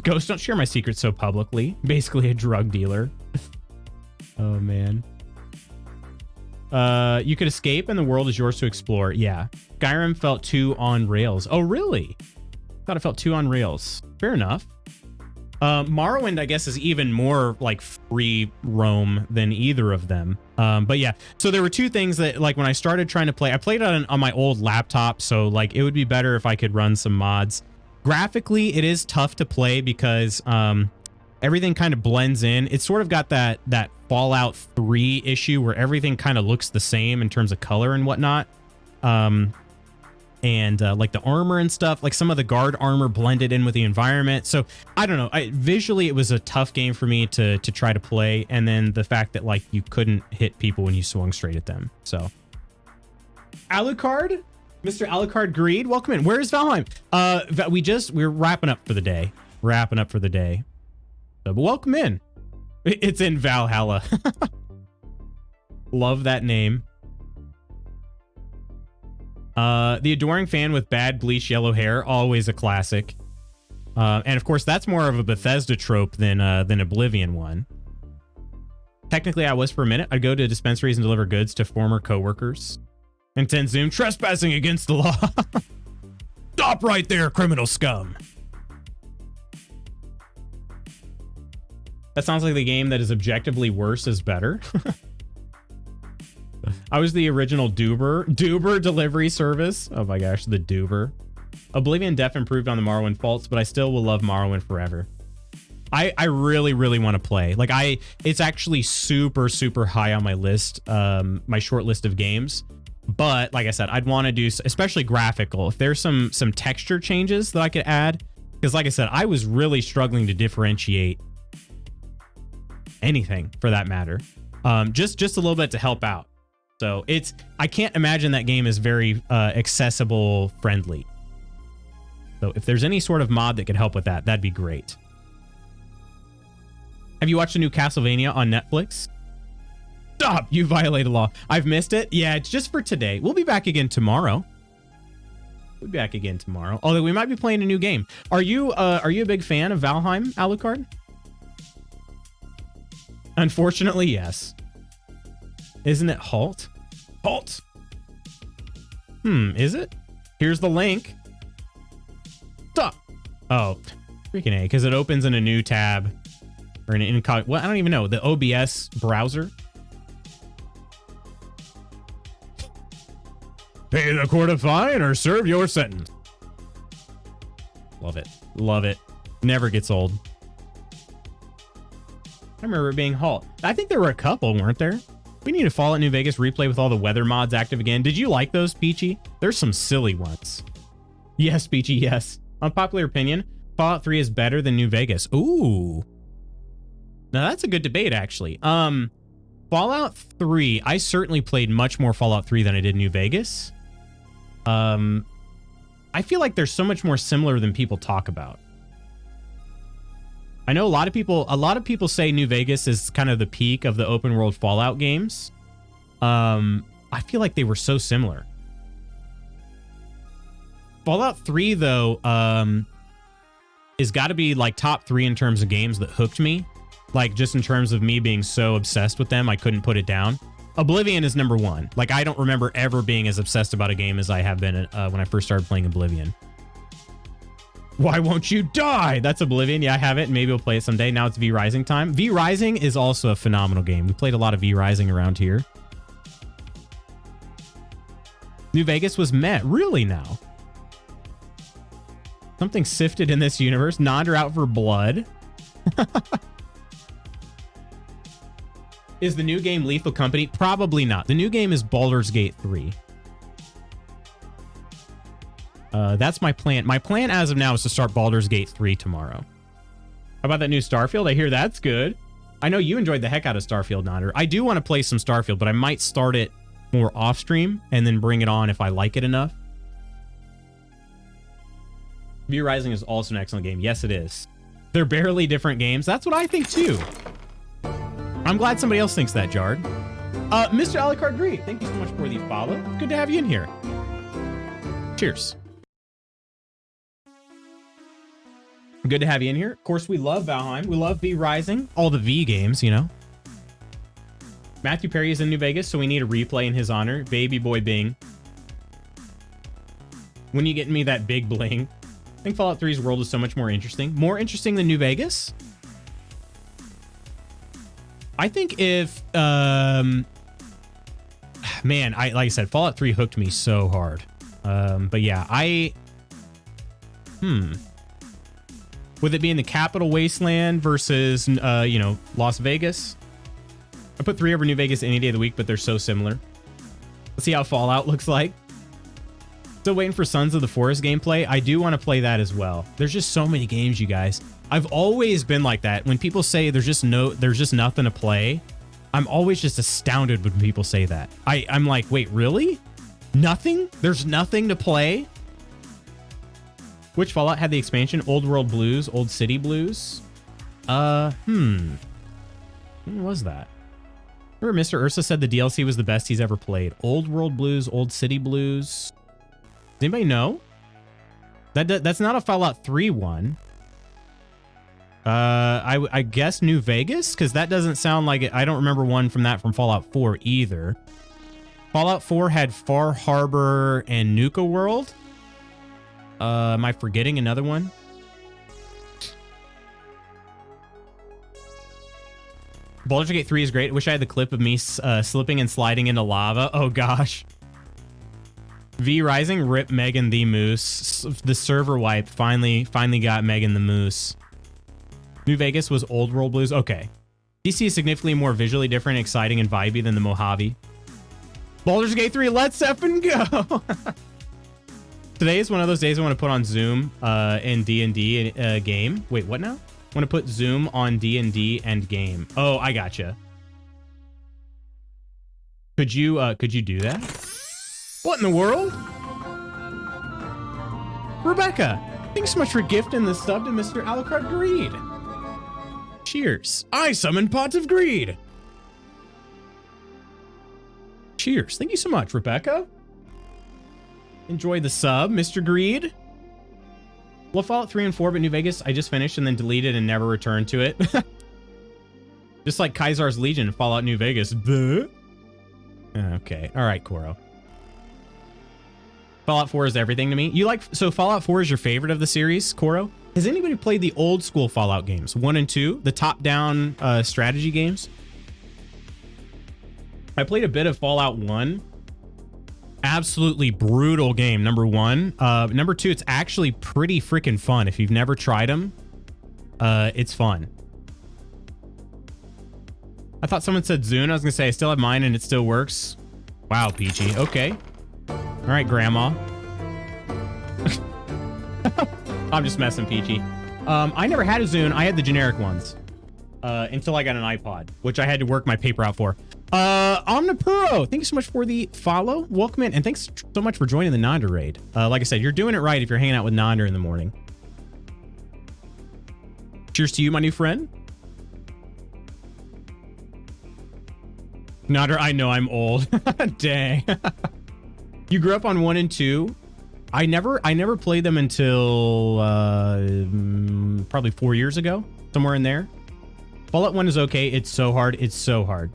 Ghost, don't share my secrets so publicly. Basically a drug dealer. Oh, man. You could escape and the world is yours to explore. Yeah. Skyrim felt too on rails. Oh, really? Thought it felt too on rails. Fair enough. Morrowind, I guess, is even more like free roam than either of them. But yeah, so there were 2 things that, like, when I started trying to play, I played on my old laptop, so like it would be better if I could run some mods. Graphically, it is tough to play because everything kind of blends in. It's sort of got that Fallout 3 issue where everything kind of looks the same in terms of color and whatnot. And like the armor and stuff, like some of the guard armor blended in with the environment. So I don't know. Visually, it was a tough game for me to try to play. And then the fact that like you couldn't hit people when you swung straight at them. So Alucard, Mr. Alucard Greed, welcome in. Where's Valheim? We're wrapping up for the day. So, but welcome in. It's in Valhalla. Love that name. The adoring fan with bad bleach yellow hair, always a classic. And of course, that's more of a Bethesda trope than Oblivion one. Technically, I was for a minute. I'd go to dispensaries and deliver goods to former coworkers. And Zoom trespassing against the law. Stop right there, criminal scum. That sounds like the game that is objectively worse is better. I was the original Duber delivery service. Oh my gosh, the Duber. Oblivion def improved on the Morrowind faults, but I still will love Morrowind forever. I really, really want to play. Like it's actually super, super high on my list, my short list of games. But like I said, I'd want to do, especially graphical, if there's some texture changes that I could add. Because like I said, I was really struggling to differentiate anything for that matter. Just a little bit to help out. So I can't imagine that game is very accessible friendly. So if there's any sort of mod that could help with that, that'd be great. Have you watched the new Castlevania on Netflix? Stop! You violated law. I've missed it. Yeah, it's just for today. We'll be back again tomorrow. We'll be back again tomorrow. Although we might be playing a new game. Are you a big fan of Valheim, Alucard? Unfortunately, yes. Isn't it Halt? Halt! Is it? Here's the link. Stop! Oh, freaking A, because it opens in a new tab. Or an incognito. Well, I don't even know. The OBS browser. Pay the court a fine or serve your sentence. Love it. Love it. Never gets old. I remember it being Halt. I think there were a couple, weren't there? We need a Fallout New Vegas replay with all the weather mods active again. Did you like those, Peachy? There's some silly ones. Yes, Peachy, yes. Unpopular opinion, Fallout 3 is better than New Vegas. Ooh. Now that's a good debate, actually. Fallout 3, I certainly played much more Fallout 3 than I did New Vegas. I feel like they're so much more similar than people talk about. I know a lot of people say New Vegas is kind of the peak of the open world Fallout games. I feel like they were so similar. Fallout 3 though, is got to be like top 3 in terms of games that hooked me. Like just in terms of me being so obsessed with them, I couldn't put it down. Oblivion is number 1. Like I don't remember ever being as obsessed about a game as I have been when I first started playing Oblivion. Why won't you die? That's Oblivion. Yeah, I have it. Maybe we'll play it someday. Now it's V Rising time. V Rising is also a phenomenal game. We played a lot of V Rising around here. New Vegas was met. Really now? Something sifted in this universe. Nonder out for blood. Is the new game Lethal Company? Probably not. The new game is Baldur's Gate 3. That's my plan. My plan as of now is to start Baldur's Gate 3 tomorrow. How about that new Starfield? I hear that's good. I know you enjoyed the heck out of Starfield, Nonder. I do want to play some Starfield, but I might start it more off stream and then bring it on if I like it enough. V Rising is also an excellent game. Yes, it is. They're barely different games. That's what I think too. I'm glad somebody else thinks that, Jard. Mr. Alucard Gree, thank you so much for the follow. Good to have you in here. Cheers. Good to have you in here. Of course, we love Valheim. We love V Rising. All the V games, you know. Matthew Perry is in New Vegas, so we need a replay in his honor. Baby boy Bing. When you get me that big bling. I think Fallout 3's world is so much more interesting. More interesting than New Vegas? I think if, man, like I said, Fallout 3 hooked me so hard. But yeah, with it being the capital wasteland versus, you know, Las Vegas. I put 3 over New Vegas any day of the week, but they're so similar. Let's see how Fallout looks like. Still waiting for Sons of the Forest gameplay. I do want to play that as well. There's just so many games, you guys. I've always been like that. When people say there's just nothing to play, I'm always just astounded when people say that. I'm like, wait, really? Nothing? There's nothing to play? Which Fallout had the expansion? Old World Blues, Old City Blues? When was that? Remember Mr. Ursa said the DLC was the best he's ever played. Old World Blues, Old City Blues. Does anybody know? That's not a Fallout 3 one. I guess New Vegas, because that doesn't sound like it. I don't remember one from Fallout 4 either. Fallout 4 had Far Harbor and Nuka World. Am I forgetting another one? Baldur's Gate 3 is great. Wish I had the clip of me slipping and sliding into lava. Oh gosh. V Rising, rip Megan the Moose. The server wipe finally got Megan the Moose. New Vegas was Old World Blues. Okay. DC is significantly more visually different, exciting, and vibey than the Mojave. Baldur's Gate 3, let's effing go! Today is one of those days I want to put on Zoom and D&D game. Wait, what now? I want to put Zoom on D&D and game. Oh, I gotcha. Could you do that? What in the world? Rebecca, Thanks so much for gifting the sub to Mr. Alucard Greed. Cheers. I summon Pots of Greed. Cheers. Thank you so much, Rebecca. Enjoy the sub, Mr. Greed. Well, Fallout 3 and 4, but New Vegas, I just finished and then deleted and never returned to it. Just like Kaisar's Legion in Fallout New Vegas. Bleh. Okay. All right, Koro. Fallout 4 is everything to me. You like, so Fallout 4 is your favorite of the series, Koro? Has anybody played the old school Fallout games? 1 and 2, the top-down strategy games? I played a bit of Fallout 1. Absolutely brutal game, number 1. Number 2, it's actually pretty freaking fun. If you've never tried them, it's fun. I thought someone said Zune. I was gonna say I still have mine and it still works. Wow, Peachy. Okay. All right, Grandma. I'm just messing, Peachy. I never had a Zune. I had the generic ones until I got an iPod, which I had to work my paper out for. Omnipuro, thank you so much for the follow. Welcome in, and thanks so much for joining the Nanda raid. Like I said, you're doing it right if you're hanging out with Nanda in the morning. Cheers to you, my new friend. Nanda, I know I'm old. Dang. You grew up on 1 and 2. I never played them until probably 4 years ago, somewhere in there. Fallout 1 is okay. It's so hard. It's so hard.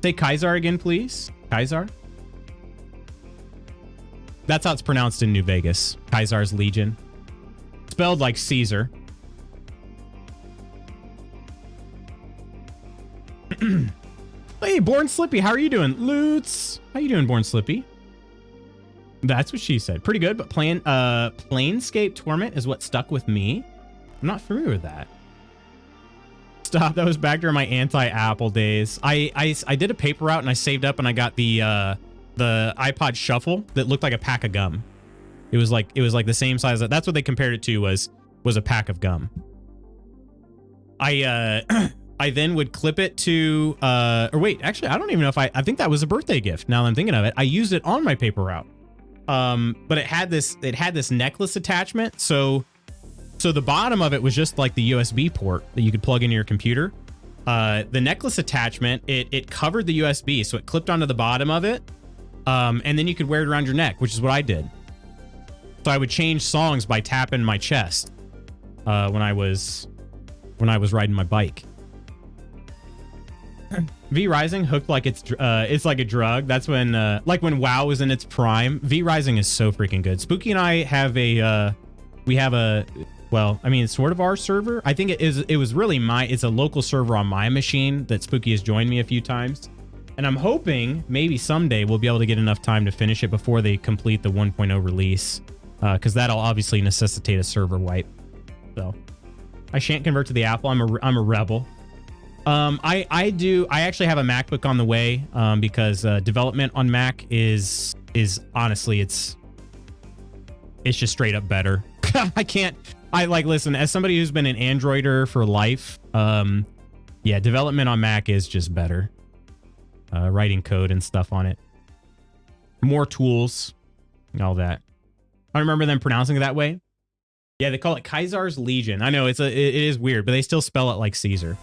Say Kaisar again, please. Kaisar. That's how it's pronounced in New Vegas. Kaisar's Legion. Spelled like Caesar. Hey, Born Slippy, how are you doing? Loots. How you doing, Born Slippy? That's what she said. Pretty good, but Planescape Torment is what stuck with me. I'm not familiar with that. Stop. That was back during my anti-Apple days. I did a paper route and I saved up and I got the iPod Shuffle that looked like a pack of gum. It was like the same size. That's what they compared it to was a pack of gum. I then would clip it to or wait, actually I don't even know if I think that was a birthday gift. Now that I'm thinking of it, I used it on my paper route. But it had this necklace attachment. So the bottom of it was just like the USB port that you could plug into your computer. The necklace attachment, it covered the USB, so it clipped onto the bottom of it. And then you could wear it around your neck, which is what I did. So I would change songs by tapping my chest when I was riding my bike. V Rising hooked like it's like a drug. That's when like when WoW was in its prime. V Rising is so freaking good. Spooky and I have well, I mean, it's sort of our server. I think it was really it's a local server on my machine that Spooky has joined me a few times. And I'm hoping maybe someday we'll be able to get enough time to finish it before they complete the 1.0 release. Because that'll obviously necessitate a server wipe. So I shan't convert to the Apple. I'm a rebel. I actually have a MacBook on the way, because development on Mac is honestly, it's just straight up better. Listen, as somebody who's been an Androider for life, yeah, development on Mac is just better. Writing code and stuff on it. More tools, all that. I remember them pronouncing it that way. Yeah, they call it Kaisar's Legion. I know it is weird, but they still spell it like Caesar.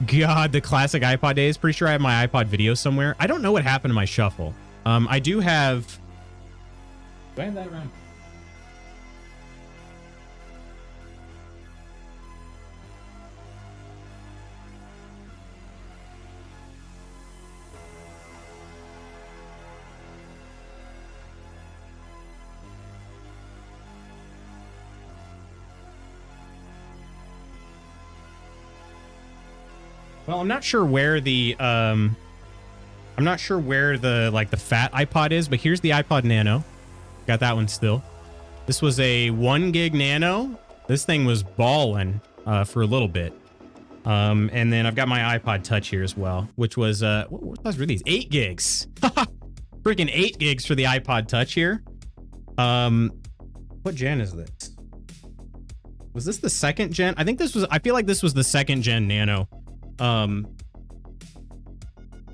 God, the classic iPod days. Pretty sure I have my iPod video somewhere. I don't know what happened to my shuffle. I do have... Do I have that around? Well, I'm not sure where the like the fat iPod is, but here's the iPod Nano. Got that one still. This was a 1 gig Nano. This thing was balling for a little bit. And then I've got my iPod Touch here as well, which was what size were these? 8 gigs. Freaking 8 gigs for the iPod Touch here. What gen is this? Was this the second gen? I feel like this was the second gen Nano.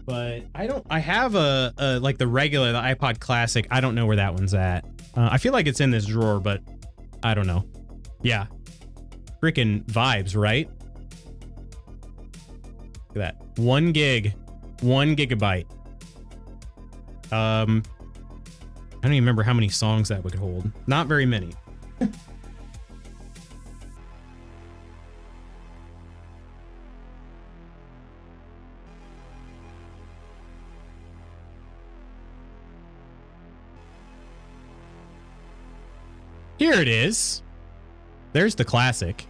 But I have a like the regular, the iPod Classic. I don't know where that one's at. I feel like it's in this drawer, but I don't know. Yeah. Freaking vibes, right? Look at that. 1 gig. 1 gigabyte. I don't even remember how many songs that would hold. Not very many. Here it is. There's the classic.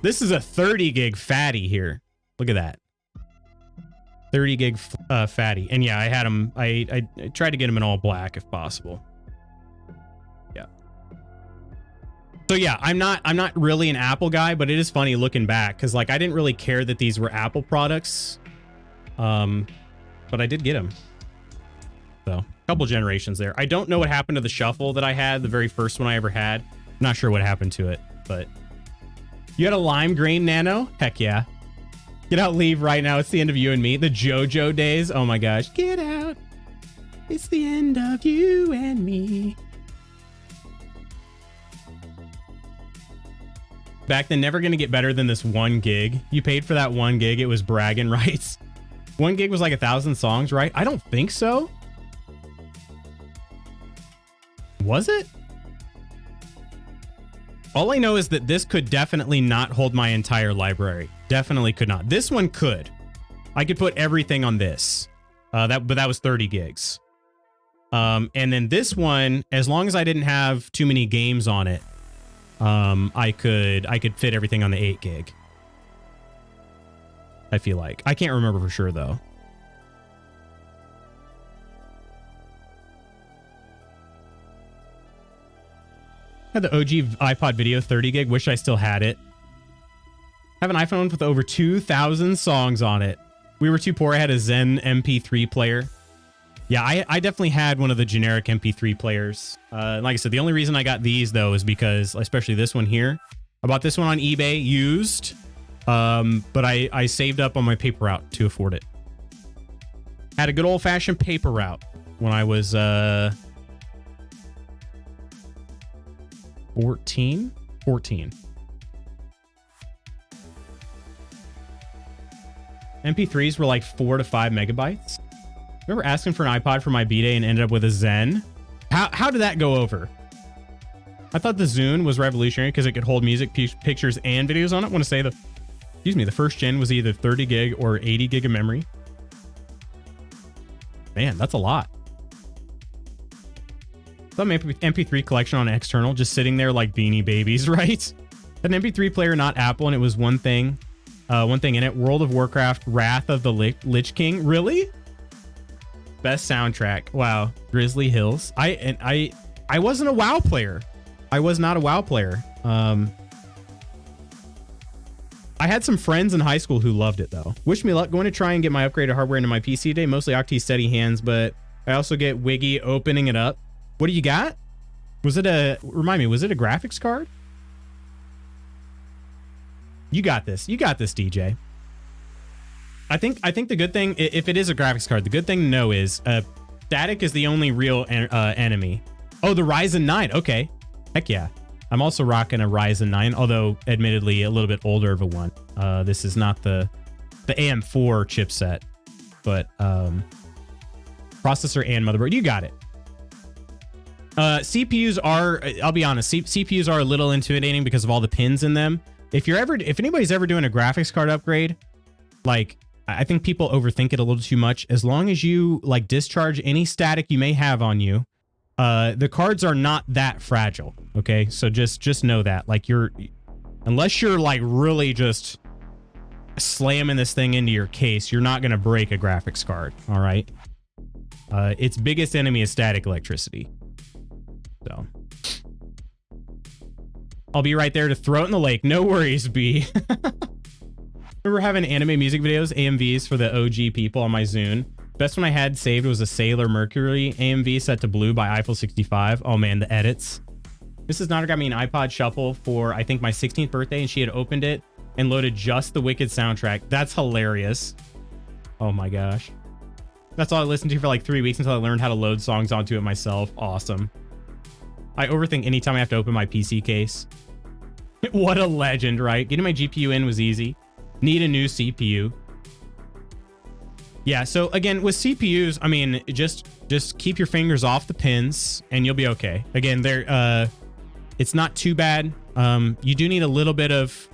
This is a 30 gig fatty here. Look at that. 30 gig fatty. And yeah, I had them. I tried to get them in all black if possible. Yeah. So yeah, I'm not really an Apple guy, but it is funny looking back because like I didn't really care that these were Apple products. But I did get them. So a couple generations there. I don't know what happened to the shuffle that I had, the very first one I ever had. I'm not sure what happened to it, but you had a lime green Nano? Heck yeah. Get out, leave right now. It's the end of you and me. The JoJo days. Oh my gosh. Get out. It's the end of you and me. Back then, never going to get better than this 1 gig. You paid for that 1 gig. It was bragging rights. 1 gig was like 1,000 songs, right? I don't think so. Was it? All I know is that this could definitely not hold my entire library. Definitely could not. This one could. I could put everything on this. But that was 30 gigs. And then this one, as long as I didn't have too many games on it, I could fit everything on the 8 gig. I feel like. I can't remember for sure though. Had the OG iPod video 30 gig. Wish I still had it. Have an iPhone with over 2,000 songs on it. We were too poor. I had a Zen MP3 player. Yeah, I definitely had one of the generic MP3 players. Like I said, the only reason I got these though is because, especially this one here, I bought this one on eBay used, but I saved up on my paper route to afford it. Had a good old fashioned paper route when I was 14. MP3s were like 4 to 5 megabytes. Remember asking for an iPod for my B-Day and ended up with a Zen? How did that go over? I thought the Zune was revolutionary because it could hold music, pictures, and videos on it. I want to say the first gen was either 30 gig or 80 gig of memory. Man, that's a lot. Some MP3 collection on external, just sitting there like Beanie Babies, right? An MP3 player, not Apple, and it was one thing in it. World of Warcraft, Wrath of the Lich King. Really? Best soundtrack. Wow. Grizzly Hills. I wasn't a WoW player. I was not a WoW player. I had some friends in high school who loved it though. Wish me luck. Going to try and get my upgraded hardware into my PC today. Mostly Octi steady hands, but I also get Wiggy opening it up. What do you got? Remind me, was it a graphics card? You got this. You got this, DJ. I think the good thing, if it is a graphics card, the good thing to know is static is the only real enemy. Oh, the Ryzen 9. Okay. Heck yeah. I'm also rocking a Ryzen 9, although admittedly a little bit older of a one. This is not the AM4 chipset, but processor and motherboard. You got it. CPUs are, I'll be honest, CPUs are a little intimidating because of all the pins in them. If anybody's ever doing a graphics card upgrade, like I think people overthink it a little too much. As long as you like discharge any static you may have on you, the cards are not that fragile. Okay, so just know that. Like unless you're like really just slamming this thing into your case, you're not gonna break a graphics card. All right. Its biggest enemy is static electricity. So I'll be right there to throw it in the lake. No worries, B. Remember having anime music videos, AMVs for the OG people on my Zune. Best one I had saved was a Sailor Mercury AMV set to blue by Eiffel 65. Oh man, the edits. Mrs. Notter got me an iPod Shuffle for I think my 16th birthday, and she had opened it and loaded just the Wicked soundtrack. That's hilarious. Oh my gosh. That's all I listened to for like 3 weeks until I learned how to load songs onto it myself. Awesome. I overthink anytime I have to open my PC case. What a legend, right? Getting my GPU in was easy. Need a new CPU. Yeah, so again, with CPUs, I mean, just keep your fingers off the pins and you'll be okay. Again, it's not too bad. You do need a little bit of,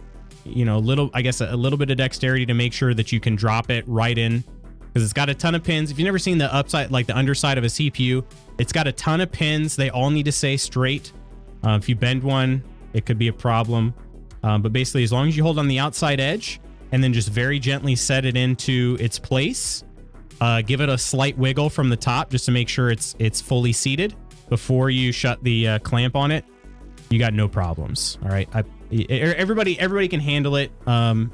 you know, a little bit of dexterity to make sure that you can drop it right in, because it's got a ton of pins. If you've never seen the upside, like the underside of a CPU, it's got a ton of pins. They all need to stay straight. If you bend one, it could be a problem. But basically, as long as you hold on the outside edge and then just very gently set it into its place, give it a slight wiggle from the top just to make sure it's fully seated before you shut the clamp on it, you got no problems. All right. Everybody can handle it.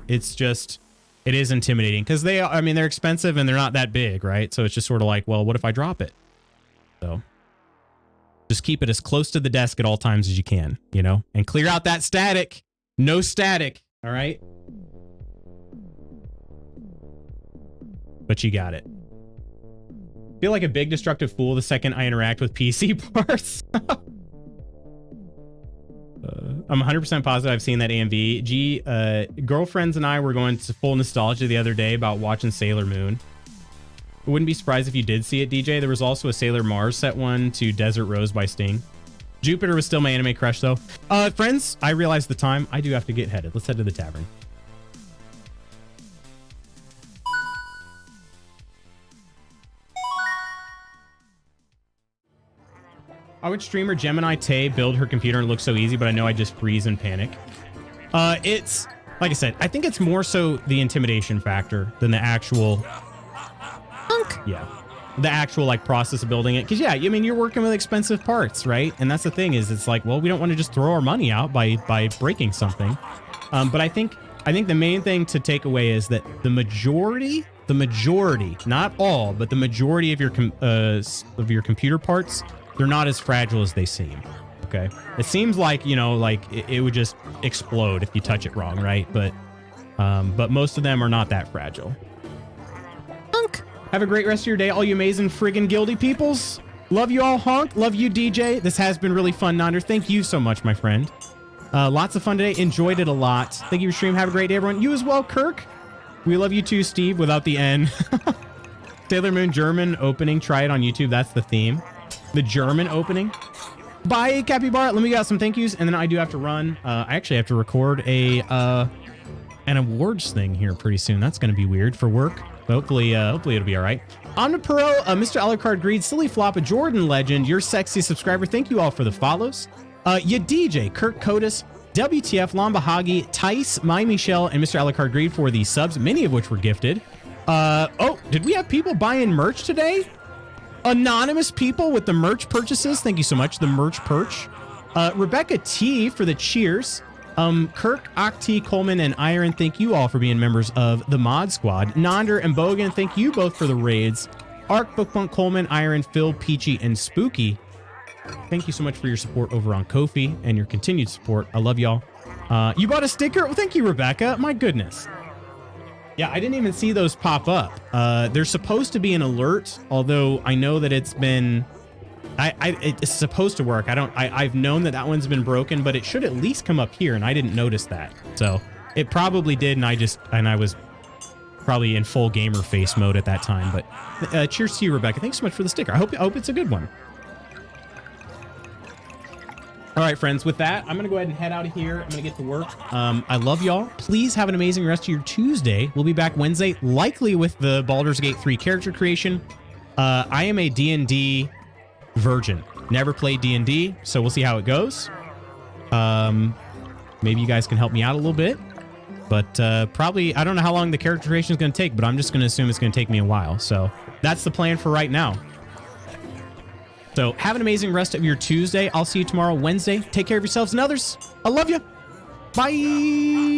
It's just, it is intimidating because they're expensive and they're not that big, right? So it's just sort of like, well, what if I drop it? So just keep it as close to the desk at all times as you can, you know, and clear out that static. No static. All right. But you got it. Feel like a big destructive fool the second I interact with PC parts. I'm 100% positive I've seen that AMV. Girlfriends and I were going to full nostalgia the other day about watching Sailor Moon. I wouldn't be surprised if you did see it, DJ. There was also a Sailor Mars set one to Desert Rose by Sting. Jupiter was still my anime crush, though. Friends, I realized the time. I do have to get headed. Let's head to the tavern. How would streamer Gemini Tay build her computer and it looks so easy, but I know I just freeze and panic? It's, like I said, I think it's more so the intimidation factor than the actual... Yeah. The actual, like, process of building it. Because, yeah, I mean, you're working with expensive parts, right? And that's the thing is, it's like, well, we don't want to just throw our money out by breaking something. But I think the main thing to take away is that the majority, not all, but the majority of your computer parts, they're not as fragile as they seem. Okay. It seems like, you know, like it would just explode if you touch it wrong, right? But most of them are not that fragile. Have a great rest of your day, all you amazing friggin' guilty peoples. Love you all, honk. Love you, DJ. This has been really fun, Nonder. Thank you so much, my friend. Lots of fun today. Enjoyed it a lot. Thank you for stream. Have a great day, everyone. You as well, Kirk. We love you too, Steve, without the N. Sailor Moon German opening. Try it on YouTube. That's the theme. The German opening. Bye, Capybara. Let me get some thank yous, and then I do have to run. I actually have to record an awards thing here pretty soon. That's going to be weird for work. Hopefully it'll be all right. Omnipro, Mr. Alucard Greed, Silly Flop, a Jordan Legend, your sexy subscriber. Thank you all for the follows. Ya DJ, Kirk Codis, WTF, Lambahagi, Tice, My Michelle, and Mr. Alucard Greed for the subs, many of which were gifted. Oh, did we have people buying merch today? Anonymous people with the merch purchases. Thank you so much. The merch perch. Rebecca T for the cheers. Kirk, Octi, Coleman, and Iron, thank you all for being members of the Mod Squad. Nonder and Bogan, thank you both for the raids. Ark, Bookbunk, Coleman, Iron, Phil, Peachy, and Spooky, thank you so much for your support over on Ko-fi and your continued support. I love y'all. You bought a sticker? Well, thank you, Rebecca. My goodness. Yeah, I didn't even see those pop up. There's supposed to be an alert, although I know that it's been... it's supposed to work. I've known that one's been broken, but it should at least come up here, and I didn't notice that. So it probably did, and I was probably in full gamer face mode at that time. But cheers to you, Rebecca. Thanks so much for the sticker. I hope it's a good one. All right, friends, with that, I'm going to go ahead and head out of here. I'm going to get to work. I love y'all. Please have an amazing rest of your Tuesday. We'll be back Wednesday, likely with the Baldur's Gate 3 character creation. I am a D&D virgin. Never played D&D, so we'll see how it goes. Maybe you guys can help me out a little bit. But probably, I don't know how long the character creation is going to take, but I'm just going to assume it's going to take me a while. So that's the plan for right now. So have an amazing rest of your Tuesday. I'll see you tomorrow, Wednesday. Take care of yourselves and others. I love you. Bye.